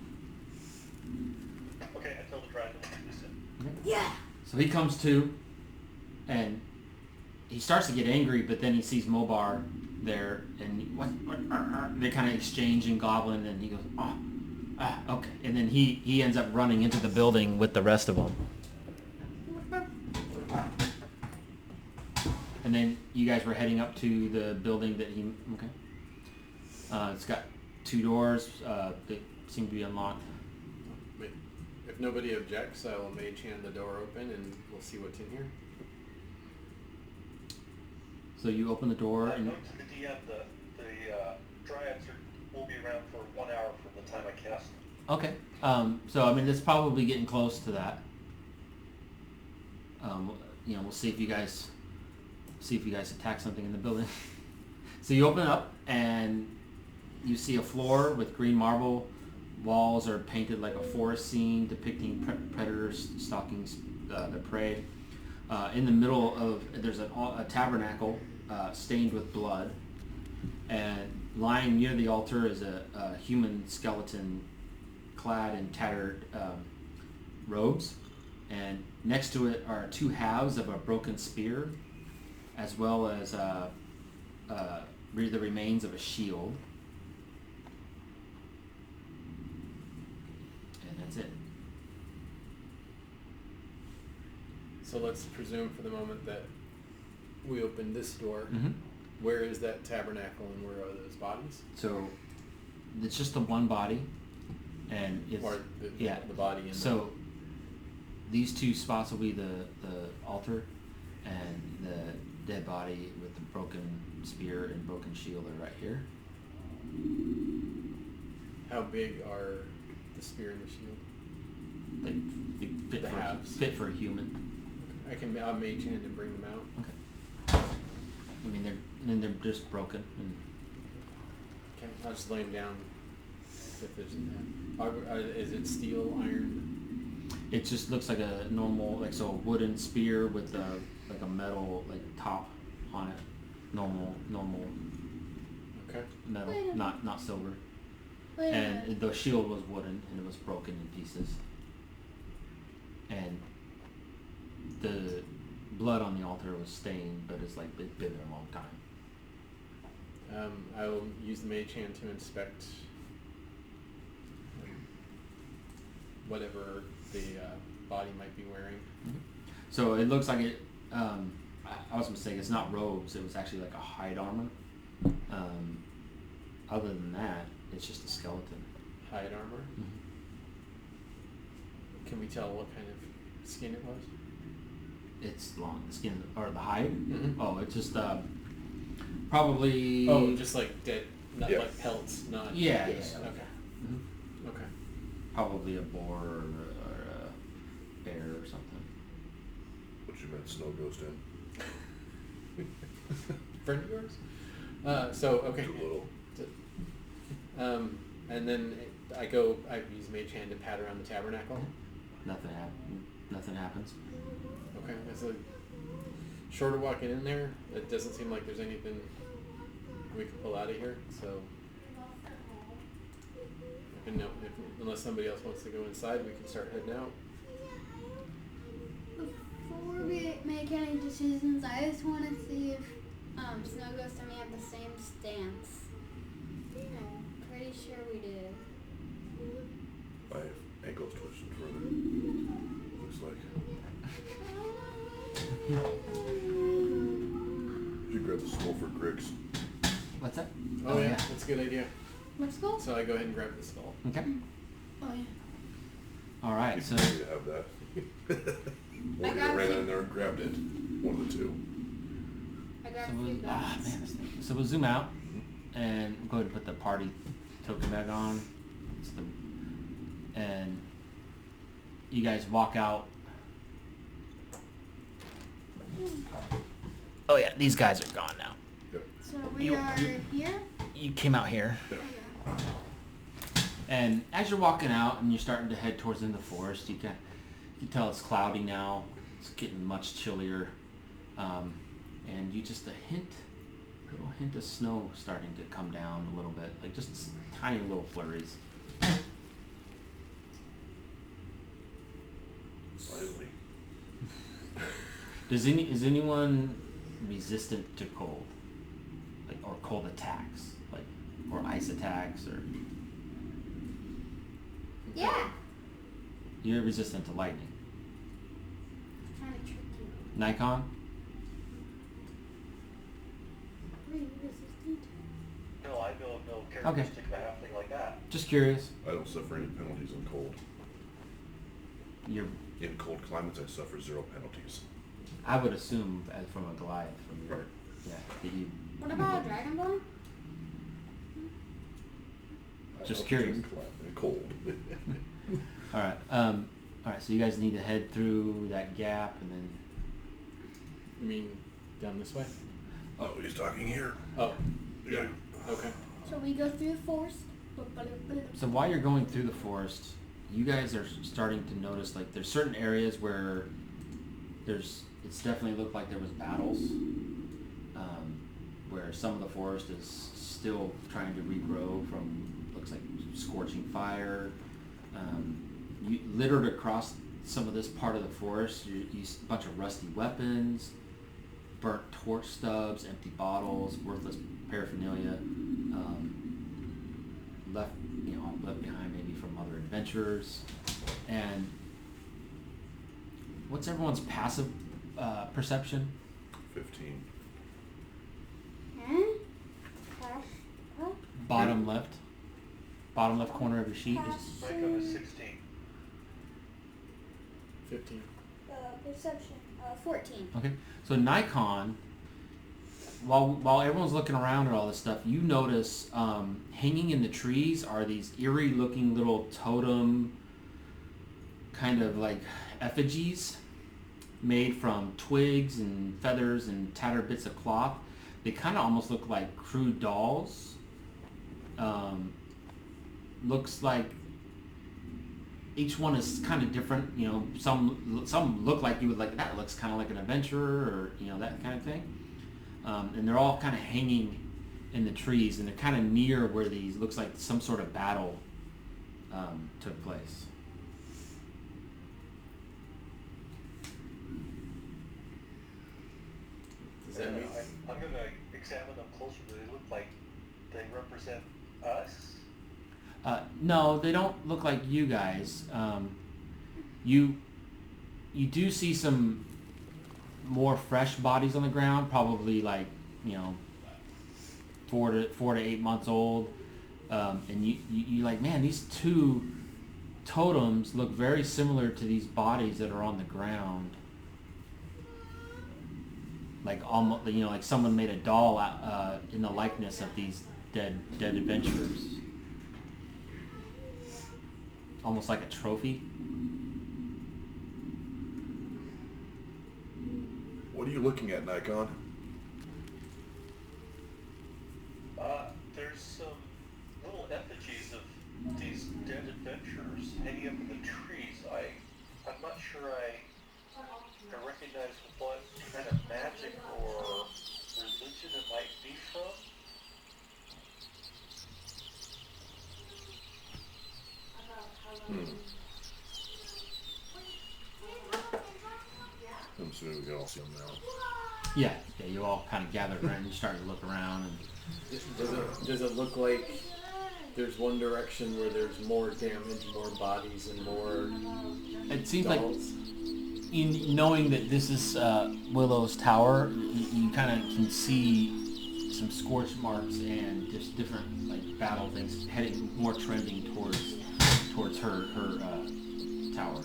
Okay, I tell the dragon to release him. Yeah! So he comes to, and he starts to get angry, but then he sees Mobar there, and they kind of exchange in Goblin, and he goes, okay. And then he ends up running into the building with the rest of them. And then you guys were heading up to the building that he, okay. It's got 2 doors that seem to be unlocked. Wait, if nobody objects, I will mage hand the door open, and we'll see what's in here. So you open the door, I and note to the DM the dryads will be around for 1 hour from the time I cast them. okay. So I mean, it's probably getting close to that. We'll see if you guys attack something in the building. So you open it up and you see a floor with green marble. Walls are painted like a forest scene depicting predators stalking their prey. In the middle of there's a tabernacle stained with blood, and lying near the altar is a human skeleton clad in tattered robes, and next to it are 2 halves of a broken spear, as well as the remains of a shield. And that's it. So let's presume for the moment that we open this door. Mm-hmm. Where is that tabernacle and where are those bodies? So it's just the one body, and it's Or the body and so these two spots will be the altar, and the dead body with the broken spear and broken shield are right here. how big are the spear and the shield? Like The halves. fit for a human. I'll mage hand and bring them out. Okay. I mean they're just broken. And Okay, I'll just lay them down. If there's is it steel, iron? it just looks like a normal, like, so a wooden spear with like a metal like top on it. Normal Okay. metal, not silver. Wait a minute. And the shield was wooden and it was broken in pieces. And the blood on the altar was stained, but it's like it's been there a long time. I will use the mage hand to inspect whatever the body might be wearing. So it looks like it. I was mistaken. It's not robes. It was actually like a hide armor. Other than that, it's just a skeleton. Hide armor. Can we tell what kind of skin it was? It's long. The skin or the hide. Mm-hmm. Oh, it's just probably. Oh, just like dead, not Yeah. like pelts, not. Yeah. Yes. Yeah. Okay. Mhm. Okay. Probably a boar or a bear or something. What you meant, snow ghost in? Friend of yours? So okay. Too little. And then I use mage hand to pat around the tabernacle. Nothing happens. Okay. It's a short of walking in there. It doesn't seem like there's anything we can pull out of here. So, unless somebody else wants to go inside, we can start heading out. Before we make any decisions, I just want to see if Snow Ghost and me have the same stance. I'm pretty sure we do. My ankle's twisted further. Looks like. You grab the skull for Griggs. What's that? Oh yeah, that's a good idea. Let's go. So I go ahead and grab the skull. Okay. Oh yeah. All right. So You have that. Or you got ran you. in there and grabbed it. One of the two. I got So a few we'll, dots. man, this thing. So we'll zoom out and go ahead and put the party token back on. And you guys walk out. Oh yeah, these guys are gone now. So we You- are here. You came out here. And as you're walking out and you're starting to head towards the end of the forest, you can tell it's cloudy now. It's getting much chillier. And you just a little hint of snow starting to come down a little bit, like just tiny little flurries. Finally. Is anyone resistant to cold, like, or cold attacks, like, or ice attacks, or Yeah. you're resistant to lightning? Trying to trick you. Nikon? Are you resistant? No, I know of no characteristic of a halfling like that. Just curious. I don't suffer any penalties in cold. You're. In cold climates, I suffer 0 penalties. I would assume, as from a Goliath, from your, yeah, that you. What about a Dragonborn? I Just suffer curious. in cold. All right. All right. So you guys need to head through that gap, and then. You mean down this way? Oh, he's talking here. Oh, Yeah. okay. So we go through the forest. So while you're going through the forest, you guys are starting to notice, like, there's certain areas where it's definitely looked like there was battles, where some of the forest is still trying to regrow from, looks like, scorching fire. You littered across some of this part of the forest, you see a bunch of rusty weapons, burnt torch stubs, empty bottles, worthless paraphernalia, left behind maybe from other adventurers. And what's everyone's passive perception? 15. Bottom left corner of your sheet is Rank on a 16. 15. Perception. 14. okay. So Nikon, while everyone's looking around at all this stuff, you notice hanging in the trees are these eerie looking little totem kind of like effigies made from twigs and feathers and tattered bits of cloth. They kind of almost look like crude dolls. Looks like each one is kind of different. You know, some look like you would like that looks kind of like an adventurer, or that kind of thing. And they're all kind of hanging in the trees, and they're kind of near where these looks like some sort of battle took place. Does that mean? I'm going to examine them closer. Do they look like they represent us? No, they don't look like you guys. You do see some more fresh bodies on the ground, probably like 4 to 8 months old, and you like, man, these two totems look very similar to these bodies that are on the ground. Like almost, like someone made a doll in the likeness of these dead adventurers. Almost like a trophy. What are you looking at, Nikon? There's some little effigies of these dead adventurers hanging up in the trees. I'm not sure I recognize what kind of magic or religion it might be from. I'm assuming we can all see them now. Yeah, you all kind of gathered around and you started to look around. And Does it look like there's one direction where there's more damage, more bodies, and more it seems dolls? like, knowing that this is Willow's tower, you kind of can see some scorch marks and just different like battle things heading more trending towards her tower.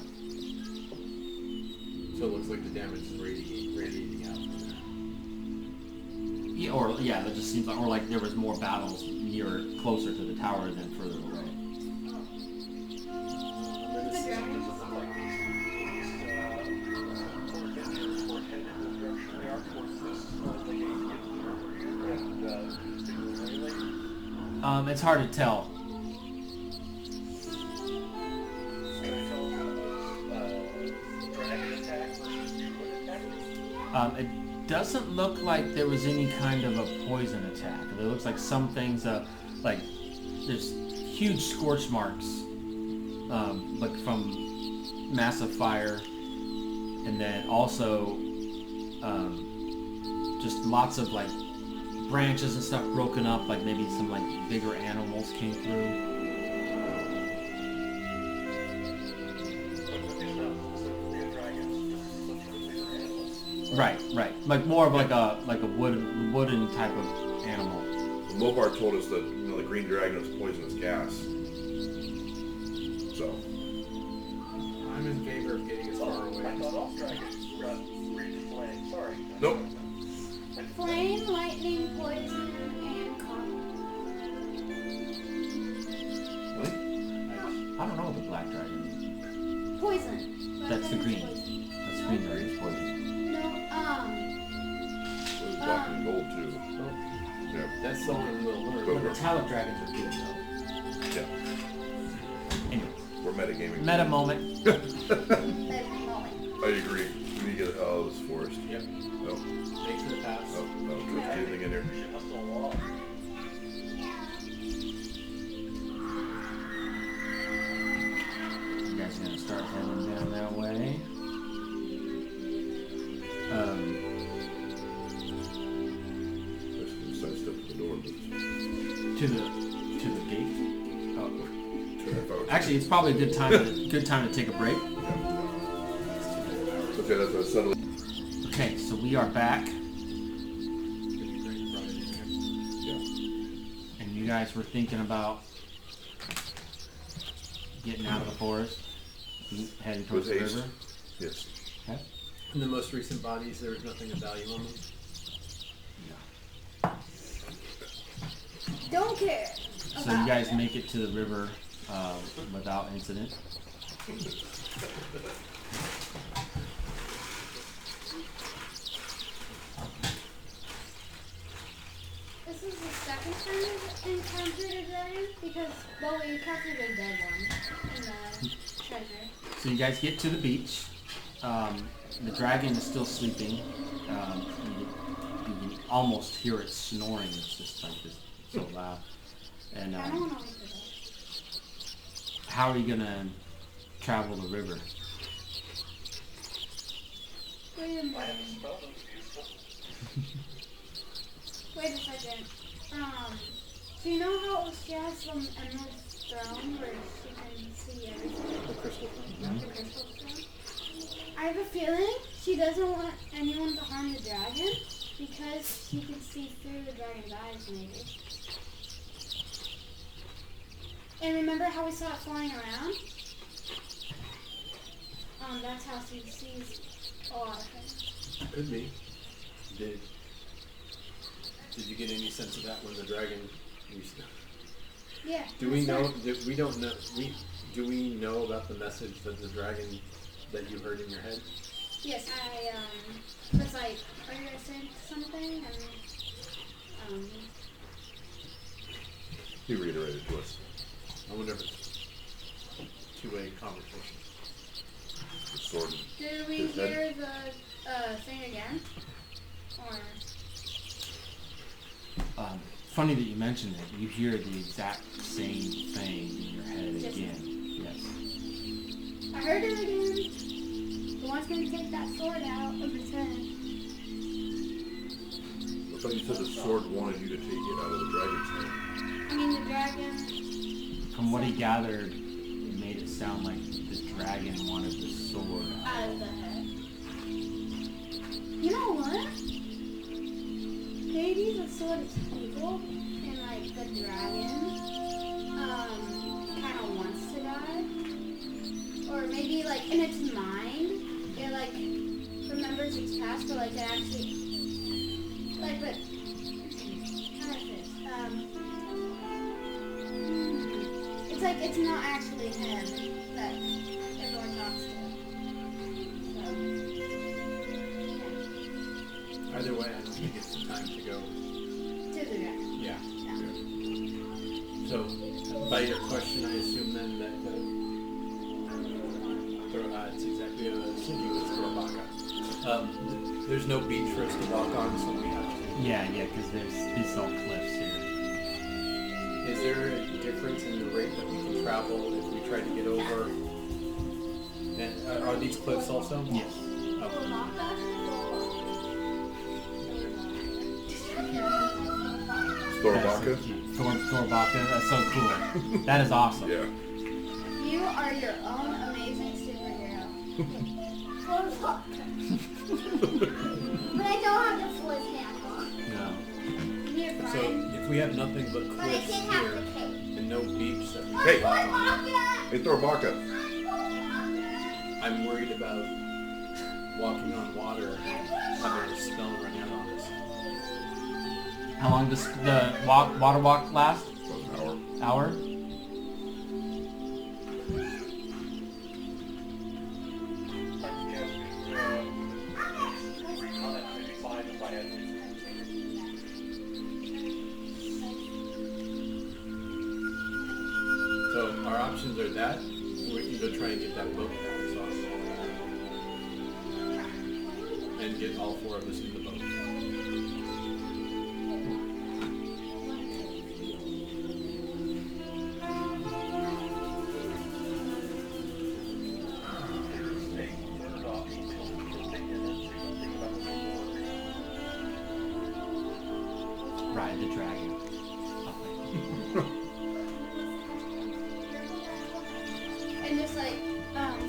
So it looks like the damage is radiating out from there. That just seems like, or like there was more battles closer to the tower than further away. Does it look like these poor adventurers were headed in the direction they are towards this and It's hard to tell. dragon attack versus druid attack? It doesn't look like there was any kind of a poison attack. It looks like some things, like there's huge scorch marks, like from massive fire, and then also just lots of like branches and stuff broken up, like maybe some like bigger animals came through. Right. Like more of like a wooden type of animal. Mopar told us that the green dragon is poisonous gas. So I'm in favor of getting as far away I as thought all possible. dragons breathe flame. Sorry. nope. Flame, lightning, poison, and cotton. What? I don't know the black dragon. Poison. That's the green. Poison. That's the green dragon's poison. No, There's black and gold too. Yeah. That's something we'll learn. The metallic dragons are good though. Yeah. Anyway, We're metagaming. meta moment. I agree. We need to get out of this forest. Yep. No. Make the pass. No. There's anything in here. Shit must have lost. You guys are gonna start heading down that way. To the gate. Oh. 2.5 hours. Actually, it's probably a good time to take a break. Okay, that's what suddenly. Okay, so we are back, Yeah. and you guys were thinking about getting out of the forest, heading towards the With haste. river. Yes. Okay. In the most recent bodies, there was nothing of value on them. Don't care. So you guys make it to the river without incident. This is the second time we've encountered a dragon because, well, we captured a dead one in the treasure. So you guys get to the beach. The dragon is still sleeping. You can almost hear it snoring. It's just like this, so loud. And I don't want to wait for that. how are you gonna travel the river? Wait a I minute. haven't smelled them. Useful. Wait a second. So you know how she has some emerald stone where she can see everything? The crystal thing. The crystal stone? I have a feeling she doesn't want anyone to harm the dragon because she can see through the dragon's eyes, maybe. And remember how we saw it flying around? That's how she sees a lot of things. Could be. Did you get any sense of that when the dragon used to? Yeah. Do we that's know? right. We don't know. Do we know about the message that the dragon that you heard in your head? Yes, I was like, are you gonna say something? And He reiterated to us. I wonder if it's two-way conversation. The sword. did we His head. hear the thing again? Or Funny that you mentioned it. You hear the exact same thing in your head Just- again. Yes. I heard it again. The one's gonna take that sword out of his head. I thought you said the sword wanted you to take it out of the dragon's hand. I mean, the dragon. From what he gathered, it made it sound like the dragon wanted the sword out. Out of the head. You know what? Maybe the sword is evil, and like the dragon, kind of wants to die, or maybe like in its mind, it like remembers its past, but like it actually, like but how is this? It's like it's not actually him that everyone talks to. So, Either way, I don't think it's the time to go. to the dragon. Yeah. Yeah. So, by your question, I assume then that it's exactly a city with Thorbaka. There's no beach for us to walk on, so we have to. Yeah, because these all cliffs here. Is there a difference in the rate that we can travel if we try to get over? And are these cliffs also? Yes. Oh. Thorbaka? That's so cute. Thorbaka. That's so cool. That is awesome. Yeah. You are your own amazing superhero. But I don't have the fourth handle. No. You're So fine. if we have nothing but But I cliffs can have here the cape. and no beach that we Hey! can walk on, Hey, Thorbaka! I'm worried about walking on water and having a spell running out on us. How long does the water walk last? About an hour. Hour? So our options are that, or we can go try and get that boat that we saw. And get all four of us in the boat. Ride the dragon. Okay. And just like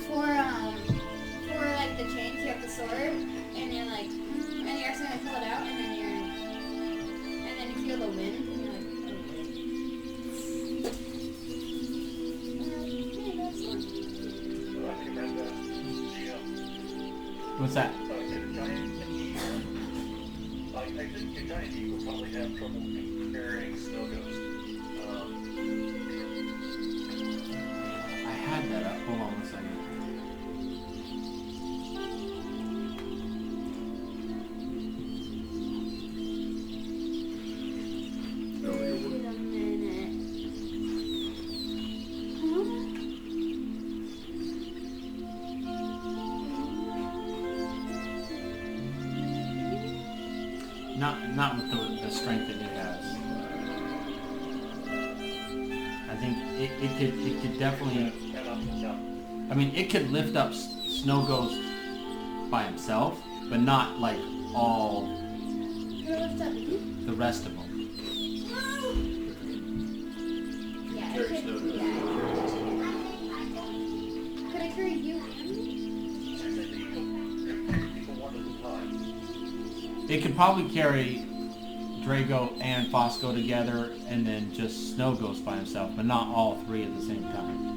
for like the chains, you have the sword, and you're like, and you accidentally pull it out, and then you feel the wind, and you're like, okay, that's one. I think I read that. What's that? A giant eagle. I think a giant eagle probably have trouble carrying snow ghost. I had that up. Hold on one second. I don't think it Wait worked. a minute. Not with the strength that it has. I think it could definitely. I mean, it could lift up Snow Ghost by himself, but not like all the rest of them. Yeah, Carry Snow Ghost. Could I carry you and me? People one at a time. It could probably carry Drago and Fosco together, and then just Snow Ghost by himself, but not all three at the same time.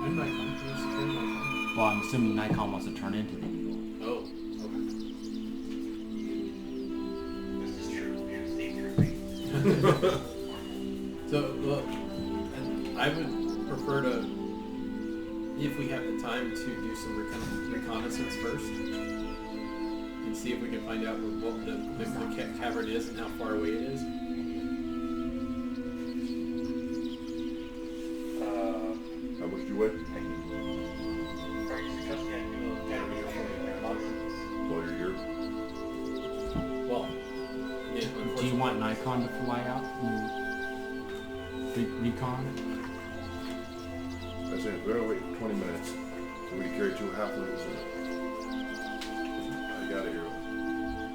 And Nikon. Can you secure Nikon? Well, I'm assuming Nikon wants to turn into the eagle. Oh, okay. This is true. You see through me. So, look, I would prefer to, if we have the time, to do some reconnaissance first, and see if we can find out what the cavern is and how far away it is. How much do you weigh? Are you suggesting I do a reconnaissance? While you're here? Well, yeah, Do you want Nikon to fly out and recon? I was saying, we're gonna wait 20 minutes so we can carry two halflings. I got here.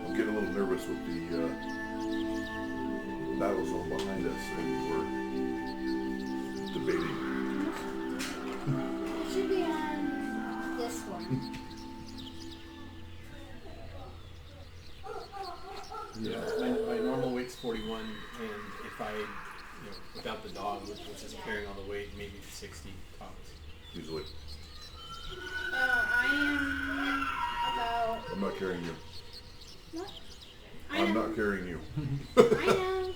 I'm getting a little nervous with the battle zone behind us, and we're debating. It should be on this one. Yeah, my normal weight's 41, and if I, without the dog, which is carrying all the weight, maybe 60 tops. Usually. I am about. I'm not carrying you. What? I'm not carrying you. I know.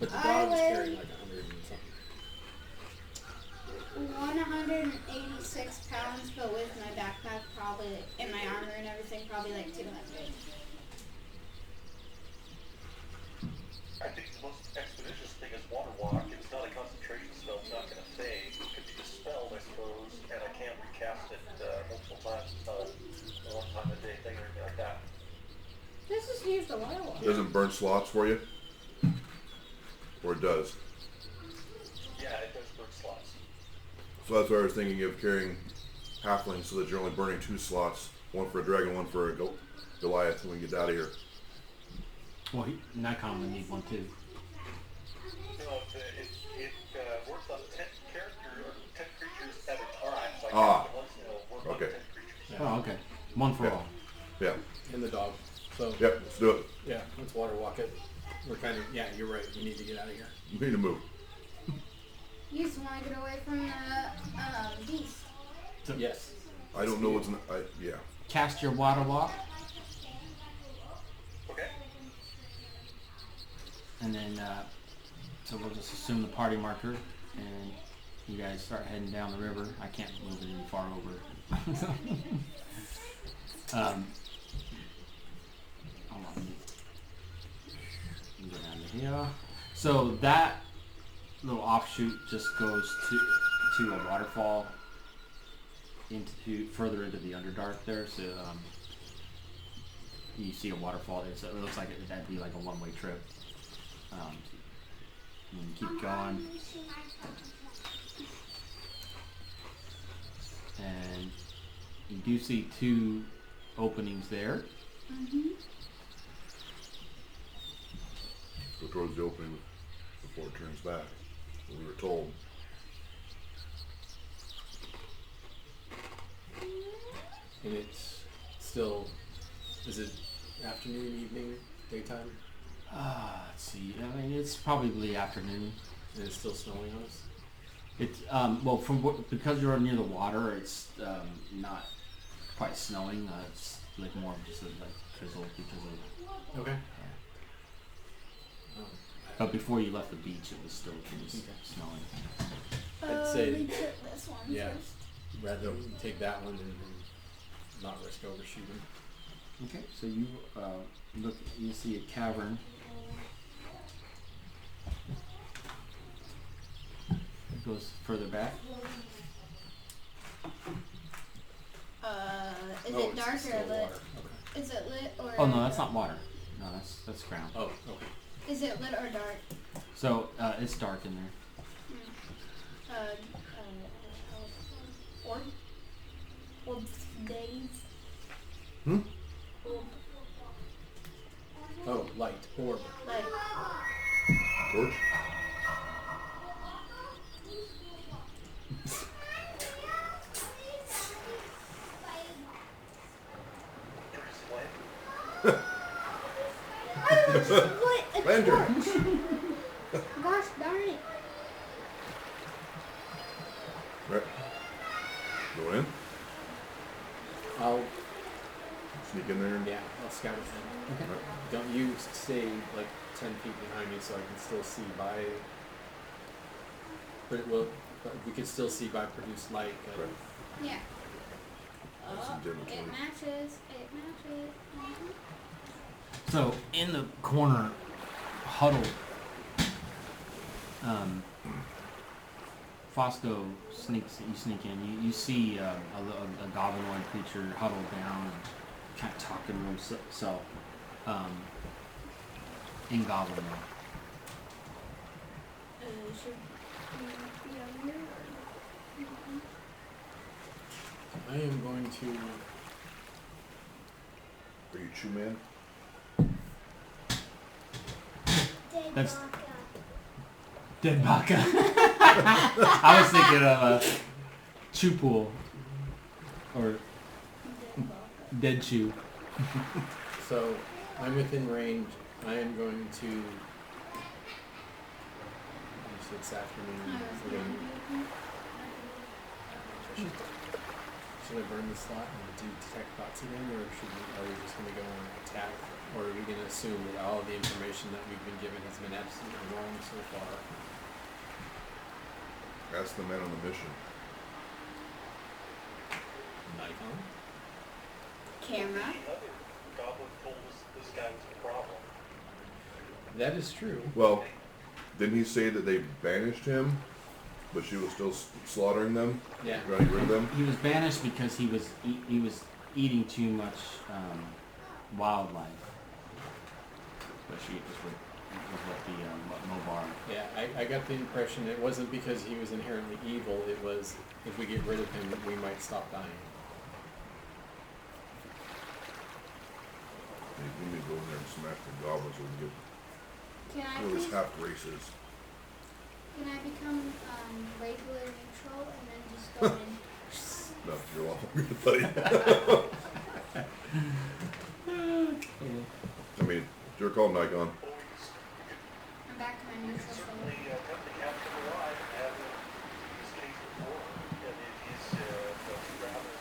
But the I dog's weigh- carrying like 100 and something. 186 pounds, but with my backpack, probably, and my armor and everything, probably like 200. I think the most expeditious thing is water walk. It's not a concentration spell. It's not going to fade. It could be dispelled, I suppose, and I can't recast it multiple times. It's not a one time a day thing or anything like that. Let's just use the water walk. Doesn't burn slots for you? Or it does? Yeah, it does burn slots. So that's why I was thinking of carrying halflings so that you're only burning 2 slots. One for a dragon, one for a Goliath when we get out of here. Well, Nikon would need one too. No, it works on 10 characters or 10 creatures at a time. So I Ah. can't once it'll work Okay. on 10 creatures. Yeah. Oh, okay. One for Yeah. all. Yeah. And the dog. So, Yep, let's do it. yeah, let's water walk it. We're kind of, yeah, you're right. We need to get out of here. We need to move. You just want to get away from the beast. So Yes. I don't know what's in yeah. cast your water walk, Okay. and then so we'll just assume the party marker, and you guys start heading down the river. I can't move it any far over. Hold on. Let me go down to here. So that little offshoot just goes to a waterfall further into the Underdark there. So you see a waterfall there. So it looks like that'd be like a one-way trip. And keep going. And you do see 2 openings there. Mm-hmm. Go towards the opening. before it turns back. We were told. And it's still, is it afternoon, evening, daytime? Let's see. I mean, it's probably afternoon. And it's still snowing on us? It's well, because you're near the water, it's not quite snowing. It's like more of just like drizzle because of. Okay. But before you left the beach, it was still snowing. I'd say, we took this one yeah. first. Rather take that one and not risk overshooting. Okay, so you look. You see a cavern. It goes further back. Is Oh, it it's dark still or lit? water. Okay. Is it lit or? Oh no, that's not water. No, that's ground. Oh, okay. Is it lit or dark? So it's dark in there. Orb days. Hmm? Oh, light, orb. Like, Torch? What? Lantern! Gosh darn it. Right. Going in? I'll, Sneak in there and yeah, I'll scout ahead. Okay. Don't you stay like 10 feet behind me so I can still see by. But we can still see by produced light. Right. yeah. That's some It dim matches. It matches. Mhm. So in the corner, huddled, Fosco sneaks. You sneak in. You see a goblinoid creature huddled down, and kind of talking to himself in goblin mode. Should we be over here? I am going to. Are you Chew Man? That's- Dead Baka. I was thinking of Chew Pool or Dead Chew. So I'm within range. I am going to. It's afternoon. We're gonna- Should I burn the slot and do detect thoughts again, or are we just going to go on attack? Or are we going to assume that all of the information that we've been given has been absolutely wrong so far? Ask the man on the mission. Nikon? Camera. Another goblin told us this guy was the problem. That is true. Well, didn't he say that they banished him, but she was still slaughtering them? Yeah. Trying to get rid of them? He was banished because he was eating too much wildlife. But she was what the Mobar. Yeah, I got the impression it wasn't because he was inherently evil. It was if we get rid of him, we might stop dying. Hey, we need to go in there and smash the goblins so we can Can I get those please? half races. Can I become regular neutral and then just go in? No, you're all good, buddy. I mean, you're called Nikon. Always I'm back to my neutral certainly state. attempt to capture him alive and have his case before. And if he's rather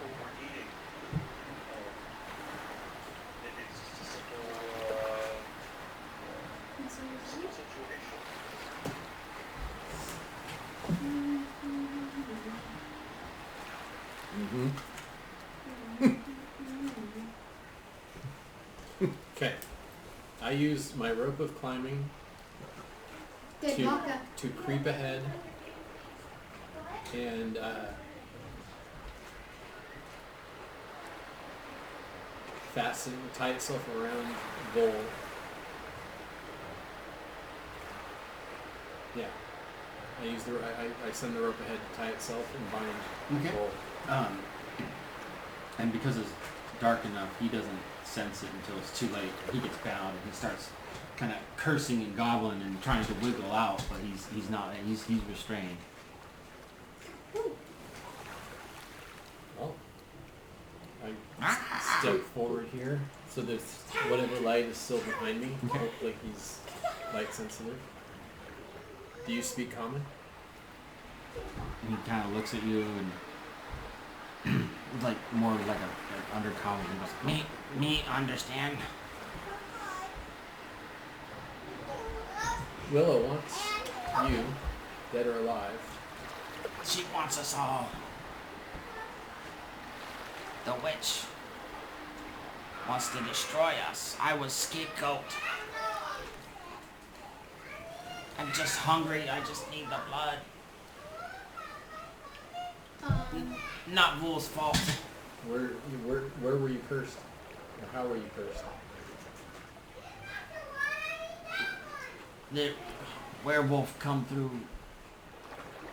overeating, maybe it's just a simple situation. Mm-hmm. Okay. I use my rope of climbing Good Baka. to creep ahead and tie itself around Vol. Yeah. I send the rope ahead to tie itself and bind Okay. Vol. And because it's dark enough, he doesn't sense it until it's too late. He gets bound and he starts kind of cursing and gobbling and trying to wiggle out, but he's not. He's restrained. Well, I step forward here, so there's whatever light is still behind me. Okay. Look like he's light sensitive. Do you speak common? And he kind of looks at you and like more like an undercommon. He goes, me understand. Wyllow wants you, dead or alive. She wants us all. The witch wants to destroy us. I was scapegoat. I'm just hungry. I just need the blood. Not Vool's fault. Where were you cursed? Or how were you cursed? The werewolf come through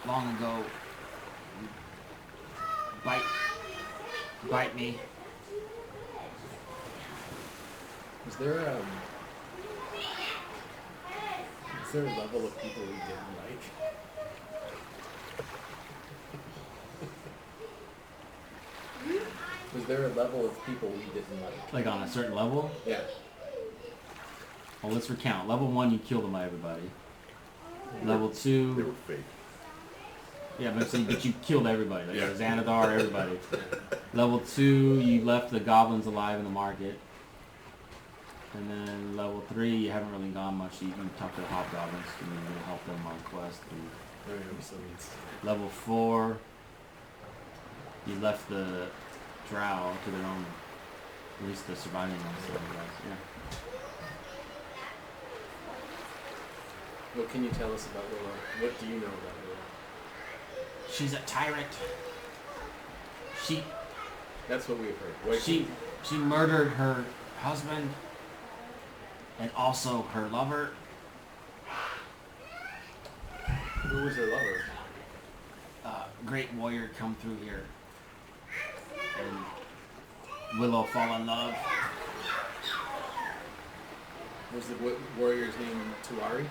long ago. Bite me. Is there a level of people we didn't like? Was there a level of people we didn't like? Like on a certain level? Yeah. Well, let's recount. Level 1, you killed everybody. Level They 2, were fake. yeah, but you killed everybody. Like Yeah. Xanadar, everybody. Level 2, you left the goblins alive in the market. And then level 3, you haven't really gone much. You talked to the hobgoblins. You need to help them on quest. And level 4, you left the drow to their own, at least the surviving ones. So, yeah. What can you tell us about Wyllow? What do you know about Wyllow? She's a tyrant. That's what we've heard. She murdered her husband and also her lover. Who was her lover? Great warrior come through here, and Wyllow fall in love. Was the warrior's name Tuari?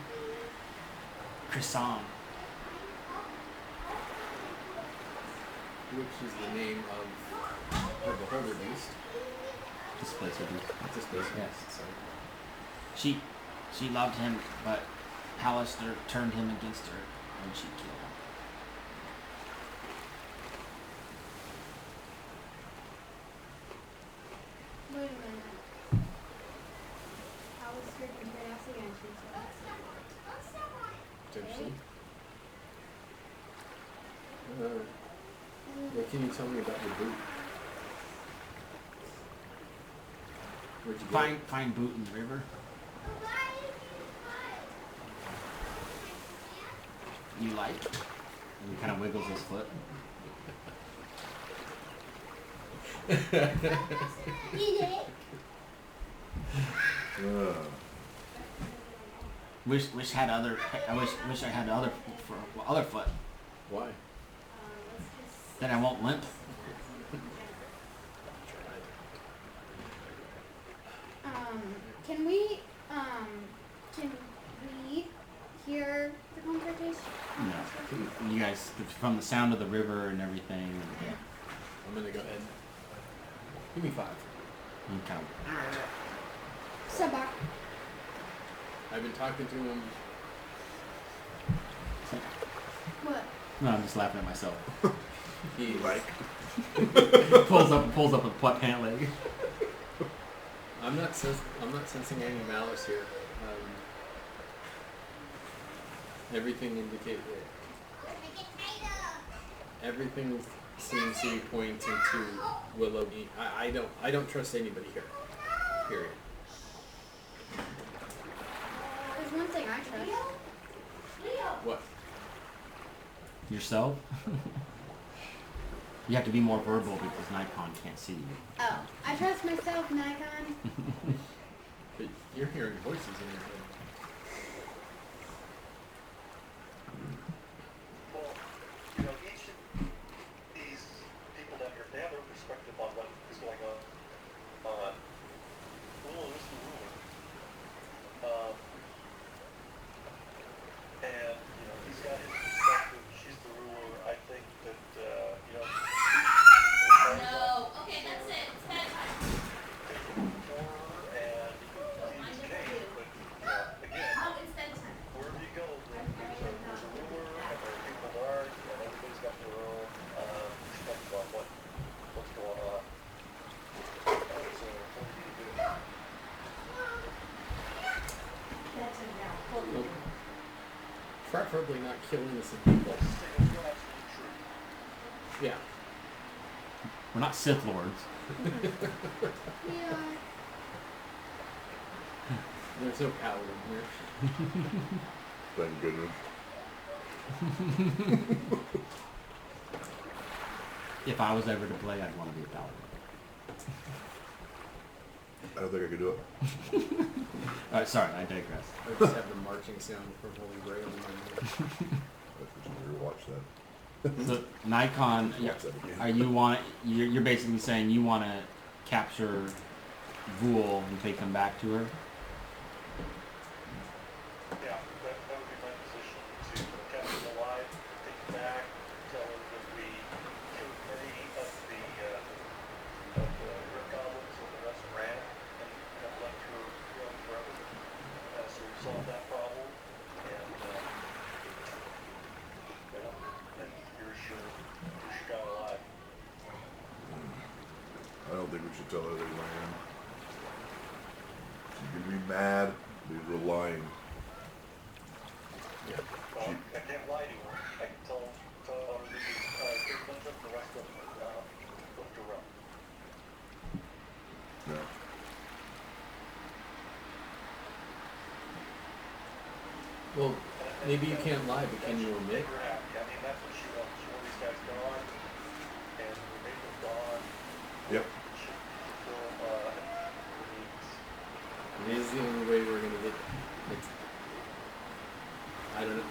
Krisan. Which is the name of the beholder beast. Displacer beast. Displacer Yes. beast, sorry. She loved him, but Pallister turned him against her, and she killed him. Wait a minute. How was her against Potentially. What can you tell me about your boot? Where'd you get it? Find Boot in the river. You like? And he kind of wiggles his foot. Wish I had other. I wish I had the other foot. Why? Then I won't limp. Can we hear the conversation? No. You guys, from the sound of the river and everything, yeah, I'm gonna go ahead. Give me 5. you kind of. Step back. I've been talking to him. What? No, I'm just laughing at myself. He's pulls up a pant leg. I'm not sensing any malice here. Everything indicates everything seems to be pointing to Wyllow. I don't trust anybody here. Period. There's one thing I trust. What? Yourself? You have to be more verbal because Nikon can't see you. Oh, I trust myself, Nikon. But you're hearing voices in your head. Well, each of these people down here, they have their perspective on what is going on. Wyllow is the ruler. preferably not kill innocent people. Yeah. We're not Sith Lords. Yeah. There's no paladin here. Thank goodness. If I was ever to play, I'd want to be a paladin. I don't think I could do it. Alright, sorry, I digress. I just have the marching sound from Holy Grail in my mind. I should watch that. So Nikon, Watch that again. are you're basically saying you want to capture Vool and take them back to her? Yeah, that would be my position, to catch him alive, take him back, tell him that we killed many of the rift goblins and the rest ran, and have left her alone forever. So we solved that problem, and and you're sure she got alive. I don't think we should tell her they ran. She can be mad. These were lying. Yeah. Well, I can't lie to her. I can tell her that we killed a bunch of them, the rest of them left her up. No. Well, maybe you can't lie, but can you omit? I mean, that's what she wants. She wants these guys gone, and we make them gone. Yep. She fulfill her needs. It is the only way we're gonna get. It's, I don't know.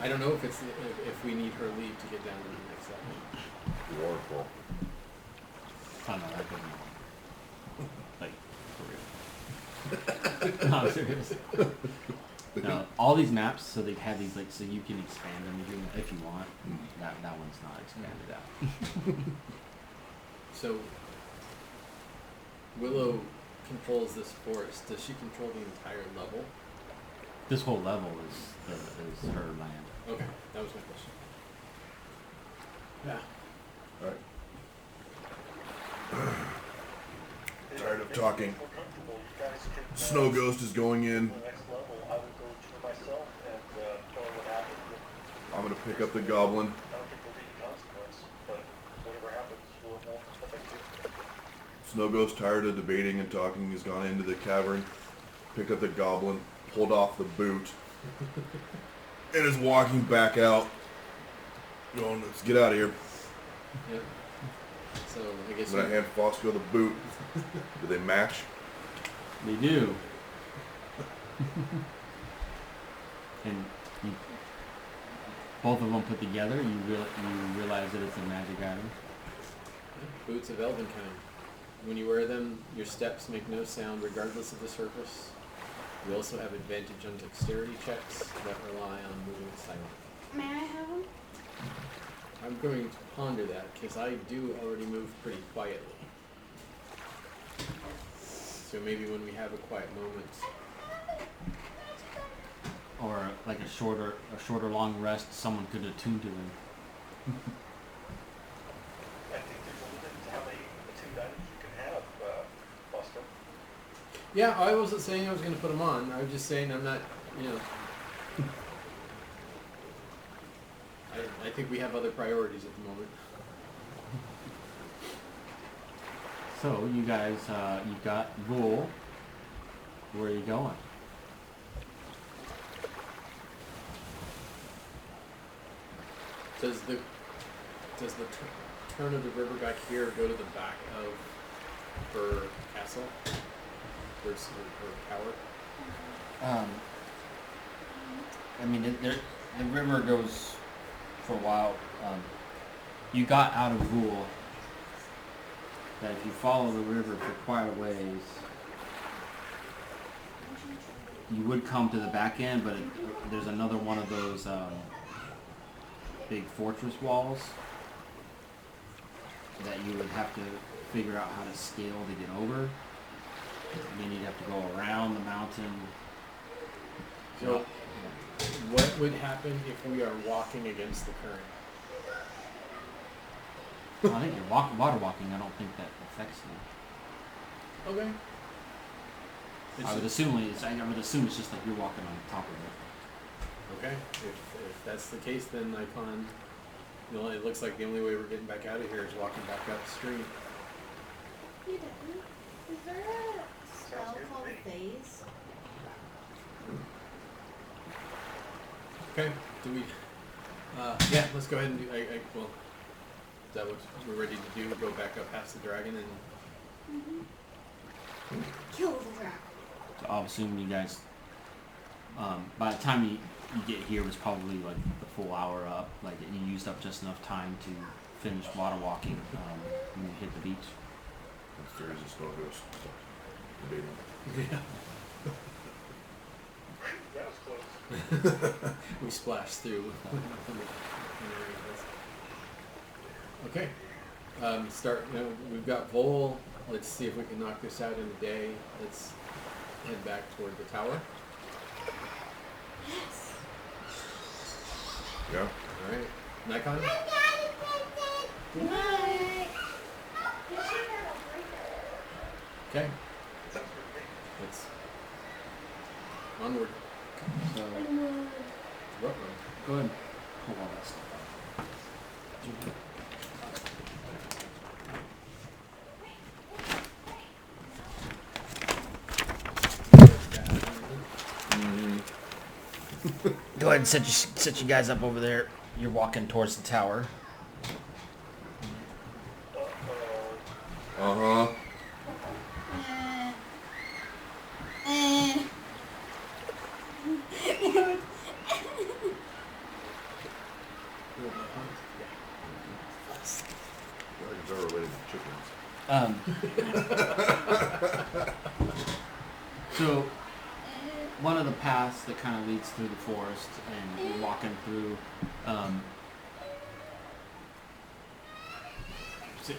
I don't know if we need her leave to get down to the next level. Waterfall. Oh no, that doesn't like for real. No, I'm serious. No, all these maps, so they have these like so you can expand them if you want. That one's not expanded out. So Wyllow controls this forest. Does she control the entire level? This whole level is her land. Okay, that was my question. Yeah. Alright. Tired of talking. If we're comfortable, you guys can, Snow Ghost is going in. the next level, I would go to her myself and tell her what happened. I'm gonna pick up the goblin. I don't think there'll be any consequence, but whatever happens, we'll affect you. Snow Ghost, tired of debating and talking, has gone into the cavern, picked up the goblin, pulled off the boot, and is walking back out. Going, let's get out of here. Yep. So I guess I'm gonna hand Fosco the boot. Do they match? They do. And you, both of them put together, you realize that it's a magic item. boots of Elvenkind. When you wear them, your steps make no sound regardless of the surface. You also have advantage on dexterity checks that rely on moving silently. May I have them? I'm going to ponder that because I do already move pretty quietly. So maybe when we have a quiet moment. Or like a shorter long rest, someone could attune to him. I think there's a limit to how many attuned items you can have, Buster. Yeah, I wasn't saying I was going to put them on. I was just saying I'm not, I think we have other priorities at the moment. So you guys, you've got Vool. Where are you going? Does the turn of the river back here go to the back of her castle? Her tower? I mean, the river goes for a while. You got out of Vool. That if you follow the river for quite a ways, you would come to the back end, but there's another one of those big fortress walls that you would have to figure out how to scale to get over. And then you'd have to go around the mountain. So, what would happen if we are walking against the current? I think you're water walking. I don't think that affects you. Okay. I would assume it's just like you're walking on top of it. Okay, if that's the case, then Icon, it looks like the only way we're getting back out of here is walking back up the street. You didn't. Is there a spell called Phase? Okay, do we, yeah, let's go ahead and do, well, is that what we're ready to do? Go back up past the dragon and, Kill the dragon. So I'll assume you guys, by the time you get here, it was probably like the full hour up. Like you used up just enough time to finish water walking when you hit the beach. That's the reason Snow goes debating. yeah, That was close. we splashed through. Okay, we've got Vol. Let's see if we can knock this out in a day. Let's head back toward the tower. Yes. Yeah. All right, Nikon. Good night. Okay, let's onward. So Ruh-roh. go ahead and pull all that stuff out. Go ahead and set you guys up over there. You're walking towards the tower. Uh-huh. Dragons are related to chickens. So one of the paths that kind of leads through the forest, and you're walking through.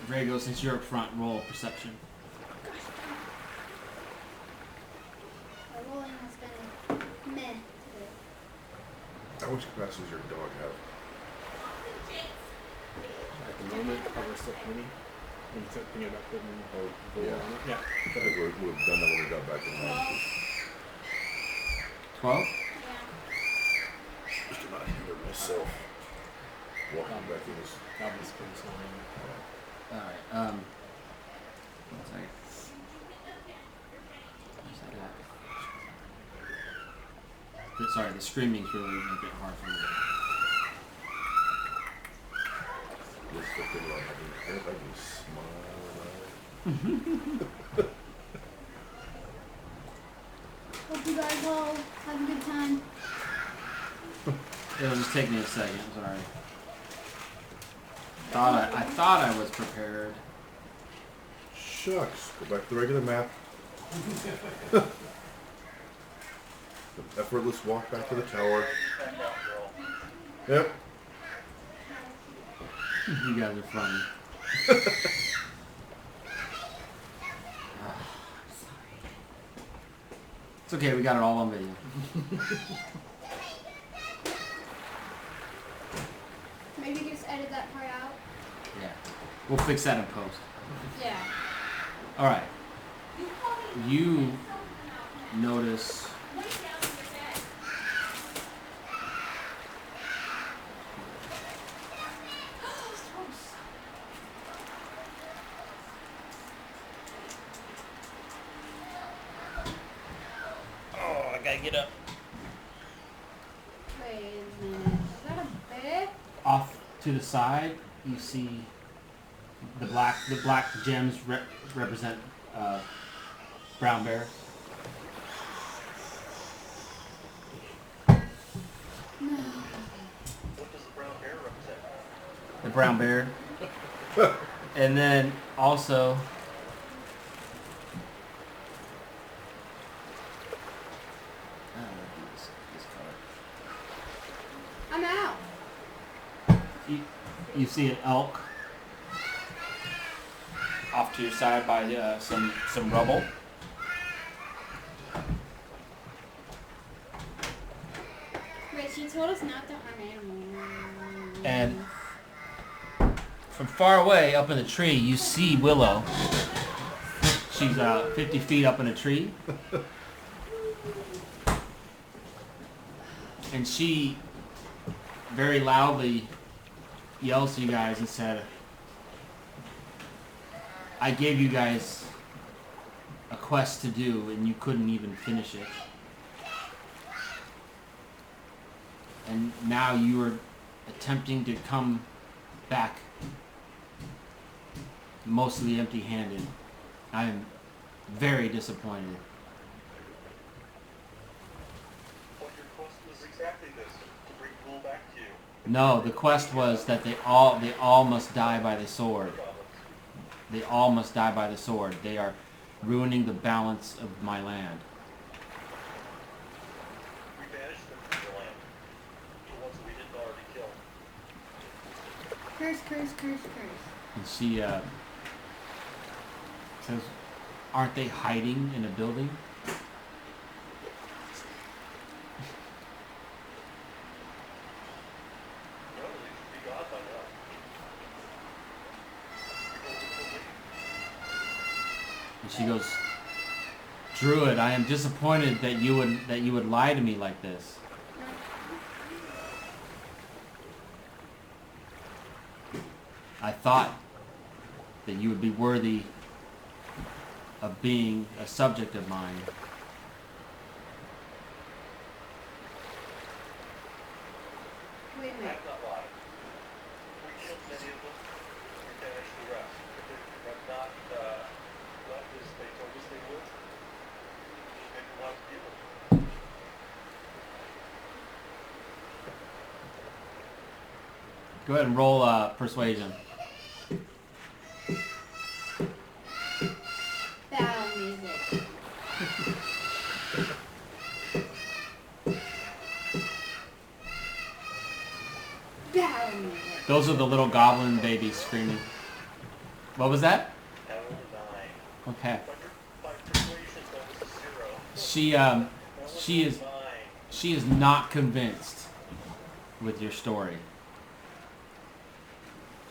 Drago, since you're up front, roll perception. My rolling has been meh today. How much capacity does your dog have? At the moment, we're still plenty. When you start thinking about putting Vol Yeah. on it. Yeah. I think we would have done that when we got back in line. 12? Just to not hinder myself walking back in this. That'll be pretty small. Alright, one second. Where's that at? Sorry, the screaming's really making it hard for me. Just thinking about having I can smile. Hope you guys all have a good time. It'll just take me a second, sorry. I thought I was prepared. Shucks. Go back to the regular map. The effortless walk back to the tower. Back out, girl. Yep. You guys are funny. It's okay, we got it all on video. Maybe you can just edit that part out. Yeah. We'll fix that in post. Yeah. Alright. You notice Oh, I gotta get up. Wait a minute. Is that a bear? off to the side, you see the black gems represent brown bear. What does the brown bear represent? The brown bear. And then also I don't know this color. I'm out. You see an elk Off to your side by some rubble. Wait, she told us not to harm animals. And from far away up in the tree, you see Wyllow. she's 50 feet up in a tree. And she very loudly yells to you guys and said, I gave you guys a quest to do and you couldn't even finish it. And now you are attempting to come back mostly empty-handed. I am very disappointed. What your quest was exactly this, to bring Bull back to you. No, the quest was that they all must die by the sword. They all must die by the sword. They are ruining the balance of my land. We banished them from the land. The ones we didn't already kill. Curse, curse, curse, curse. And she says, aren't they hiding in a building? No, they should be gone by now. And she goes, Druid, I am disappointed that you would lie to me like this. I thought that you would be worthy of being a subject of mine. Wait a I'm minute. not lying. We killed many of them. We banished the rest. But they have not left as they told us they would. Just maybe we'll have to deal with it. Go ahead and roll persuasion. Battle music. Battle music. Those are the little goblin babies screaming. What was that? Hell 9. Okay. My persuasion bonus is 0. She is not convinced with your story.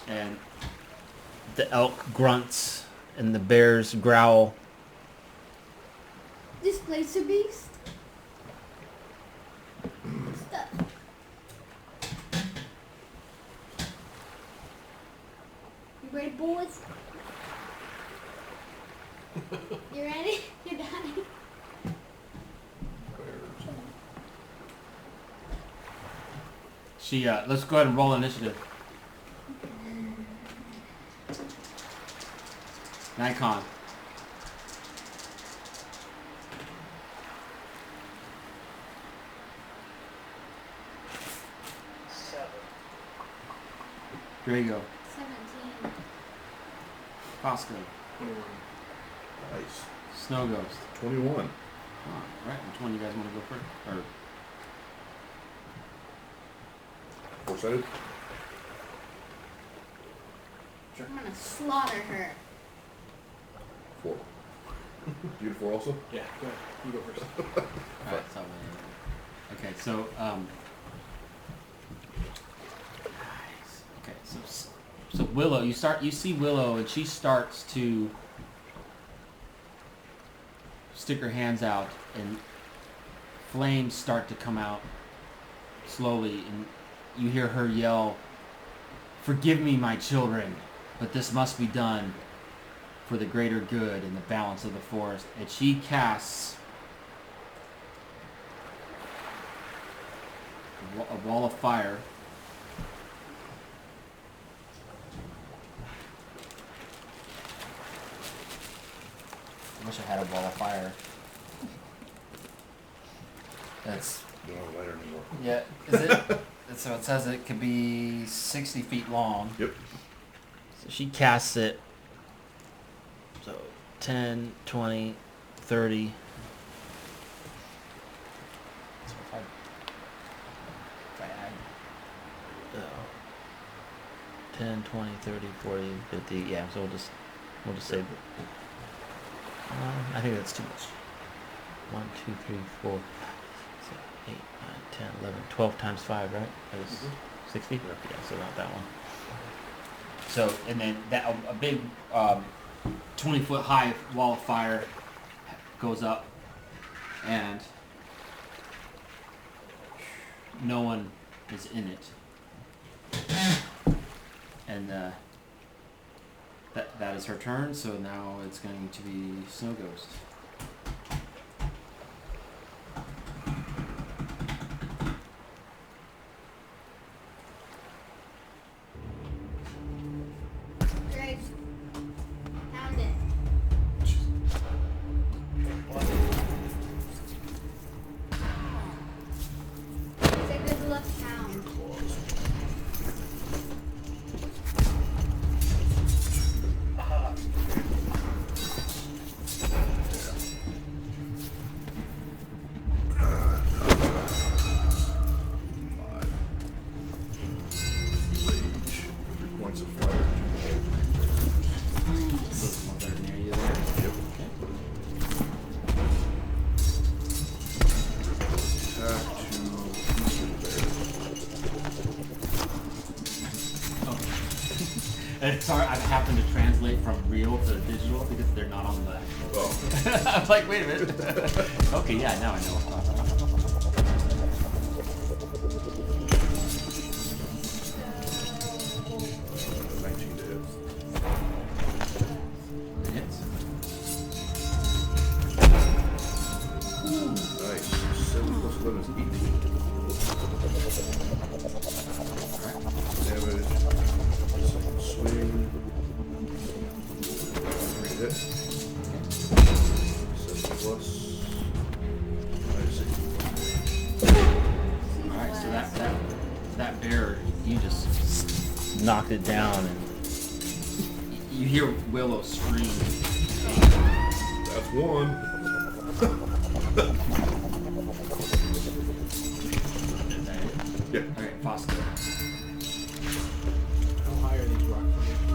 And the elk grunts and the bears growl. Displace a beast. Stuff. You ready, boys? You ready? You're done. She let's go ahead and roll initiative. Nikon. Drago. 17. Costco. Nice. Snow Ghost. 21. Alright, which one you guys want to go first? Or Four-sided? I'm gonna slaughter her. 4. You get 4 also? Yeah, go ahead. You go first. alright, so okay, so nice. Okay, so Willow, you see Willow and she starts to stick her hands out and flames start to come out slowly and you hear her yell, "Forgive me, my children, but this must be done for the greater good and the balance of the forest." And she casts a wall of fire. I wish I had a wall of fire. That's You don't have a lighter anymore. yeah. Is it? So it says it could be 60 feet long. Yep. So she casts it. So 10, 20, 30. So if I add 10, 20, 30, 40, 50. Yeah, so we'll just say I think that's too much. 1, 2, 3, 4, 6, 8, 9, 10, 11, 12 times 5, right? That was 60? Yeah, so not that one. So, and then that a big 20-foot high wall of fire goes up, and no one is in it. And that is her turn, so now it's going to be Snow Ghost. Great. Found it. It's a good luck hound. Aha. Rage. 3 points of fire. Those ones that are near you there. Yep. Attack to Oh. And sorry, I've happened to translate from real to digital because they're not on the actual. Oh. I'm like, wait a minute. Okay, yeah, now I know. 19 to hit. It hits. Nice. 7 plus 11 is 18. Damage. Second swing. 3 hit. 7 plus. Nice. Alright, so that bear, you just knocked it down, and you hear Wyllow scream. That's 1. Is that it? Yeah. Alright, Foster. How high are these rock formations?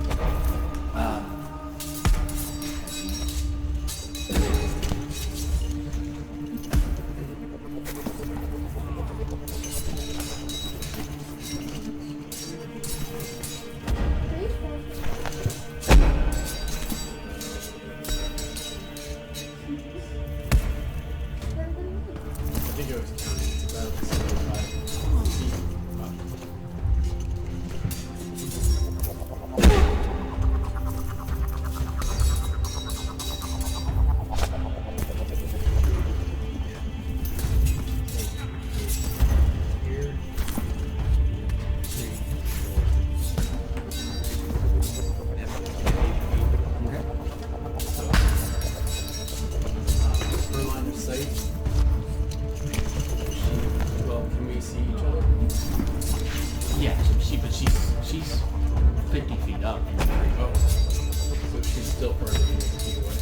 I think it was counting. That was 75 feet up. Here. 3, 4. And 8 feet. Okay. So, per line of sight. Well, can we see each other? Yeah, but she's 50 feet up in the tree. Oh, so she's still further than 8 feet away.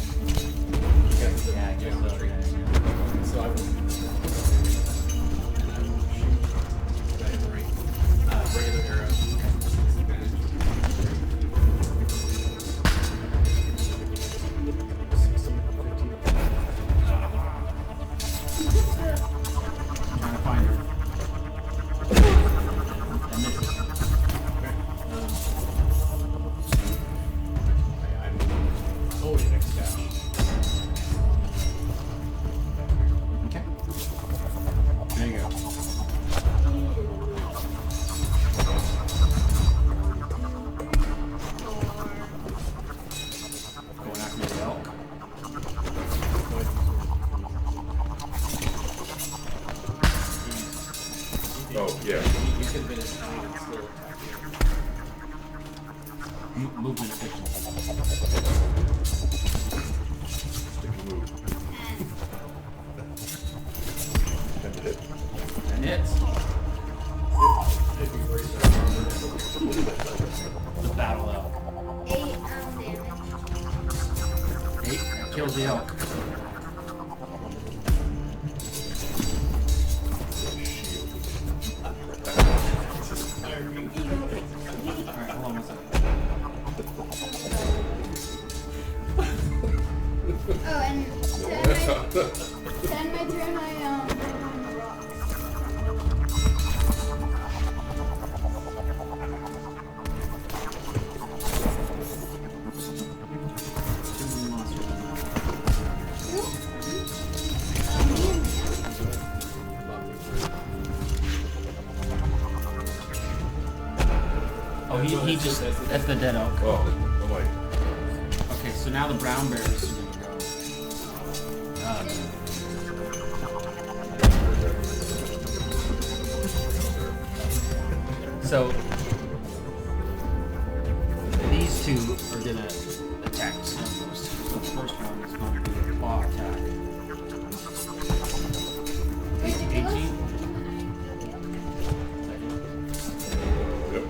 Because of the Yeah, I guess so. geometry. Yeah. So I will shoot that regular arrow. Disadvantage. 16, 15. Trying to find her. And misses. Okay. I'm totally next dash. Okay. There you go. Going after the elk. Oh, yeah. You could have been as tiny and still attack you. Movement efficiency. Stick and move. 10 to hit. And hits. If you raise that armor. The battle elk. 8 damage. 8. That kills the elk. Alright, hold on one second. Oh, and then my turn, I on the rocks. Two monsters. he just that's the dead oak. Oh, I'm like, Okay, so now the brown bear is gonna go. So these two are gonna attack the snow ghost. So the first one is going to do a claw attack. 18. yep,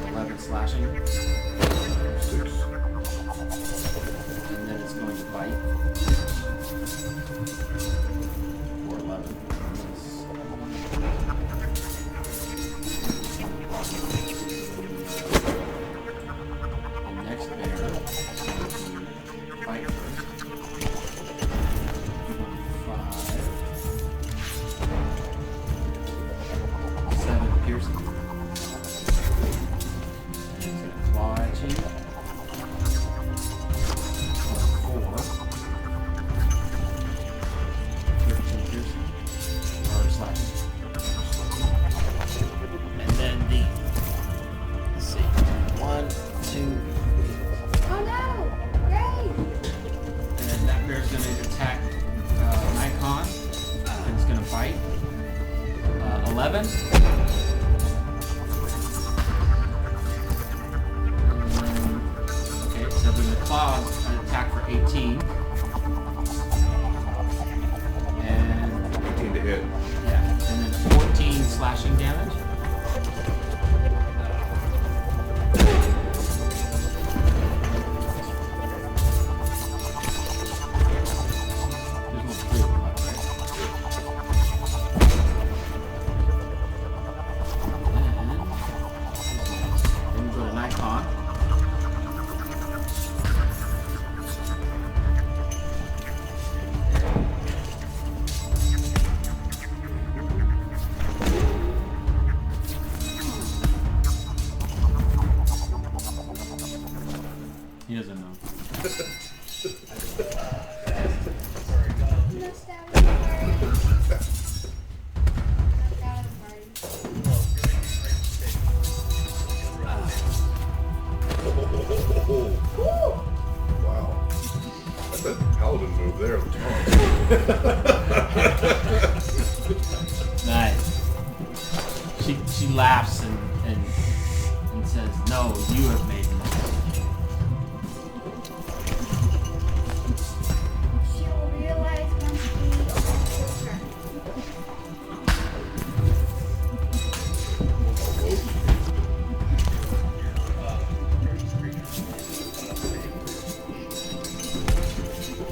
11 slashing. 6. And then it's going to bite. For 11. The next bear is going to bite first. 5. 7 piercing. And it's going to claw at you. 4. 13 piercing. Or slashing. And then the. Let's see. 1, 2. Oh no! Great! And then that bear's going to attack Nikon. And it's going to bite. 11. Okay, so then the claws an attack for 18. And 18 to hit. yeah, and then 14 slashing damage. There's no blue left, right? Then we go to Nikon. He doesn't know. Missed out of the party. Missed out of the party. Oh, wow. That's a paladin move there. Nice. She laughs and says, "No, you have made the mistake." She will realize once we open her.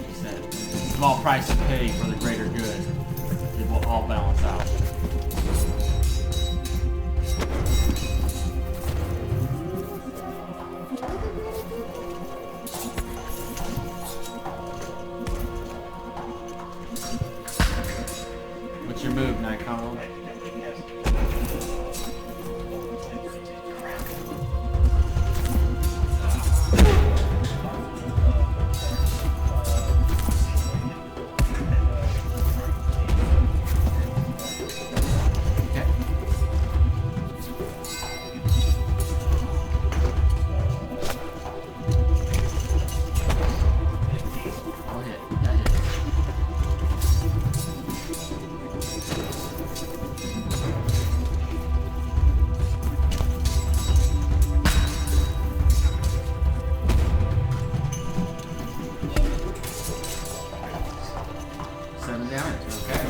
She said, "Small price to pay for the greater good. It will all balance out." What's your move, Nikon? Okay. Go ahead. That hits. Seven damage. Okay.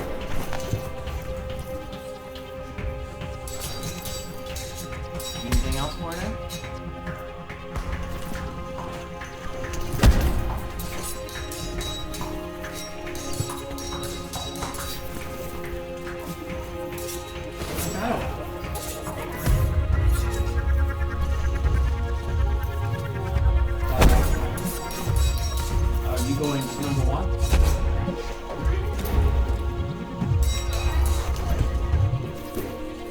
Anything else for you? Are you going to number 1?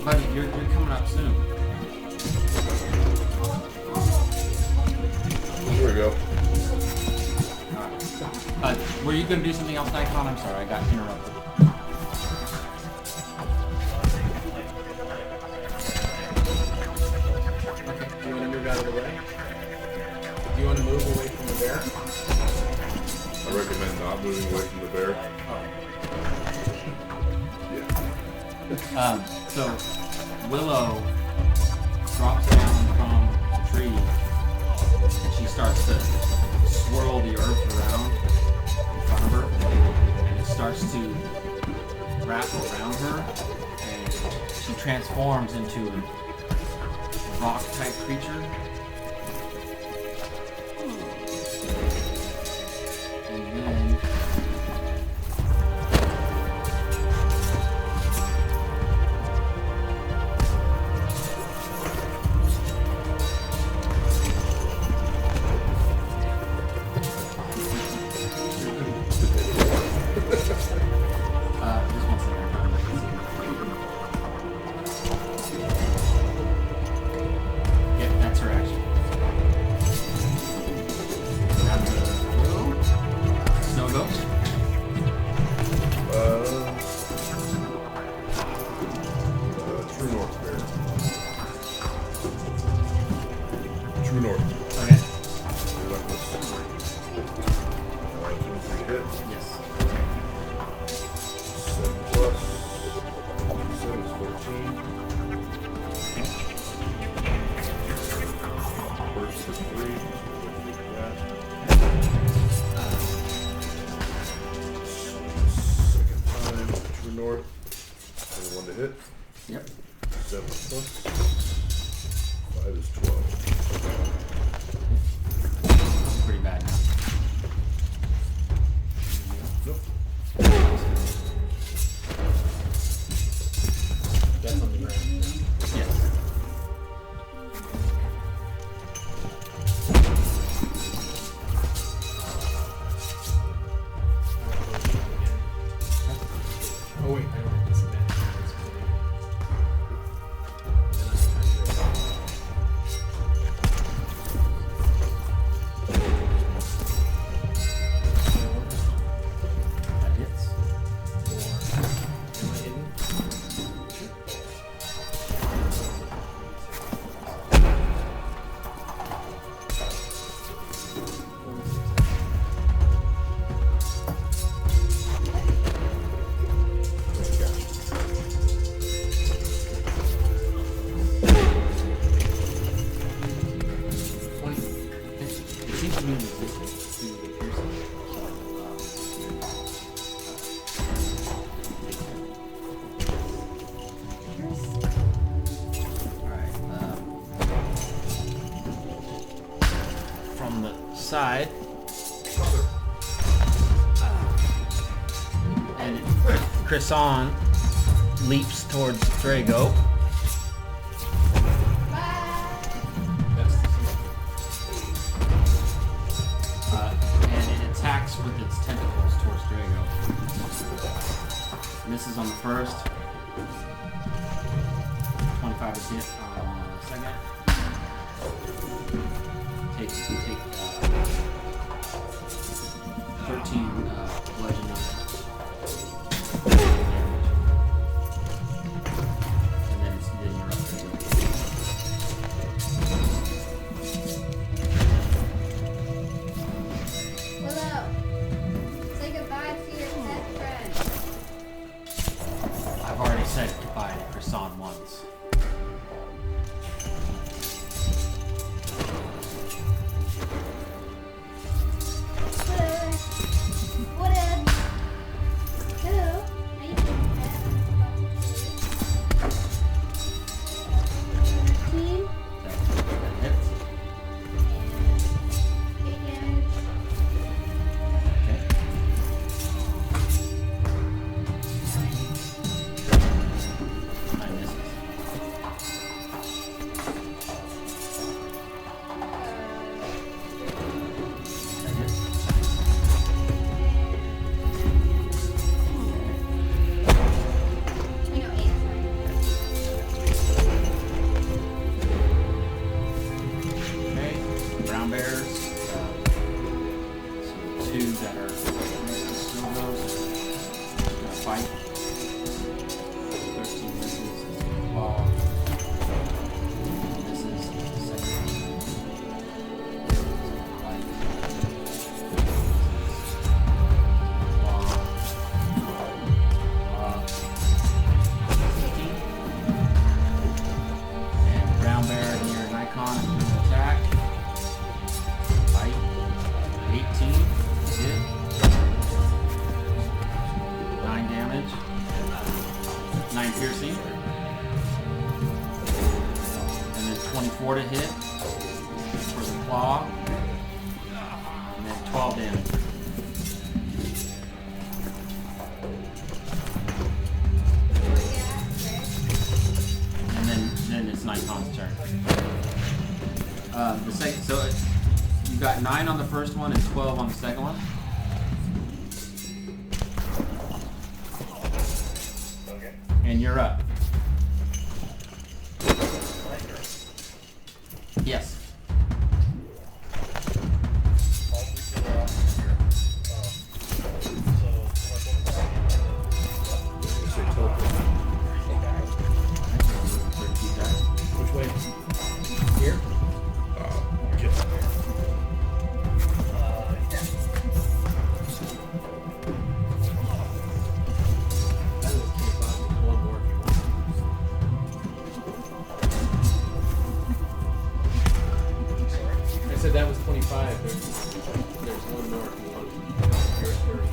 Buddy, you're coming up soon. There we go. Were you going to do something else, Nikon? I'm sorry, I got interrupted. So Willow drops down from the tree and she starts to swirl the earth around in front of her, and it starts to wrap around her, and she transforms into a rock type creature. And then just one second. Yep, that's her action. Down to Snow Ghost. True North Bear. True North. Okay. Relentless. 23 hit. Yes. 7 plus. 7 is 14. Burst is 3. Second time. True North. 21 to hit. Yep. 7 plus. 5 is 12. Pretty bad now. Nope. That's on the ground. Yes. Oh wait, I don't have disadvantage. Then I can That hits. Am I hidden? It seems to be resistant to the piercing. Alright, from the side. And Chryson leaps towards Drago. That's And it attacks with its tentacles towards Drago. Misses on the first. 25 is hit on the second. Take 13 bludgeon damage. And then you're up to Willow, say goodbye to your pet friend. I've already said goodbye to Chryson once. What hello? How you doing, pet? 13 That hits. and 8 damage. Okay. Nine misses. 9 piercing. And then 24 to hit for the claw. And then 12 damage. And then it's Nikon's turn. The second, so you got 9 on the first one and 12 on the second one. Okay. And you're up. Yes. I'll move to the left here. So, You say total. Which way? Here? Get yeah. That was 25. One more if you want. I said that was 25. There's one more if you want. You're at 30.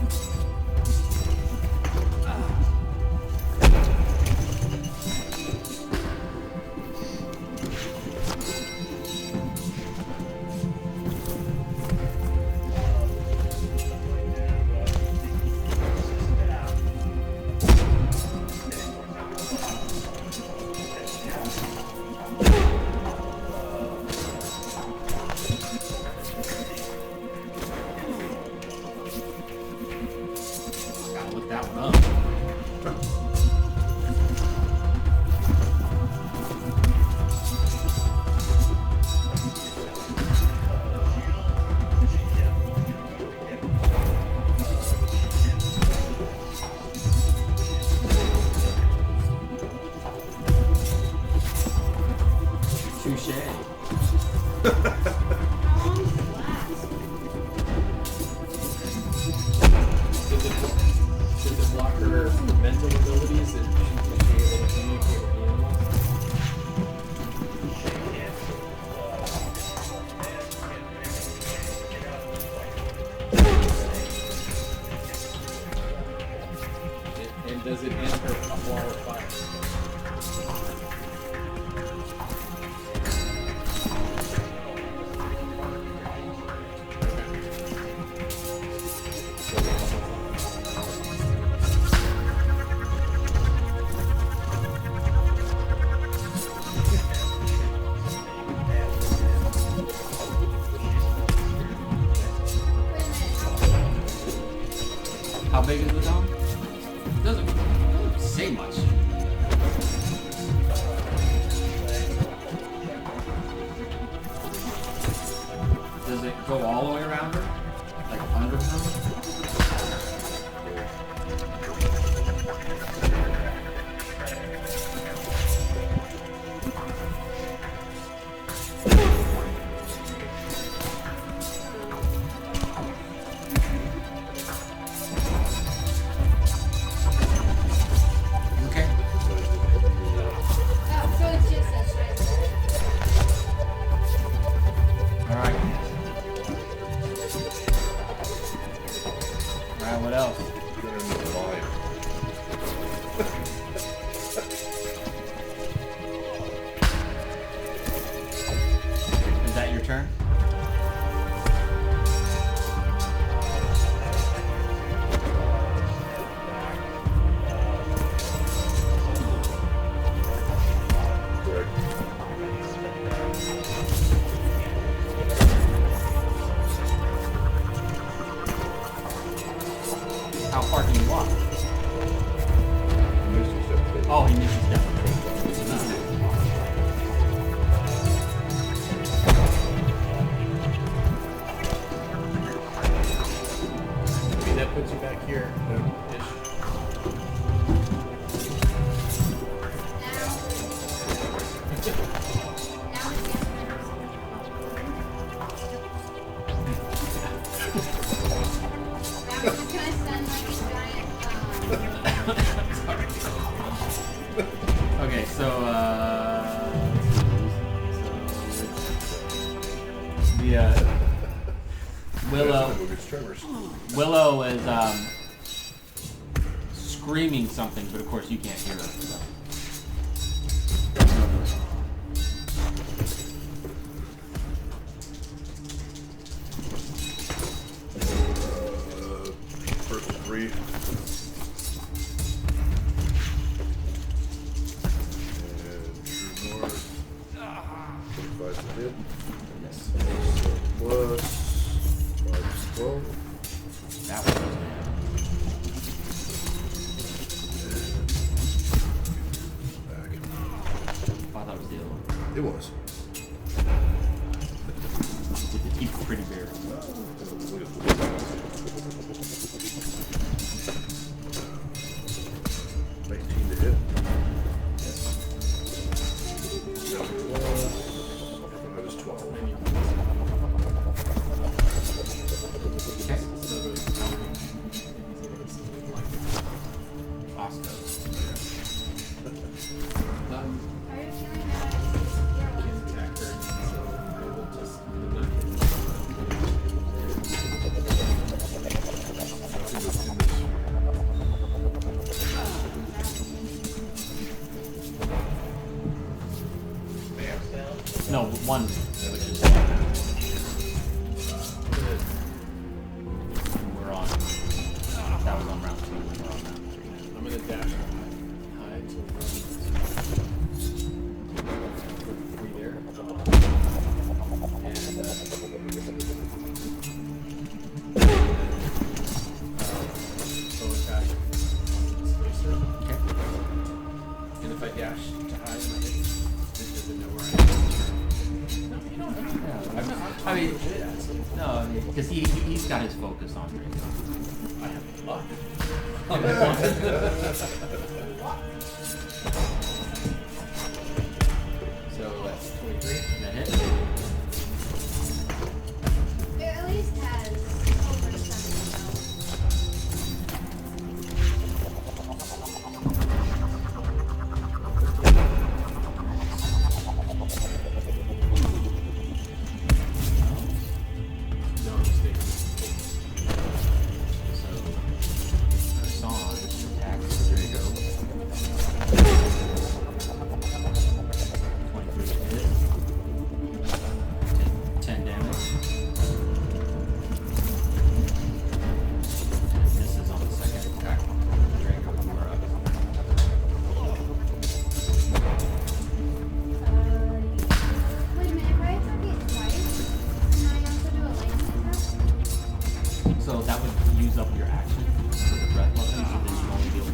Gotta look that one up. Touche. How long does it last? Does it block her mental abilities and is she able to communicate with the animals? And does it end her wall of fire? How big is the dome? It doesn't say much. Does it go all the way around her? Like under her? Okay. Oh, so it's just a straight. Alright. Alright, what else? Get in the line. Is that your turn? Correct. How far can you walk? Misty step. Oh, he missed his step. I mean, that puts you back here. Ish. Okay, so the Wyllow Movie Tremors. Wyllow is screaming something, but of course you can't hear it. So. First 3. And true north. 45 to hit. Yes. Plus 5 is 12. That was it. Back. I thought it was the other one. It was. He's pretty bare. 19 to hit. Yes. 7 plus 5 is 12. Okay. So it goes down. Oscar. Are you feeling that? Can't attack her, so I will just not hit. No, one. Which is we're on. That was on round 2. We're on round 3 now. I'm gonna dash high to put 3 there. And so attack on this laser. Okay. And if I dash to hide my hit, does it know where I am? No, you don't. I mean, no, because he's got his focus on me. I have luck. So that's 23. That hit? It at least has over 7 No mistake. So, Hassan attacks. There you go. 23 to hit. 10 damage. This is on the second attack. Draco, you are up. Wait a minute, if I attack it twice, can I also do a lightning attack? So that would use up your action for the breath weapon, so then you only be able to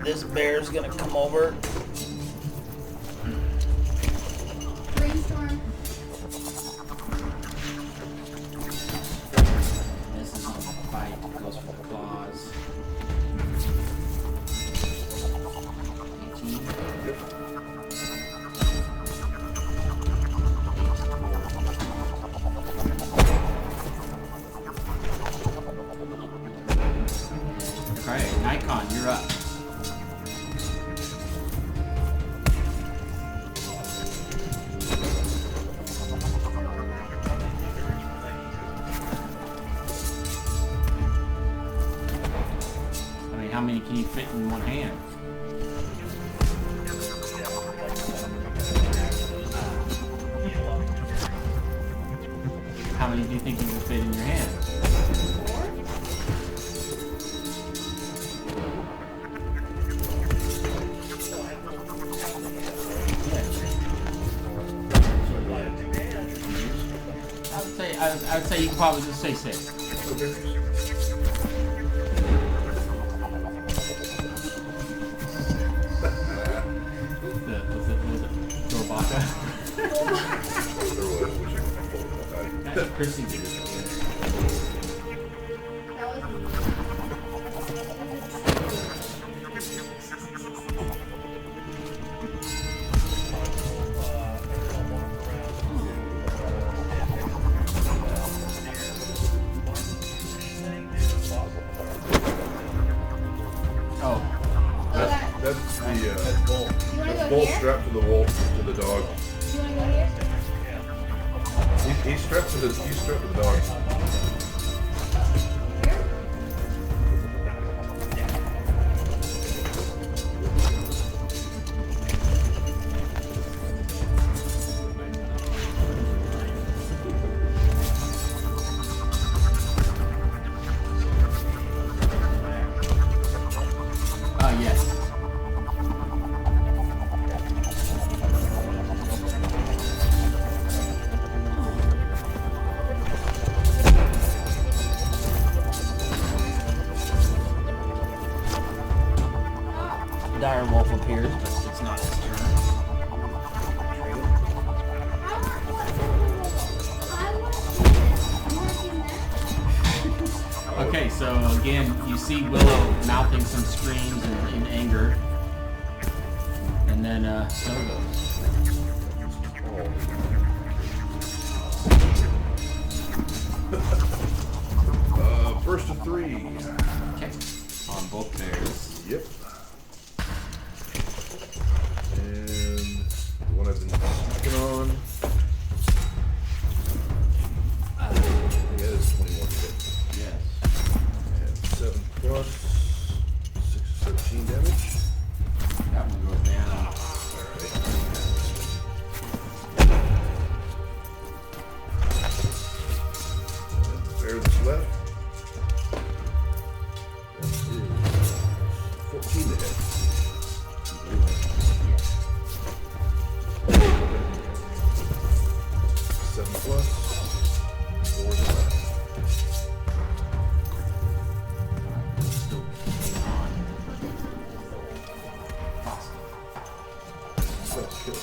This bear's gonna come over. Brainstorm. This is on the fight, goes for the claws. 18. Alright, Nikon, you're up. I mean, how many can you fit in one hand? How many do you think you can fit in your hand? I'd say you can probably just stay safe. Was it Dorobaka? That's Chrissy did it. That was Oh, That's the That's bull. You wanna go bull here? strapped to the wall to the dog. You wanna go here? He's strapped to the dog. Here? yes. Dire wolf appears, but it's not his turn. Okay, so again, you see Willow mouthing some screams in anger. And then, so goes. First of 3. Okay. On both bears. Yep. And the one I've been sneaking on. Yeah, it's 21 to hit. Yes. And 7 plus 6 is 13 damage. That one goes down. Alright. Bear that's left. That is 14 to hit. 7 plus 4 is left. Still hanging on. Let's kill it.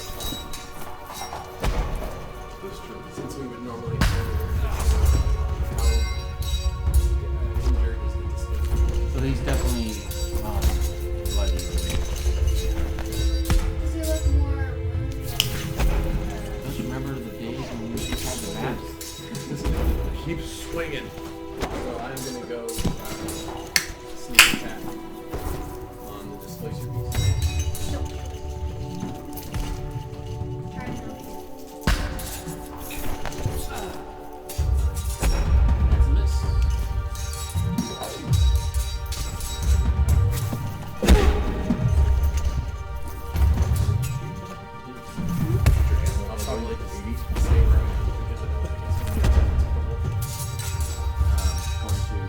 This turn. Since we would normally do how injured is the displacement? So he's definitely bloody. Does he look more Don't you remember the days when we used to have the maps? Keep swinging. So I'm gonna go sneak attack on the displacer beast. trying to That's a miss. I'll probably just stay where I am because I don't think it's gonna be going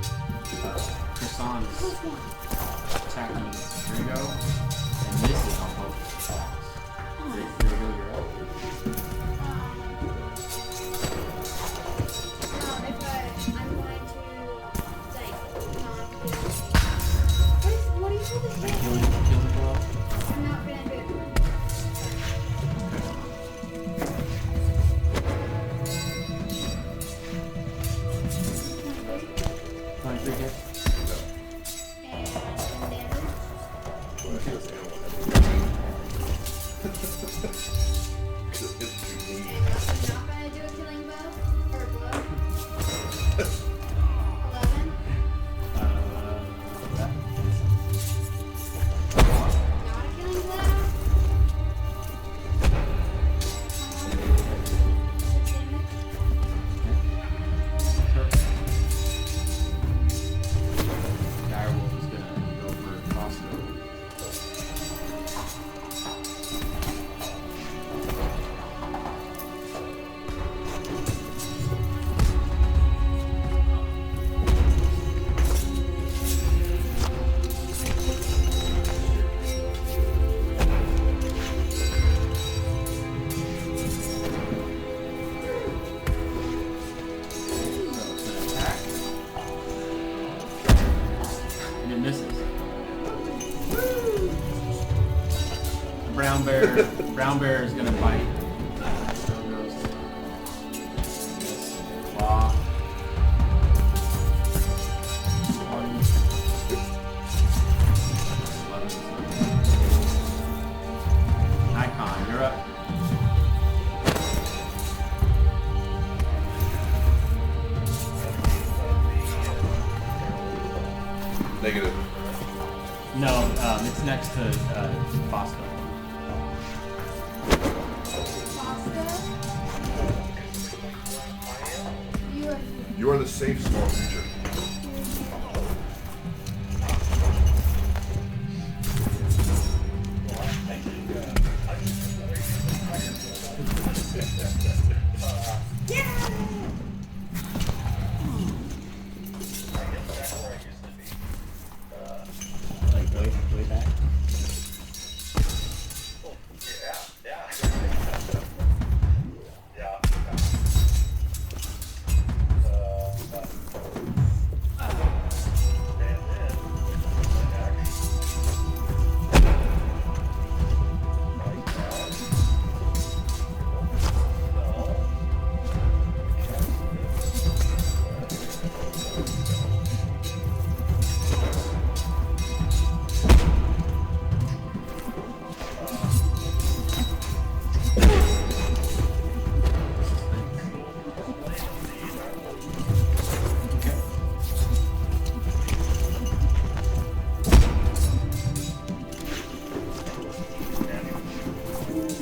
to Krissan is attacking Ringo and misses on both attacks. Ringo, you're up. I'm going to like not do what do you call this? Killing blow. I'm not gonna do it. 23 hit. And damage. Well, I guess I don't want And I'm not gonna do a killing blow or blow. 11. That Not a killing blow. Brown bear. Brown bear is gonna bite. So goes. Claw. Icon, you're up. Negative. No, it's next to Bosco. You are the safe small creature. Like way back.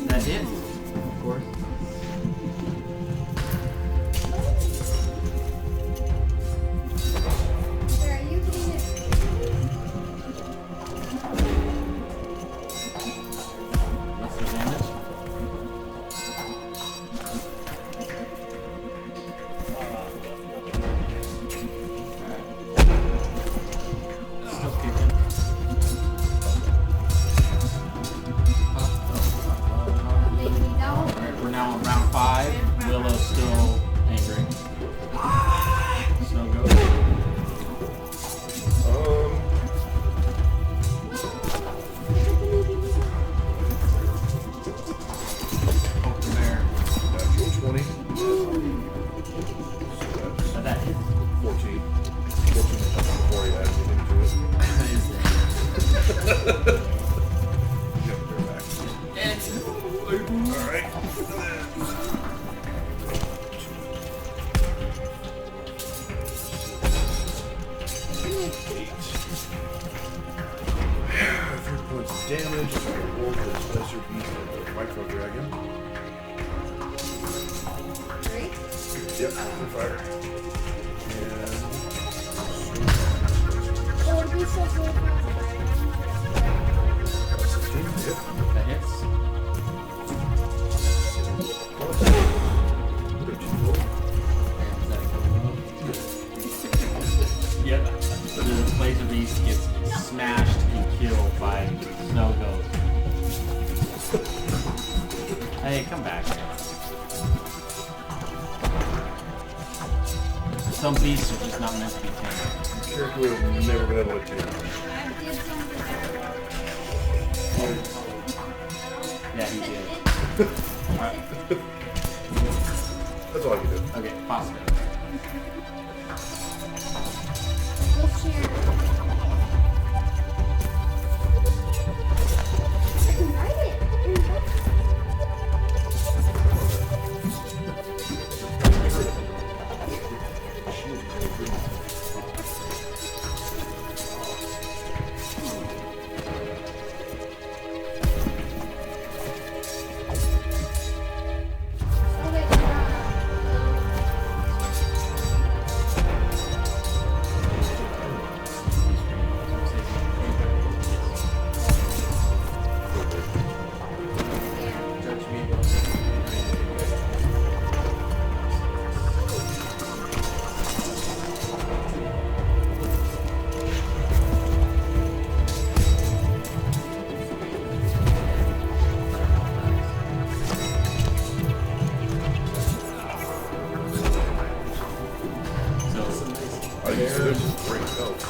That hit, of course. Where are you hitting it? What's the damage? Still kicking. Maybe no. Alright, we're now on round 5. Willow's still angry. Snow goes. Poke the bear. Natural 20. So That hits. 14. 14 before you add anything to it. Is there? You have to bear back. Alright. Three points of damage. Roll for this lesser beast of the micro dragon. Great. Yep, open fire. And It would be so cool if I was that's 16. Yep. That hits. Plus 13 roll. Is that a Yep. So the laser beast gets smashed and killed by Snow Ghost. Hey, come back. Some beasts are just not meant to be tamed. Character would have never been able to do. I did something Yeah, he did. Alright. That's all I can do. Okay, Bosco. We'll share. I can write it. Oh, wait, I used to just break belts.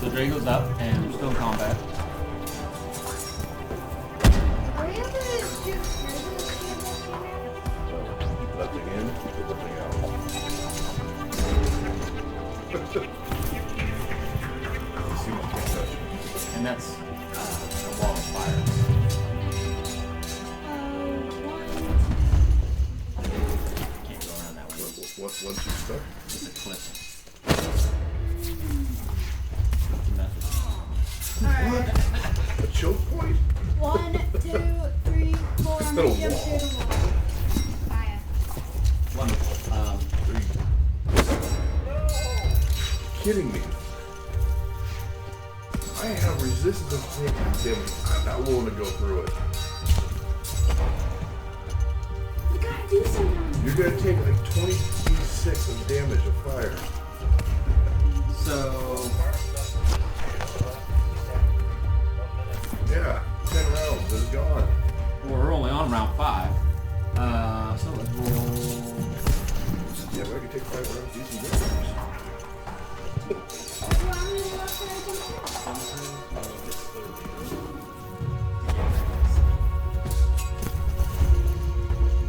So Drago's up and we're still in combat. in, pull the thing out. See my can't touch it. And that's a wall of fire. Can't go around that way. Once you stuck? It's a cliff. Alright. A choke point? 1, 2, 3, 4. I'm Little gonna jump wall. through the wall. Fire. Wonderful. Are you kidding me? I have resistance of taking damage. I'm not willing to go through it. You gotta do something. You're gonna take like 26 of damage of fire. So, Yeah, 10 rounds, it's gone. we're only on round 5. So let's roll. Yeah, but I can take 5 rounds using damage. Well, I'm gonna go up there and jump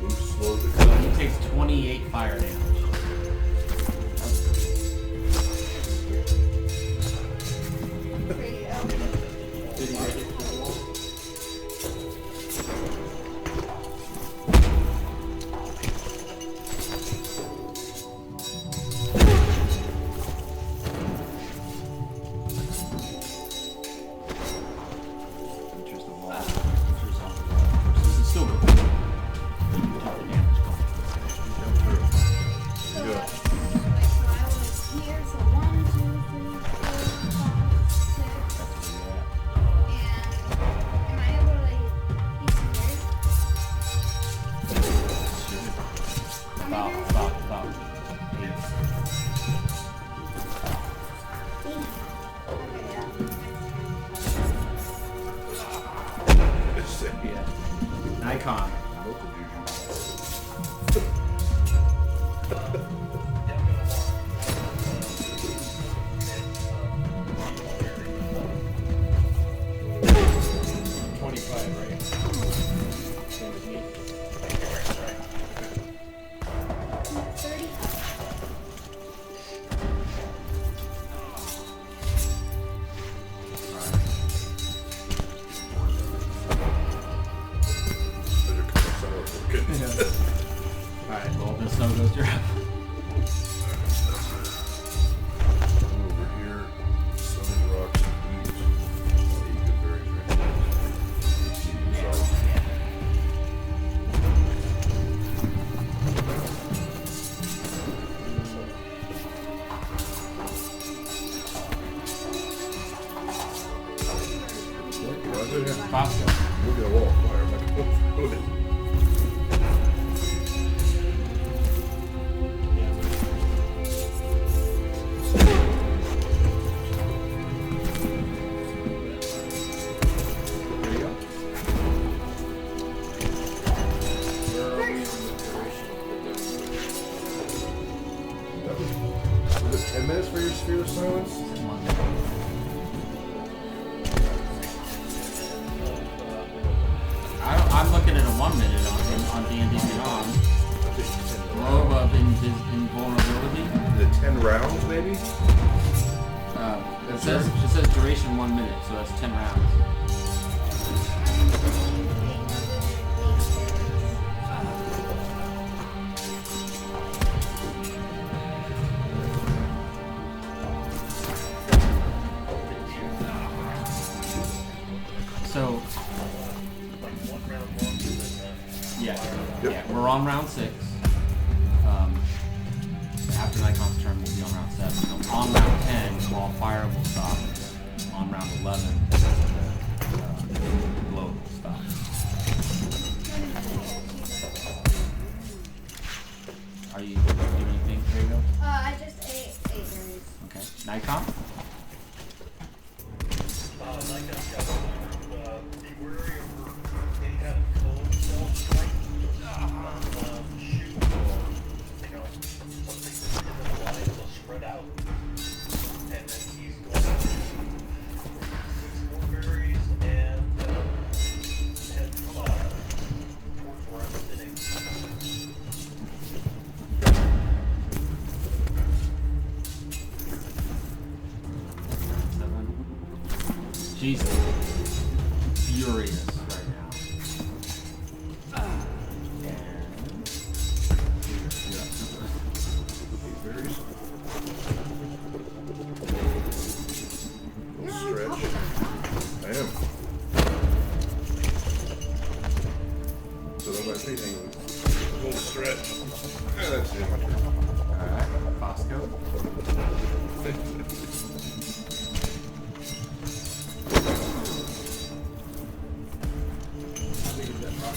Move slowly. So he takes 28 fire damage. through. Did he make it to the wall? Enters the wall. Enters off the wall. So he's still good. You can take the damage going. Jump through. So, There you go. wait, so I was here, so 1, 2, 3, 4, 5, 6. And am I able to like eat some berries? How many berries? About 8. Okay, yeah. Yeah. Nikon. Local juju. Right? Same as me. 30. Better come sour looking. Alright, well, then snow goes your Over here, sun and rocks and heat. Oh, you could very Fosco. Look at a wall of fire. I'm like, oh, go ahead. There you go. Where are we in the duration? That was it 10 minutes for your sphere of silence? I'm looking at a 1 minute on D&D Beyond. I think it's 10 Low rounds. of invulnerability. Is it 10 rounds, maybe? It says duration 1 minute, so that's 10 rounds. So, yeah, Yep. yeah, we're on round 6. After Nikon's turn, we'll be on round 7. So on round 10, wall fire will stop. On round 11, the glow will stop. Are you doing anything, Drago? I just ate berries. Okay. Nikon? Like I've got be wary of any kind of cold cell strike, shoot, or, something that's in the line will spread out. And then he's going to 6 more berries and head towards where I'm sitting. She's furious right now. Stretch. I am. So then my feet hang loose. A little stretch. Yeah, that's it. Alright, Fosco. How big is that box?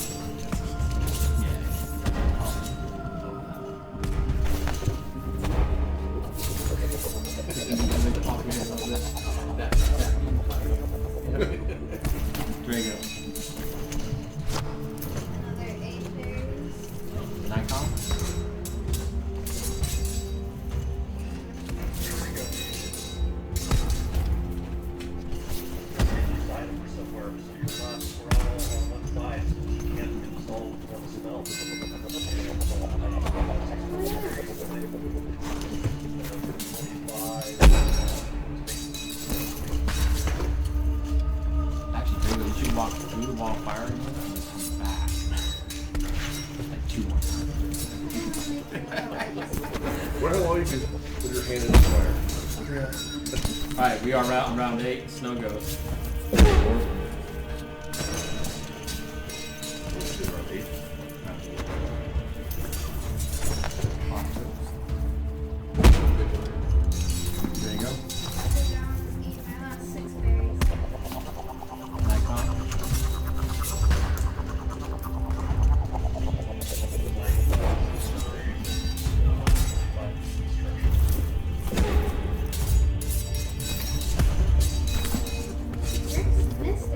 Drago. Another 8 berries. Nikon. Inside of her somewhere, so you're not we're all on one side, so she can't install one spell. Actually, Drago, you should walk through the wall of fire and come back. Like 2 more times. Wonder how long you can put your hand in the fire. Alright, we are on round 8. Snow goes. Let's do around 8. There you go. Sit down, eat my last 6 berries. Nikon.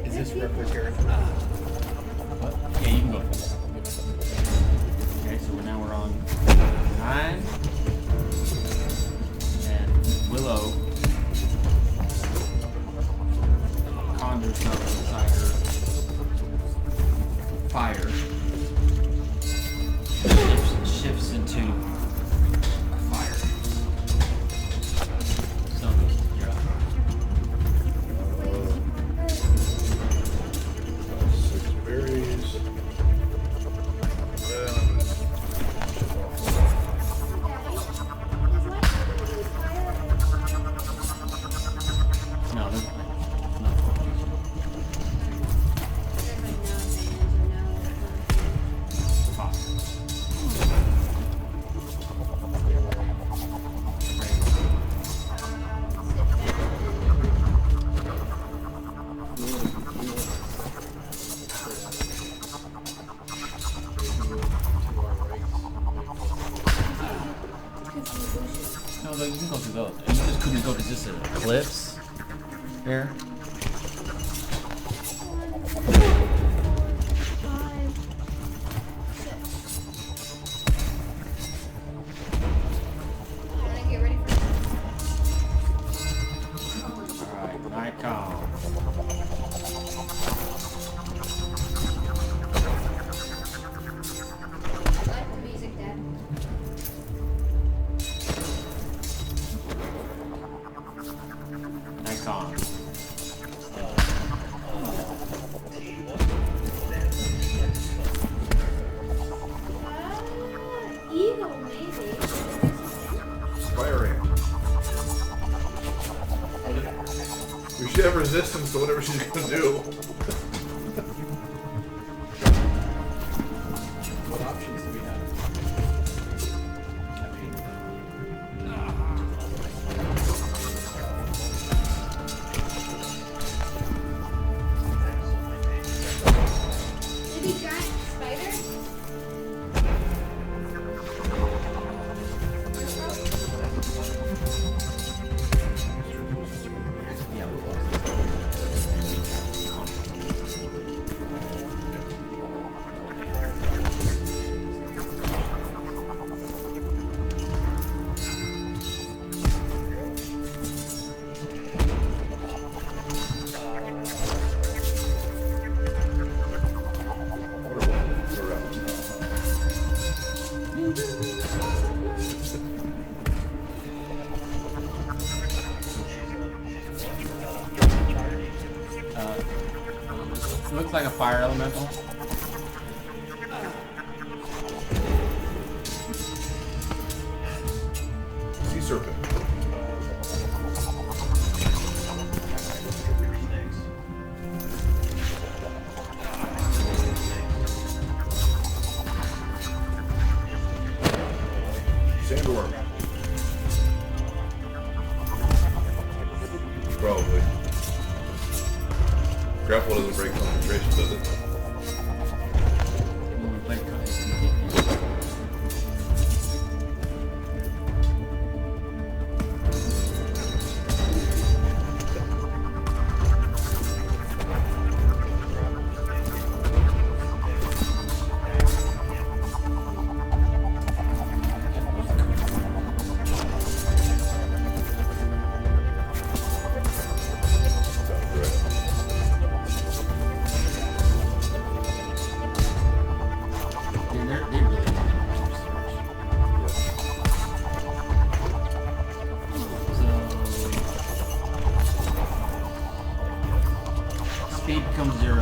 Is this replica? What? Yeah, you can go first. Okay, so we're on 9. And Willow conjures up inside her fire. Shifts into a fire. So you're up. 6 berries. No, there's no. Fuck. No, you can go through those. And you just couldn't go to just cliffs here. Alright, Nikon. Nikon. Eagle, maybe. Fire ant. We should have resistance to whatever she's gonna do. What options do we have? Maybe giant spider? Yeah, we It looks like a fire elemental. Sea serpent. Sandworm. Probably. Grapple doesn't break concentration, does it? Speed becomes 0.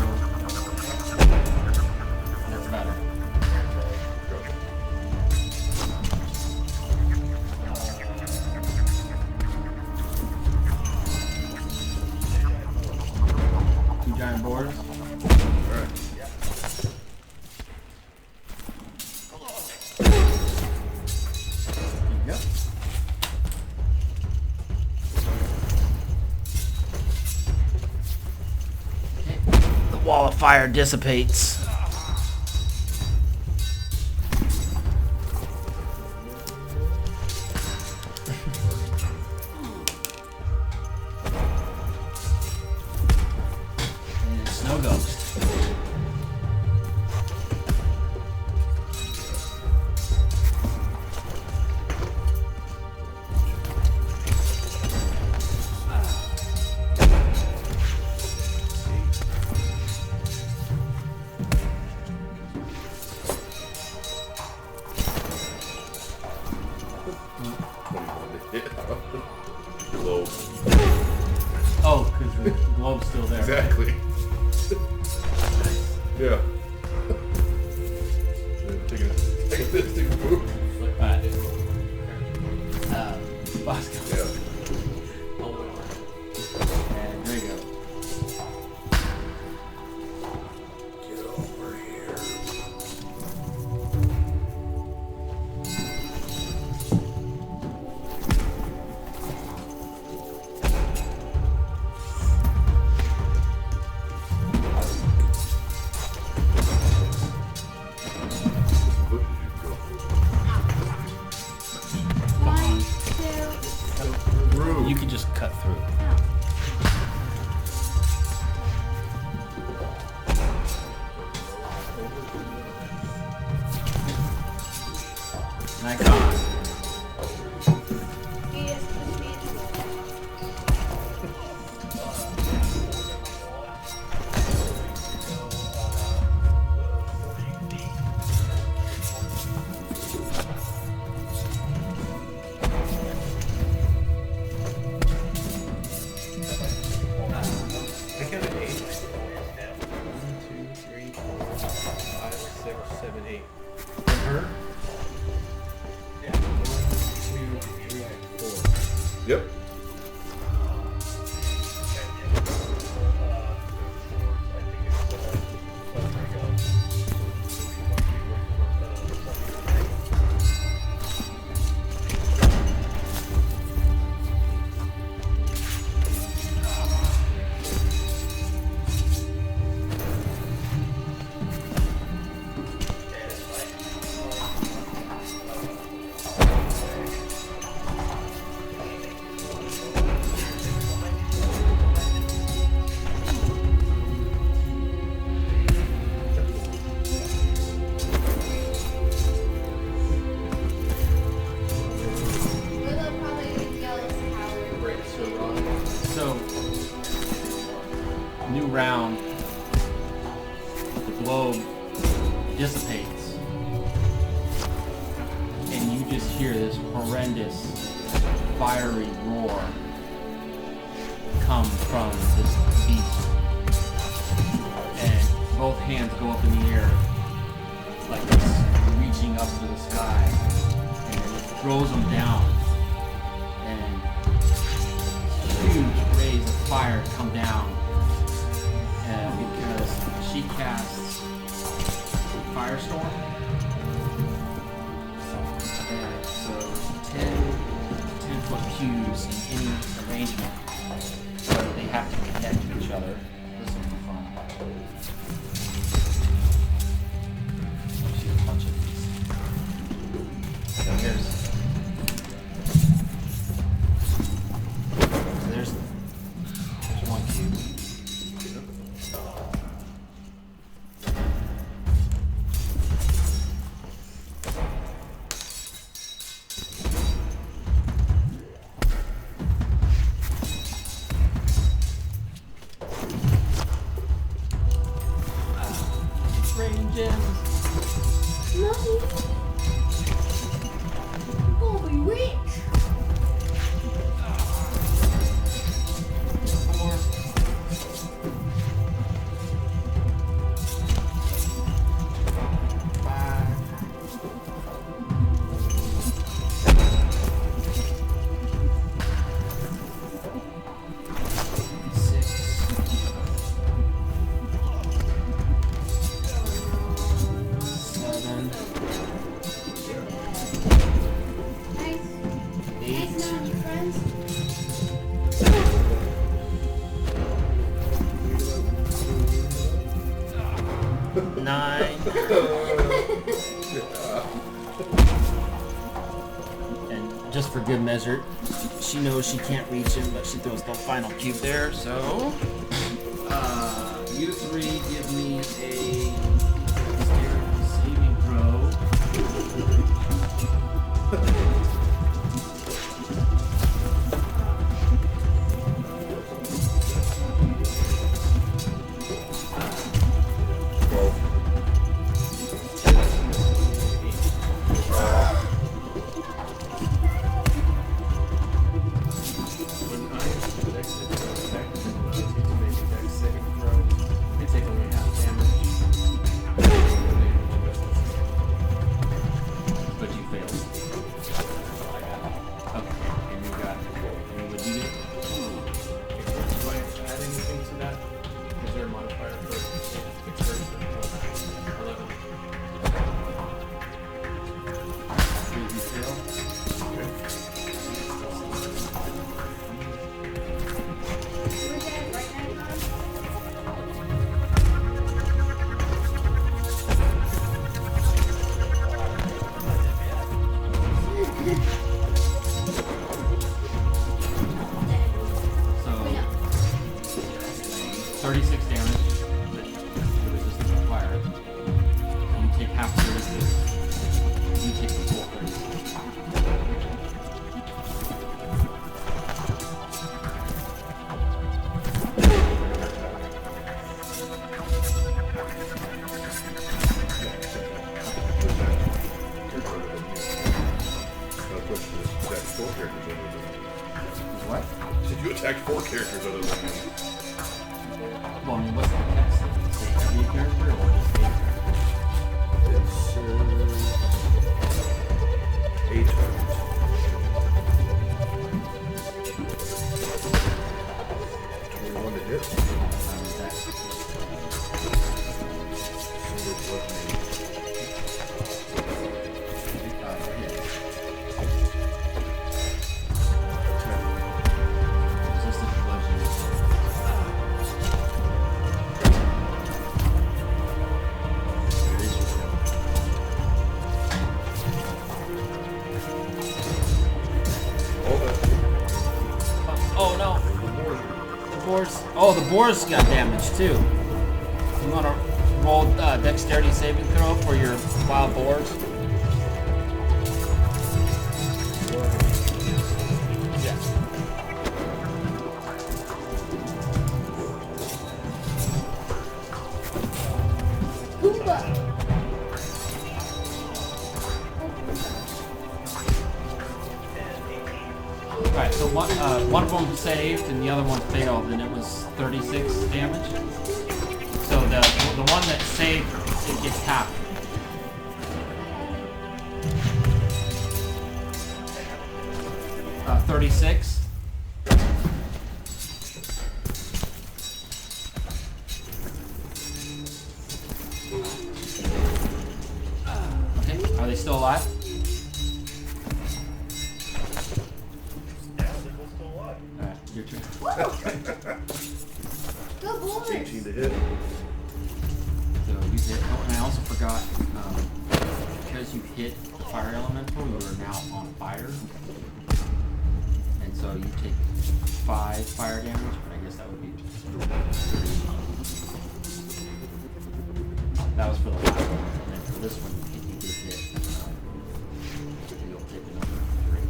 That's better. Two giant boars. Alright. There you go. The wall of fire dissipates. And snow ghost. Globe. Oh, because the globe's still there. Exactly. Yeah. Take a poop. Alright. Bosco. Yeah. And there you go. Get over here. One, two. You could just cut through. Nikon. Yes, please. I counted 8. 1, 2, 3, 4, 5, 6, 7, 8. From her? Yeah. 1, 2, 3, 4. Yep. Wyllow probably yells power. Break so wrong. So, new round. The globe dissipates. And you just hear this horrendous, fiery roar come from this beast. both hands go up in the air, like it's reaching up to the sky, and then it throws them down, and huge rays of fire come down, and because she casts Firestorm, and so 10-foot cubes in any arrangement, but they have to connect to each other. This will be fun. I'll shoot a bunch of these. So there's one cube. Rain gems. Mommy. Oh, we rich. Four. Five. Six. Seven. Nice. Nice 8. knowing you, friends. 9. And just for good measure, she knows she can't reach him, but she throws the final cube there. So, you three give me a saving throw. When I dex attack, I need to make a dex saving throw. They take only half damage. But you failed. Okay, and you got. And what you get? Do I add anything to that? Is there a modifier for dexterity? 11. Did you fail? We're dead right now, Mom. So, 36 damage with the resistance to fire. And you take half the resistance. You take the full 36. What? Did you attack 4 characters other than me? Well, I mean, what's the text? Does it say every character or just a character? It's 8 targets. 21 to hit. Single bludgeoning. Resistance to bludgeoning. There is your Oh no! The boars. Oh, the boars got damaged too. You want to roll dexterity saving throw for your wild boars? Yes. Goomba. Alright, so one of them saved and the other one failed, and it was 36 damage. So the one that saved, it gets half. Uh, 36. Okay, are they still alive? Alright, your turn. Good boys. 18 to hit. So you hit. Oh, and I also forgot, because you hit fire elemental, you are now on fire. And so you take 5 fire damage, but I guess that would be 3. That was for the last one. And then for this one, you did hit. You'll take another 3.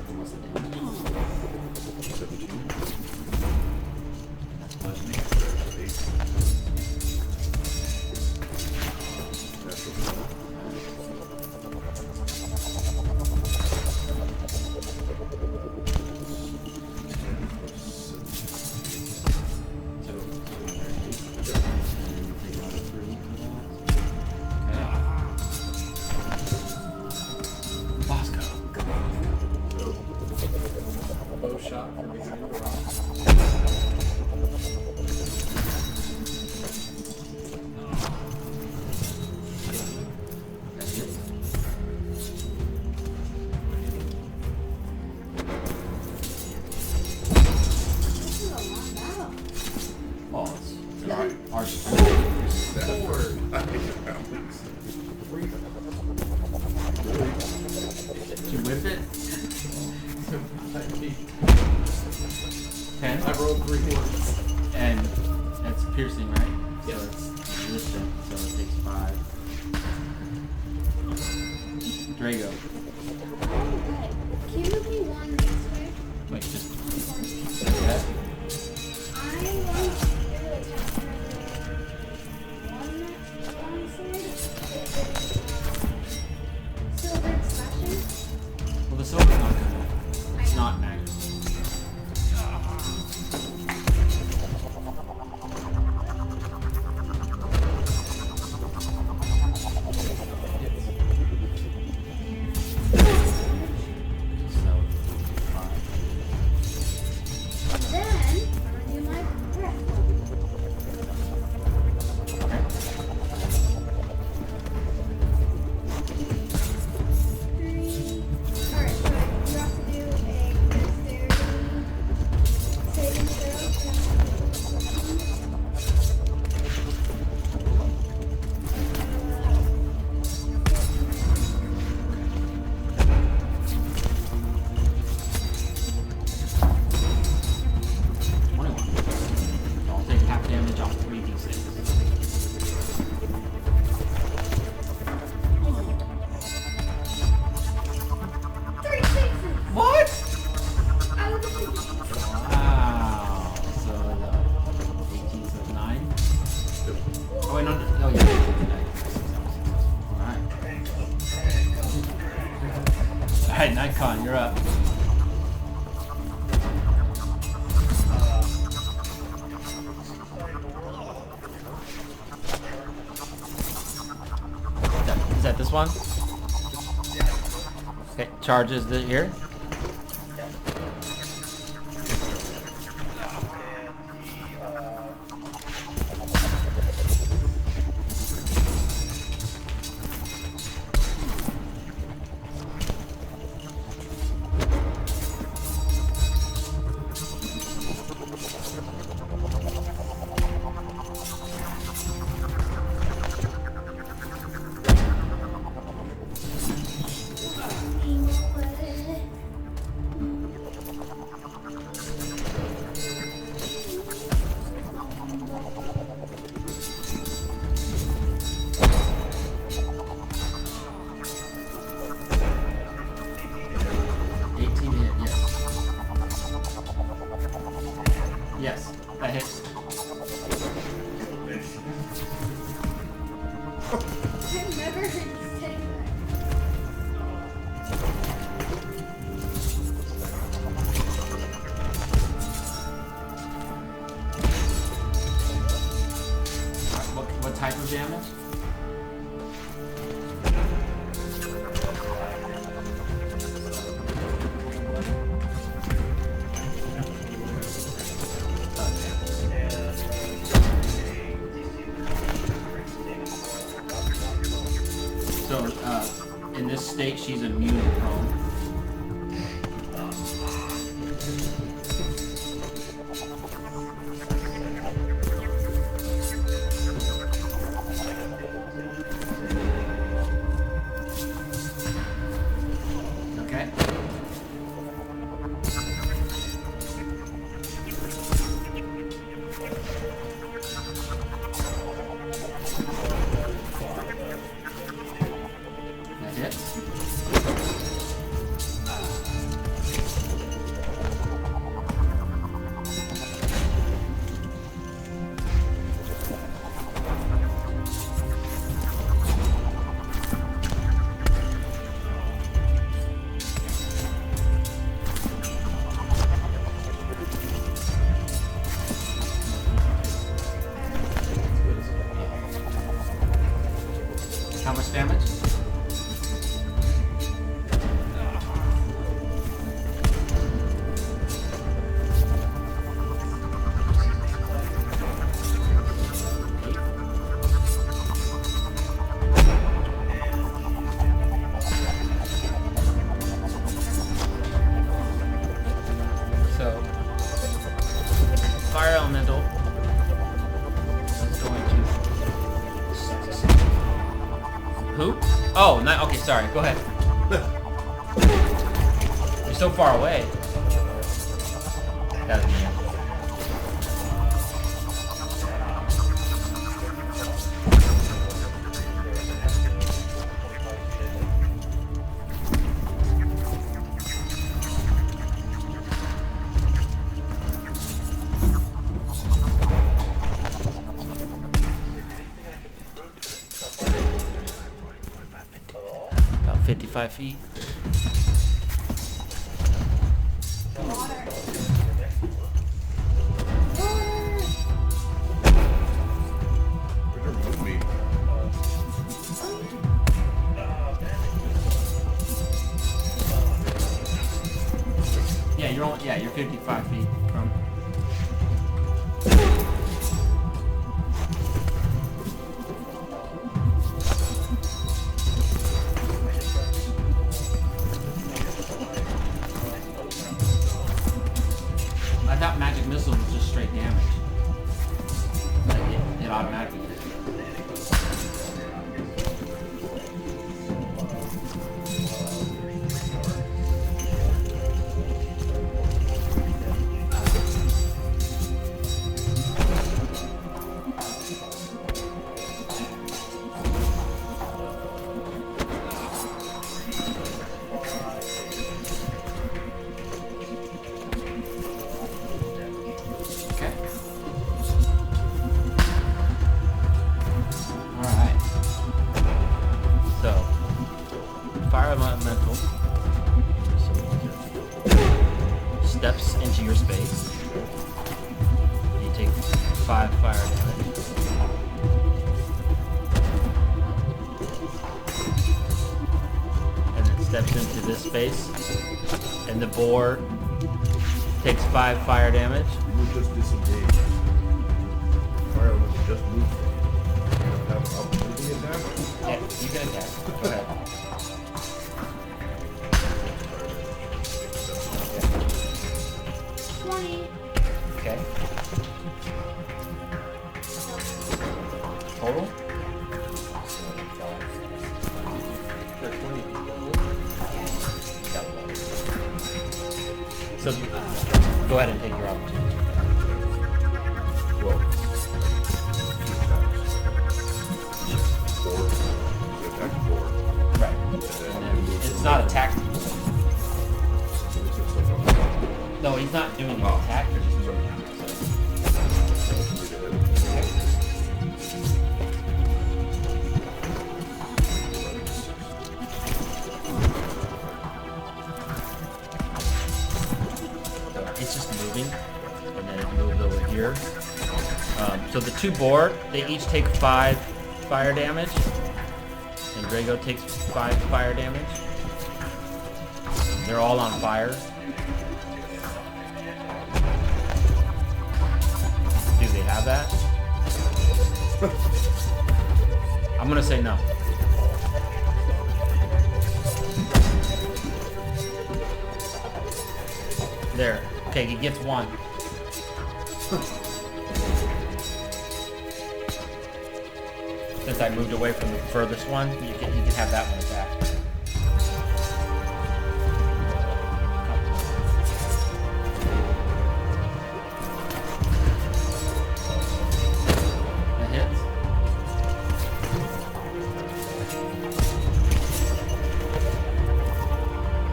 And what's the damage? 17. That's bludgeoning. 8. Natural 20. Bow shot from behind the rock. That's it. This is a long battle. Oh, it's arch. Forward. Did you whip it? 10? I rolled 3 ones. And that's piercing, right? Yes. So it's resistant, so it takes 5. Drago. Okay. Can you move me one this way? Wait, just I that. want to give it a test. One sword. Silver slashing. Well, the silver's not good. It's not magic. Then I'm gonna do my breath hold. Three. Alright, so you have to do a dexterity saving throw. I'll take half damage off 3d6. Three sixes! What? I was Wow. So 18, so 9. Oh wait, no, no, oh yeah. Alright, Nikon, you're up. Is that this one? Okay, charges here. Yes, that hits. I've never heard you say that. type of damage. So, in this state, she's immune to prone. Okay. That's it. How much damage? So, fire elemental is going to. Who? Oh, not, okay, sorry. Go ahead. You're so far away. That is me. About 55 feet. With me. Yeah, you're 55 feet from. I thought magic missile was just straight damage. Like it automatically hit. Okay. Alright. So, fire elemental steps into your space. You take 5 fire damage. And it steps into this space. And the boar takes 5 fire damage. You would just disengage. Fire elemental just move. You don't have an opportunity attack. Yeah, you can attack. Go ahead. Okay. Total? So, go ahead and take your opportunity. Well, 4. You attack 4. Right. And then It's not attack. No, he's not doing an attack. He's just moving. It's just moving, and then it moved over here. So the 2 boar, they each take 5 fire damage. And Drago takes 5 fire damage. They're all on fire. Do they have that? I'm gonna say no. There. Okay, he gets 1. Since I moved away from the furthest one, you can have that one back. That hits.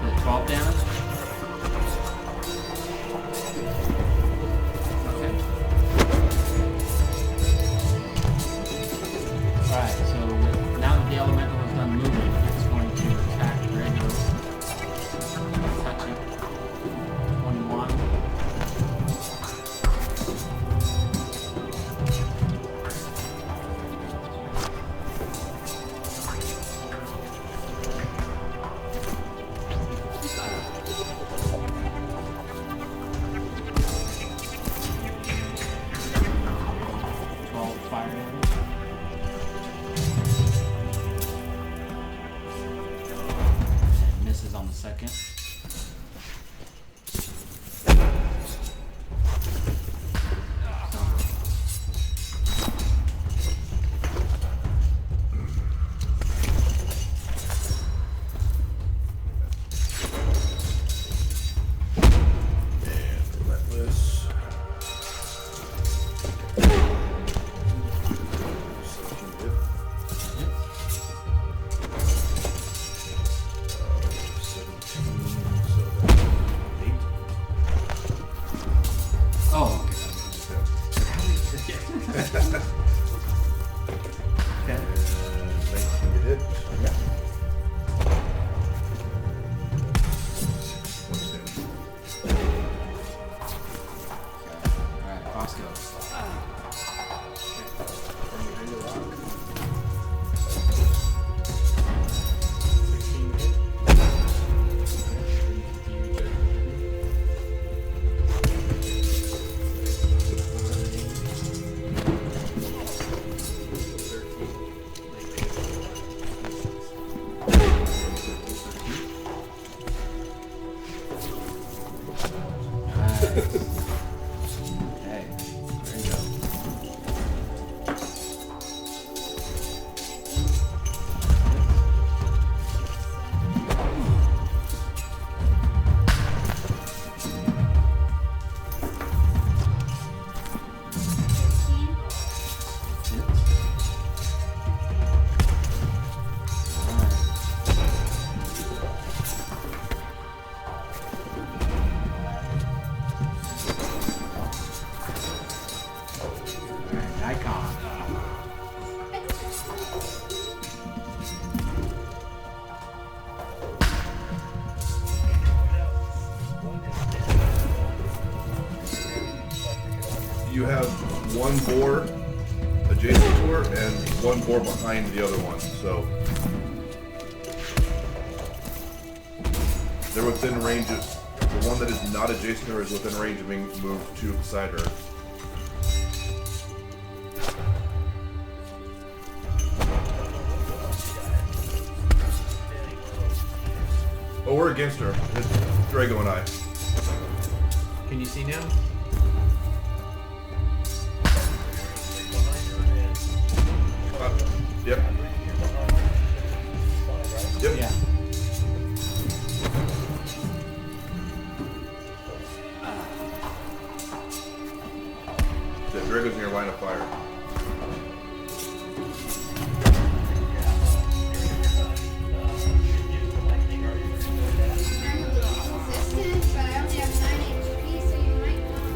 Is it 12 damage? Alright, so now that the elemental is done moving, it's going to attack Drago. Touch it. 21. Fire damage. And misses on the second. Relentless. Oh. Okay. And 19 to hit. Yeah. Points damage. Alright, Bosco. From behind the rock. 16 hit. Okay, there you go. Icon. You have one boar adjacent to her and one boar behind the other one, so they're within range of the one that is not adjacent to her is within range of being moved to beside her. Oh, we're against her. It's Drago and I. Can you see now? Yep. Yep. Yeah. The Drago's in your line of fire. I'm resistant, but I only have 9 HP, so you might not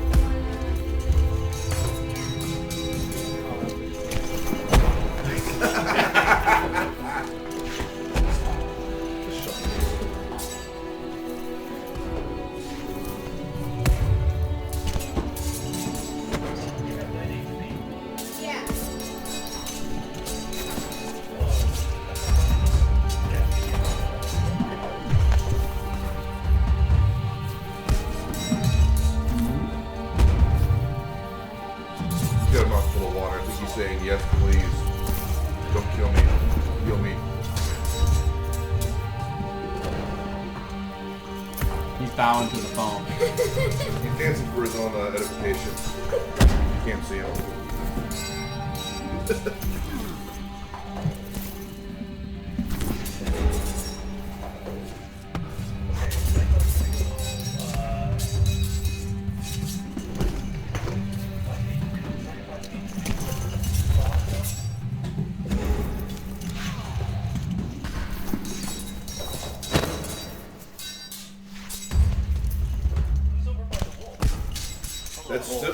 got a mouth full of water. I think he's saying, yes, please. Don't kill me. Heal me. He's bowing to the phone. He's dancing for his own edification. You can't see him.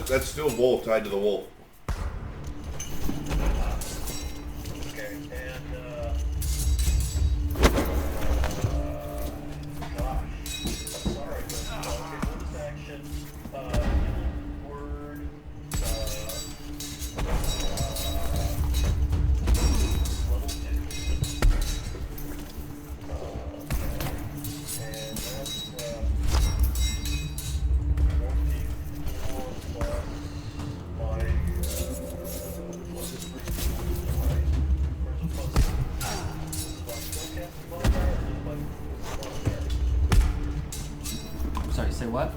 That's still wolf tied to the wolf. Okay, and gosh, sorry, but okay, bonus action, word, level 2. And that's 24 plus my plus his my plus spellcasting modifier or just my modifier? I'm sorry, say what?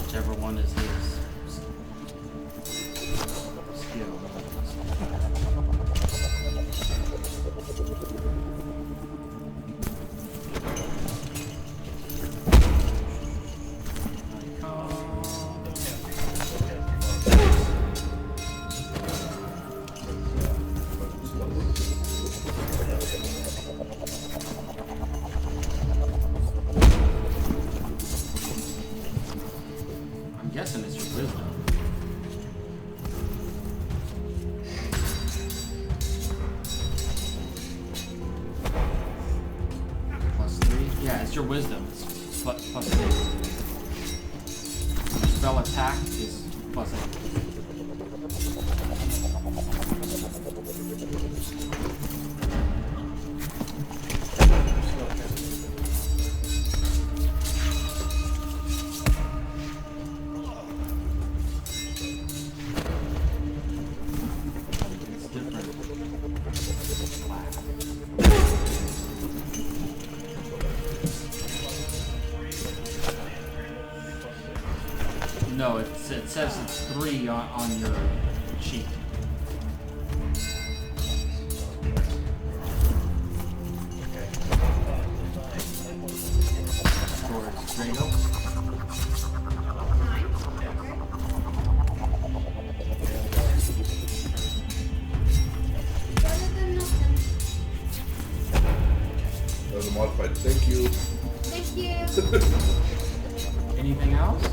Whichever one is his skill. I'm guessing it's your wisdom. +3? Yeah, it's your wisdom. It's plus 8. Your spell attack is +8. It's different. No, it says it's 3 on your sheet. Towards Drago. 9. Better than nothing. That was a modified. Thank you. Thank you. Anything else?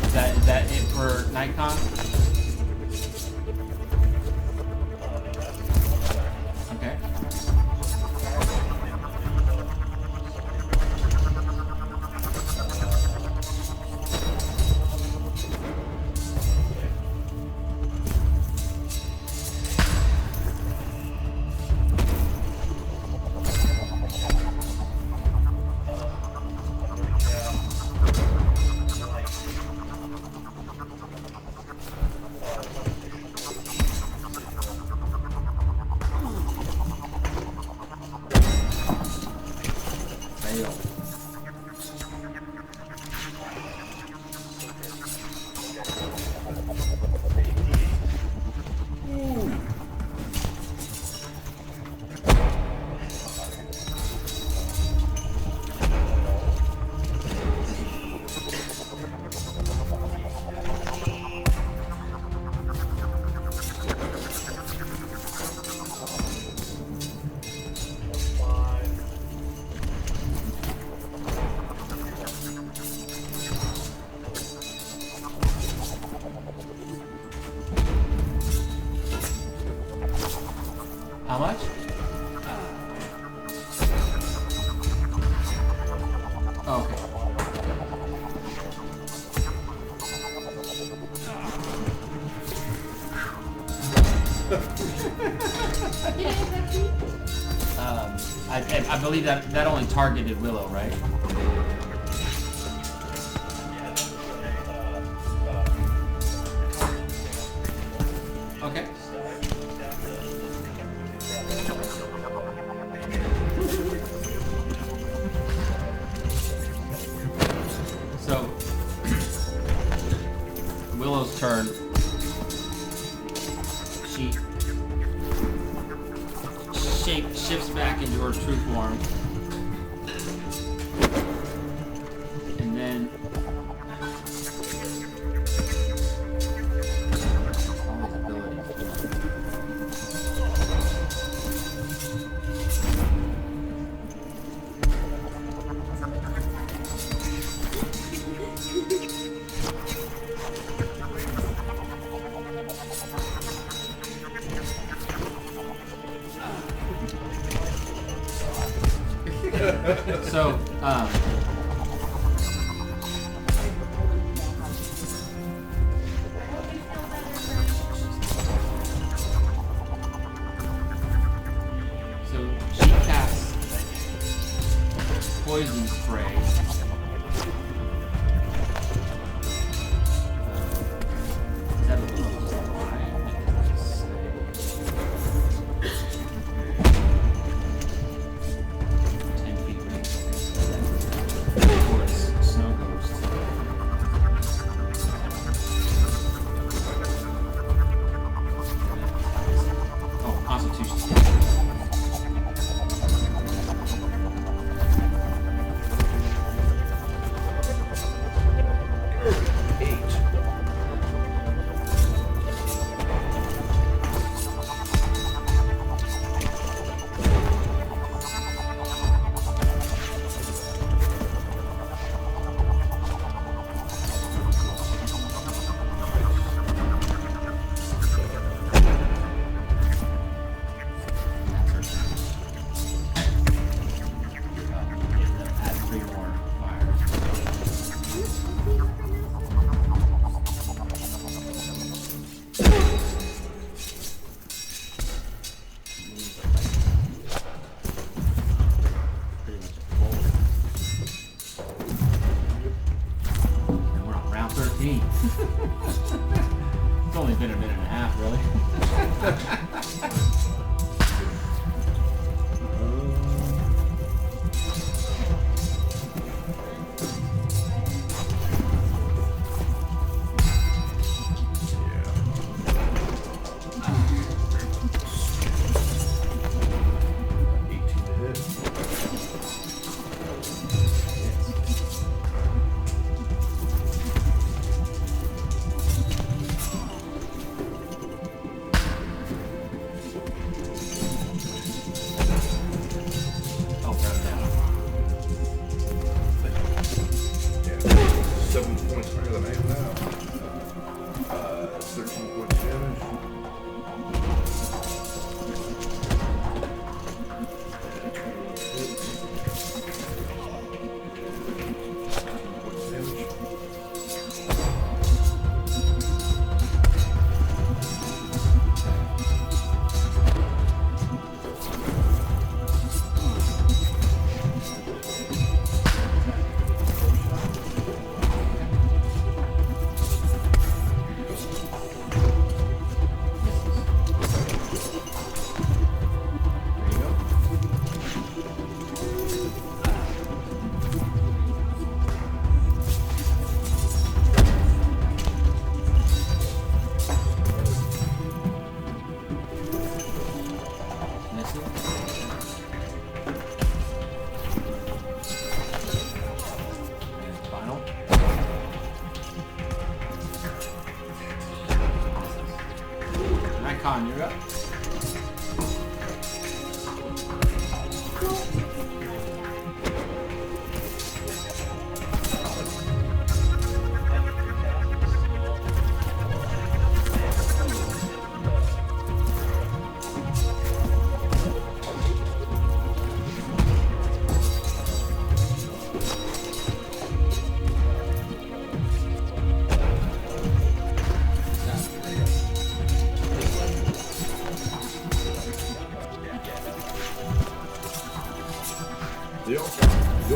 Is that it for Nikon? Okay. Fail. Oh, okay. I believe that only targeted Wyllow, right? Okay. So, Willow's turn. She shifts back into her true form. And then all his abilities. So, so she casts poison spray. Is that a little line? 10 feet range. Towards Snow Ghost. Oh, Constitution. Add 3 more fires. Pretty much full. And we're on round 13. It's only been a minute and a half, really. Oh, round down. 7 points higher than I am now. 13 points damage. Points damage. There you go. Misses. And final. Nikon, you're up.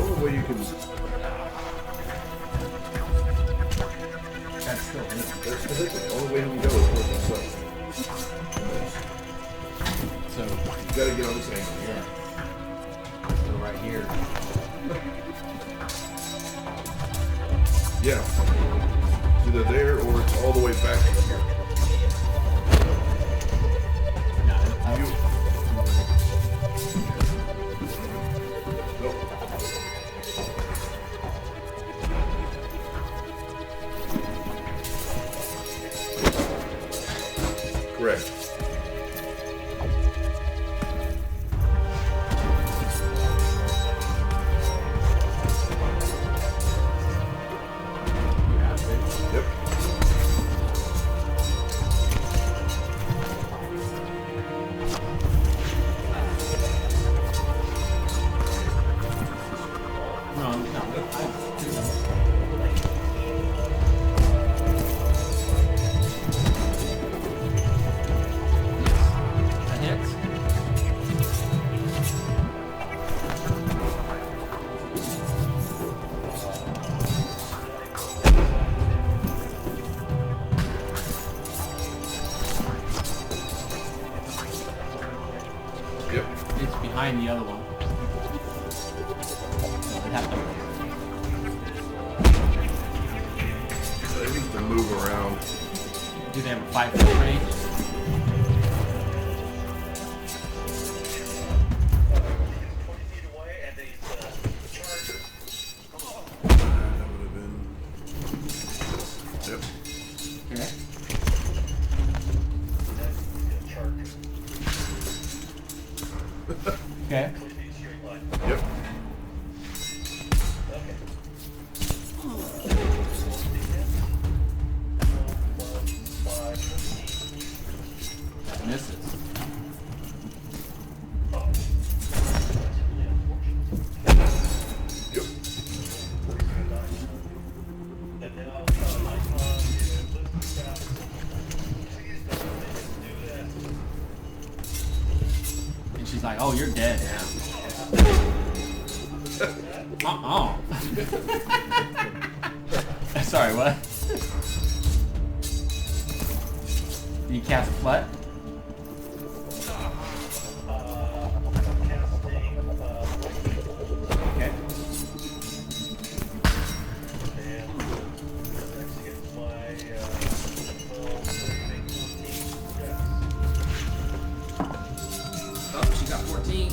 only way you can. That's still him. That's the only way you can go is with yourself. So, You gotta get on this angle. yeah. So right here. Yeah. It's either there or it's all the way back to here. No, You. Nope. Correct. Yep. That hits. Yep. It's behind the other one. So it'd have to. It needs to move around. Do they have a 5-foot range? He's 20 feet away, and he's charged. That would have been. Yep. Okay. Charge. Okay. 20 feet straight line. Yep. Okay. That misses. Yep. And then I'll icon is list down. Please don't do that. And she's like, oh, you're dead now. Sorry, what? You cast what? Casting, Okay. and next against my, saving 14. Yes. Oh, she got 14.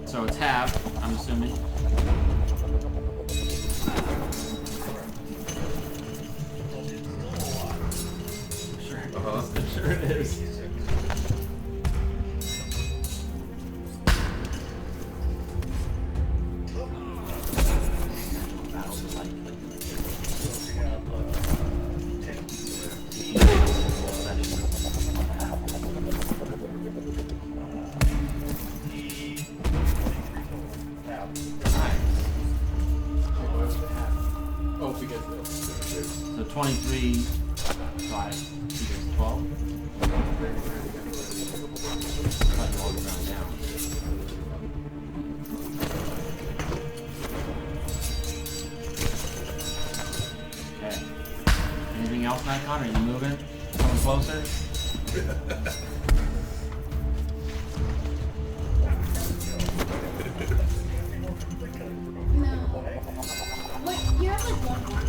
So it's half, I'm assuming. Sure. Uh-huh. Sure it is. Oh, we get this. So 23, 5, equals 12. Cut all the ground down. Okay. Anything else, Nikon? Are you moving? Coming closer? No. Wait, you have like one more.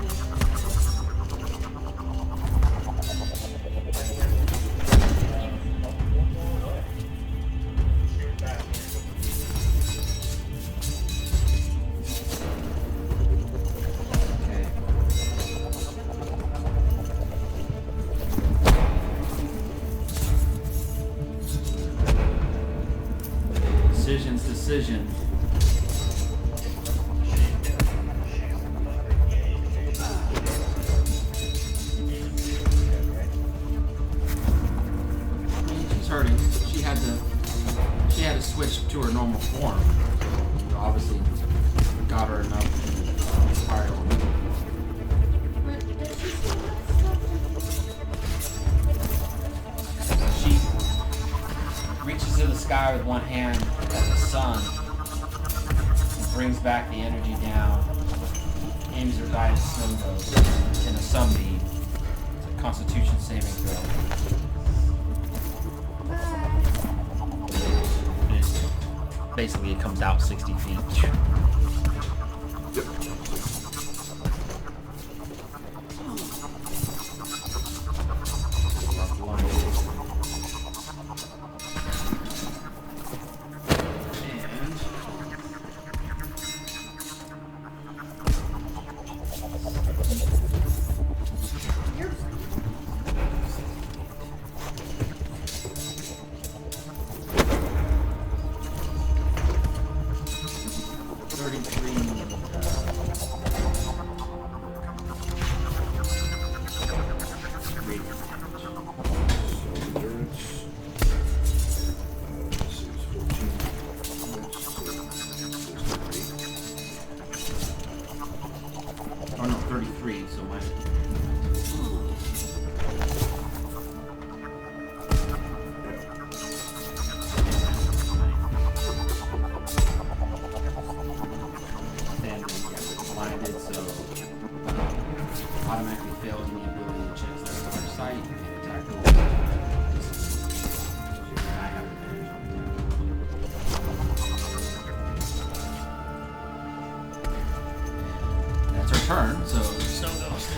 Okay. Decisions. I mean, she's hurting. She had to switch to her normal form. Obviously, got her enough fire. But does she still have stuff? She reaches to the sky with one hand at the sun brings back the energy down, aims her eyes Snowghost in a sunbeam. It's a Constitution saving throw. Basically, it comes out 60 feet. Turn, so Snow Ghost.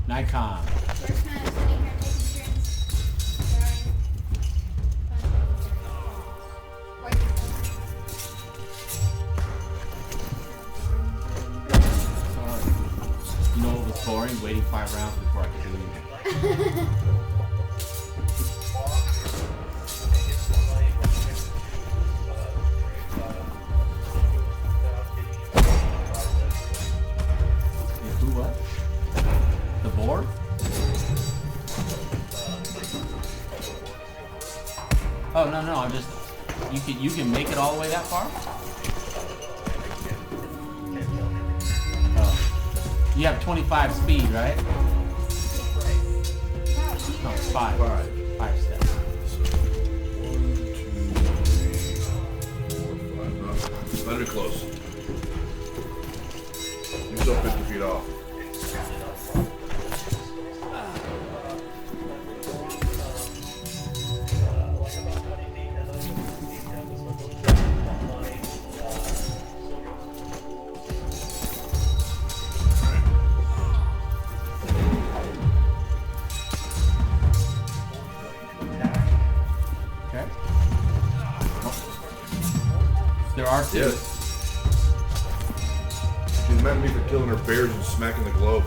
Nikon. We're kind of sitting here taking turns. You know what was boring? Waiting 5 rounds before I could do anything. Oh no, I'm just you can make it all the way that far? Oh. You have 25 speed, right? No, it's 5. 5 steps. 1, 2, 3, 4, 5. Not too close. still 50 feet off. Okay. There are two. Yes. She's mad at me for killing her bears and smacking the globe.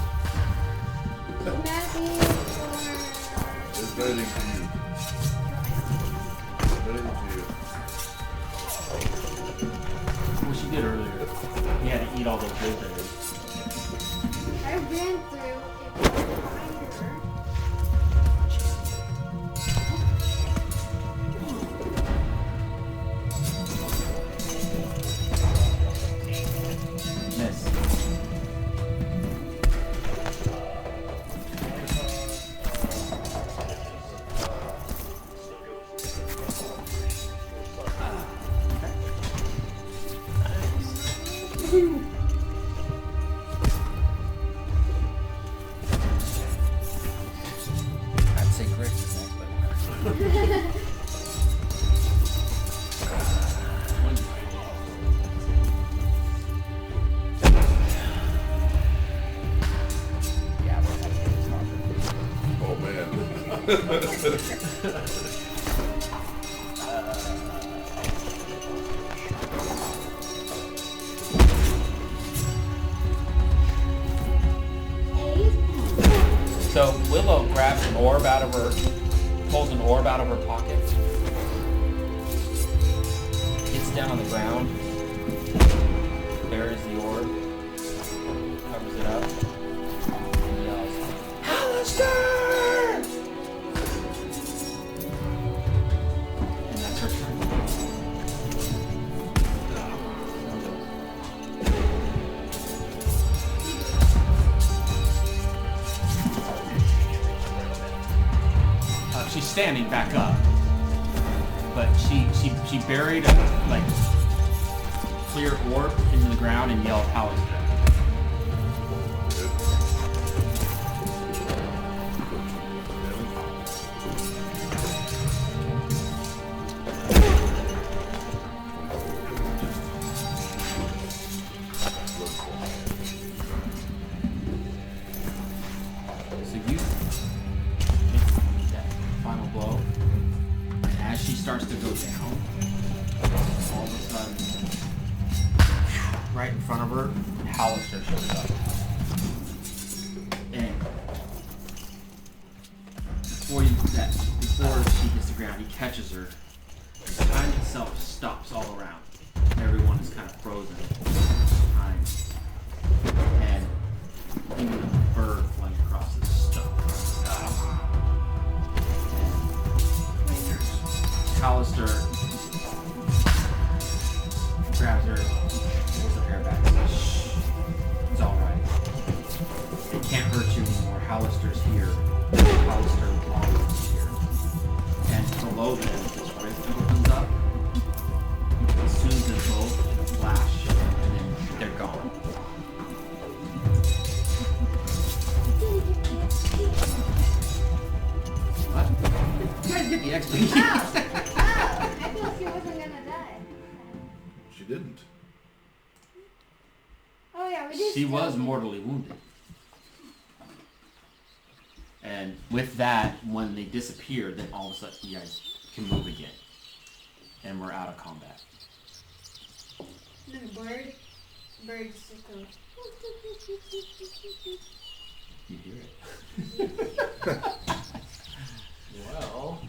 Maybe There's nothing to you. Nothing to you. Well, she did earlier. He had to eat all those blueberries. I ran through it behind her. Miss. I'd say great, but yeah, we're having a talk. Oh man. So Willow grabs an orb out of her, pulls an orb out of her pocket, gets down on the ground, buries the orb, covers it up, and yells, "Alistair!" And that's her turn. She's standing back up, but she buried a like clear orb into the ground and yelled, "How is that?" So you make that final blow, and as she starts to go down, all of a sudden, right in front of her, Alistair shows up. and before she hits the ground, he catches her. The time itself stops all around. Everyone is kind of frozen. Time. And even a bird flying across is stuck. Alistair grabs her, pulls her hair back, and says, "Shh, it's all right. It can't hurt you anymore. Alistair's here. Alistair Long is here." And below them, this rift opens up. As soon as they both flash, and then they're gone. What? You guys get the XP. Oh, I thought she wasn't gonna die. She didn't. Oh yeah, we did. She was mortally wounded. And with that, when they disappeared, then all of a sudden you guys can move again. And we're out of combat. And then bird just goes. You hear it. Well,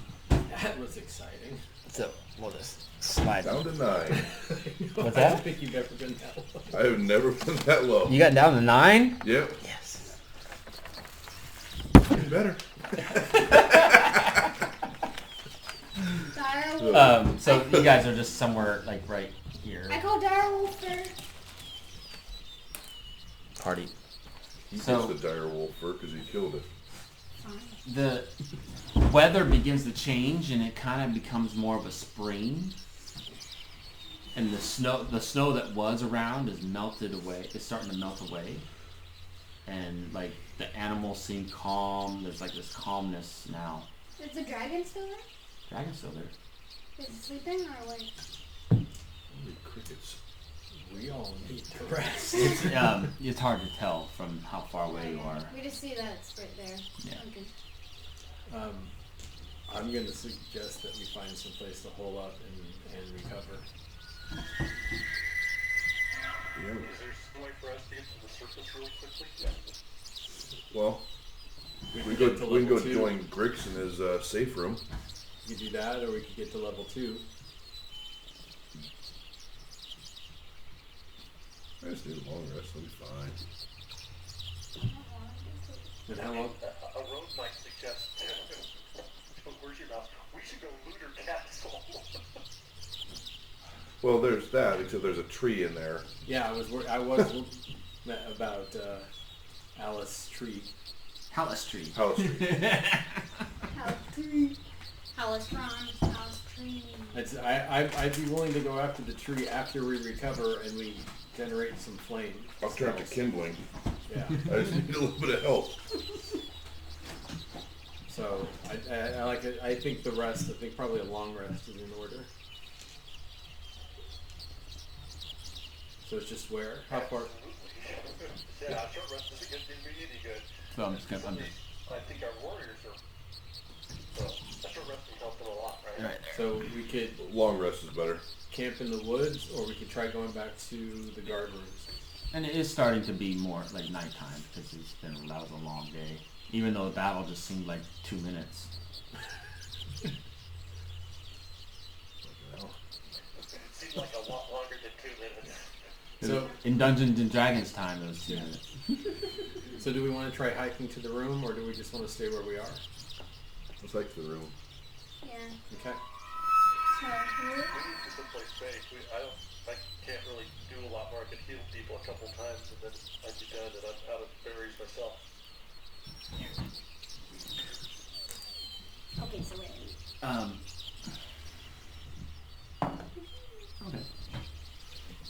that was exciting. So we'll just slide. Down to 9. What's I that? don't think you've ever been that low. I have never been that low. You got down to 9? Yep. Yes. Getting better. Direwolf. So you guys are just somewhere like right here. I call Direwolf first. Party. He So- gets the dire wolf fur because he killed it. The weather begins to change and it kind of becomes more of a spring. And the snow that was around is melted away. It's starting to melt away. and like the animals seem calm. There's like this calmness now. Is the dragon still there? Dragon's still there. Is it sleeping or like? Holy crickets. We all need to rest. It's hard to tell from how far away you are. We just see that it's right there. Yeah. Okay. I'm going to suggest that we find some place to hole up and recover. Yeah. Is there some way for us to get to the surface really quickly? Yeah. Well, we could can get to go level 2. join Griggs in his safe room. We could do that, or we could get to level 2. I just need a long rest. I'll be fine. And how long? A road might suggest. Where's your mouse? We should go loot her castle. Well, there's that. Except there's a tree in there. Yeah, I was about Alice Tree. Hallis tree. House tree. House tree. House Ron. House tree. I'd be willing to go after the tree after we recover and we generate some flame. I'll turn to kindling. Yeah. I just need a little bit of help. So I like it. I think the rest. I think probably a long rest is in order. So it's just where? How far? Yeah, short rest isn't going to do me any good. So I'm just I think our warriors are. So a short rest can help them a lot, right? Right. So we could Long rest is better. camp in the woods, or we could try going back to the guard rooms. And it is starting to be more like nighttime because that was a long day. Even though the battle just seemed like 2 minutes. It seemed like a lot longer than 2 minutes. So In Dungeons and Dragons time, it was 2 minutes. So do we want to try hiking to the room, or do we just want to stay where we are? Let's hike to the room. Yeah. Okay. So We need to someplace safe. I can't really do a lot more. I could heal people a couple times and then I'd be done and I'm out of berries myself. okay, so wait. Okay.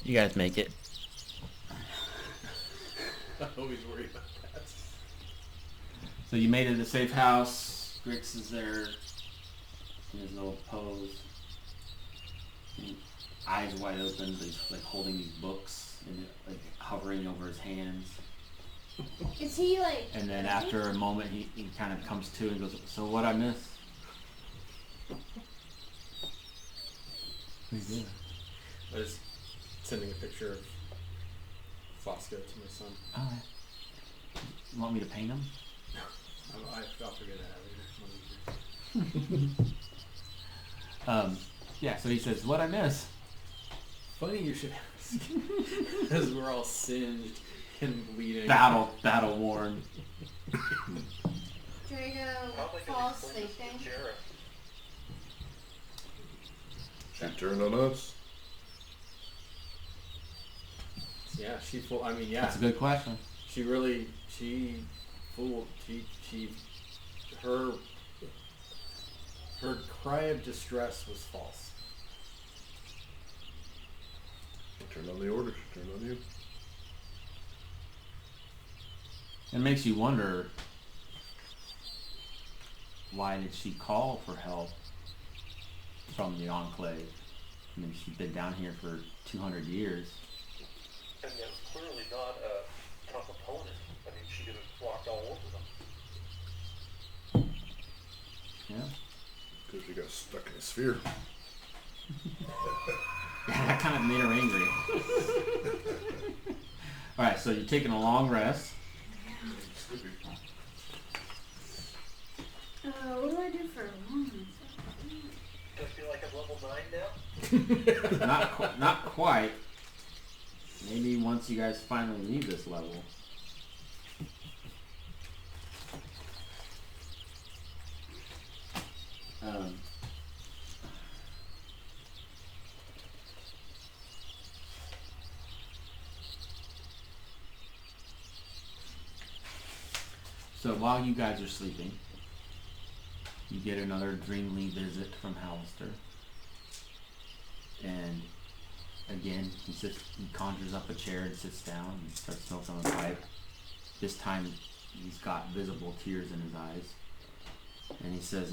You guys make it. I always worry about that. So you made it a safe house. Grix is there in his little pose. And eyes wide open, but he's like holding these books and like hovering over his hands. Is he like? And then after a moment, he kind of comes to and goes, "So what I miss?" Yeah. I was sending a picture of Fosco to my son. All right. You want me to paint him? I'll figure that out later. Yeah. So he says, "What I miss?" Funny you should ask. Because we're all singed and bleeding. Battle worn. Drago How am I falls going to explain this sleeping. to Jareth? She turned on us. Yeah, she fooled. I mean, yeah. That's a good question. She really, she fooled. Her cry of distress was false. She turned on the order. She turned on you. It makes you wonder, why did she call for help from the Enclave? I mean, she's been down here for 200 years. And that's clearly not a tough opponent. I mean, she could have walked all over them. Yeah. Because she got stuck in a sphere. That kind of made her angry. Alright, so you're taking a long rest. What do I do for a long rest? Do I feel like I'm level 9 now? Not quite. Maybe once you guys finally leave this level. So while you guys are sleeping, you get another dreamly visit from Hallister. And again, he conjures up a chair and sits down and starts smoking on a pipe. This time he's got visible tears in his eyes. And he says,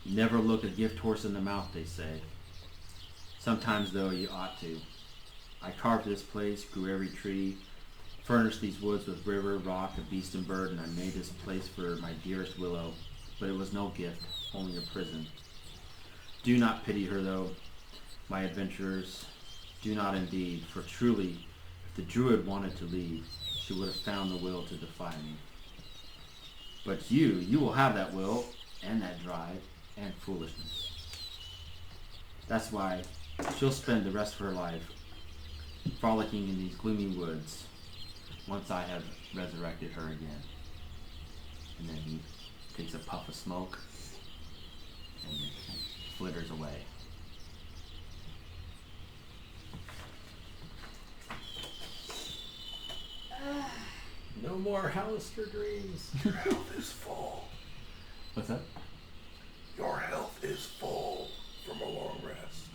never look a gift horse in the mouth, they say. Sometimes, though, you ought to. I carved this place, grew every tree, furnished these woods with river, rock, a beast and bird, and I made this place for my dearest Wyllow. But it was no gift, only a prison. Do not pity her, though, my adventurers. Do not indeed, for truly, if the druid wanted to leave, she would have found the will to defy me. But you will have that will, and that drive, and foolishness. That's why she'll spend the rest of her life frolicking in these gloomy woods once I have resurrected her again. And then he takes a puff of smoke and flitters away. No more Hallister dreams. Your health is full. What's that? Your health is full from a long rest.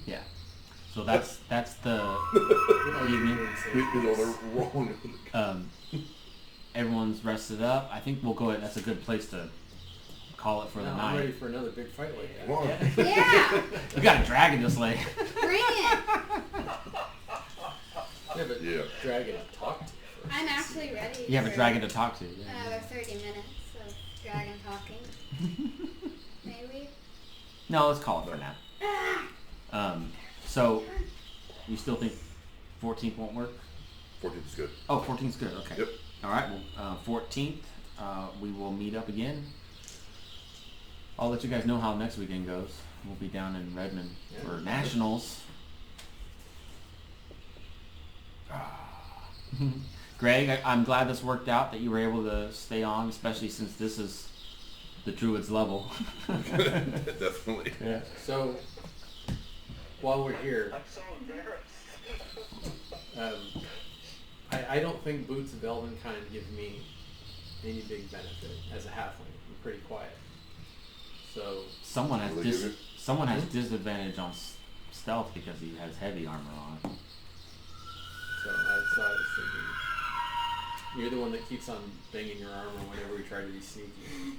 Yeah. So that's the evening. People are wrong. Everyone's rested up. I think we'll go ahead. That's a good place to call it for the I'm night. ready for another big fight like that. Come on. Yeah, We got a dragon to slay. bring it. Yeah, but Yeah. dragon talk to you first. I'm actually ready. You have a for dragon to talk to. Another 30 minutes of dragon talking. Maybe. No, let's call it for now. So you still think 14th won't work? 14th is good. Oh, 14th's good. Okay. Yep. All right. Well, 14th, we will meet up again. I'll let you guys know how next weekend goes. We'll be down in Redmond for nationals. Greg, I'm glad this worked out, that you were able to stay on, especially since this is the druid's level. Definitely. Yeah. So, while we're here, I'm so embarrassed. I don't think Boots of Elvenkind give me any big benefit as a halfling. I'm pretty quiet. So, Someone has Will they give it? someone has disadvantage on stealth because he has heavy armor on. that's why I was thinking. You're the one that keeps on banging your armor whenever we try to be sneaky.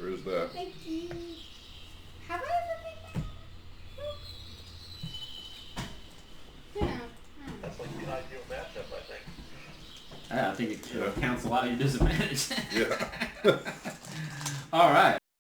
There is that. Thank you. Have I ever been there? Yeah. That's like the ideal matchup, I think. I think it should cancel out your disadvantage. Yeah. All right.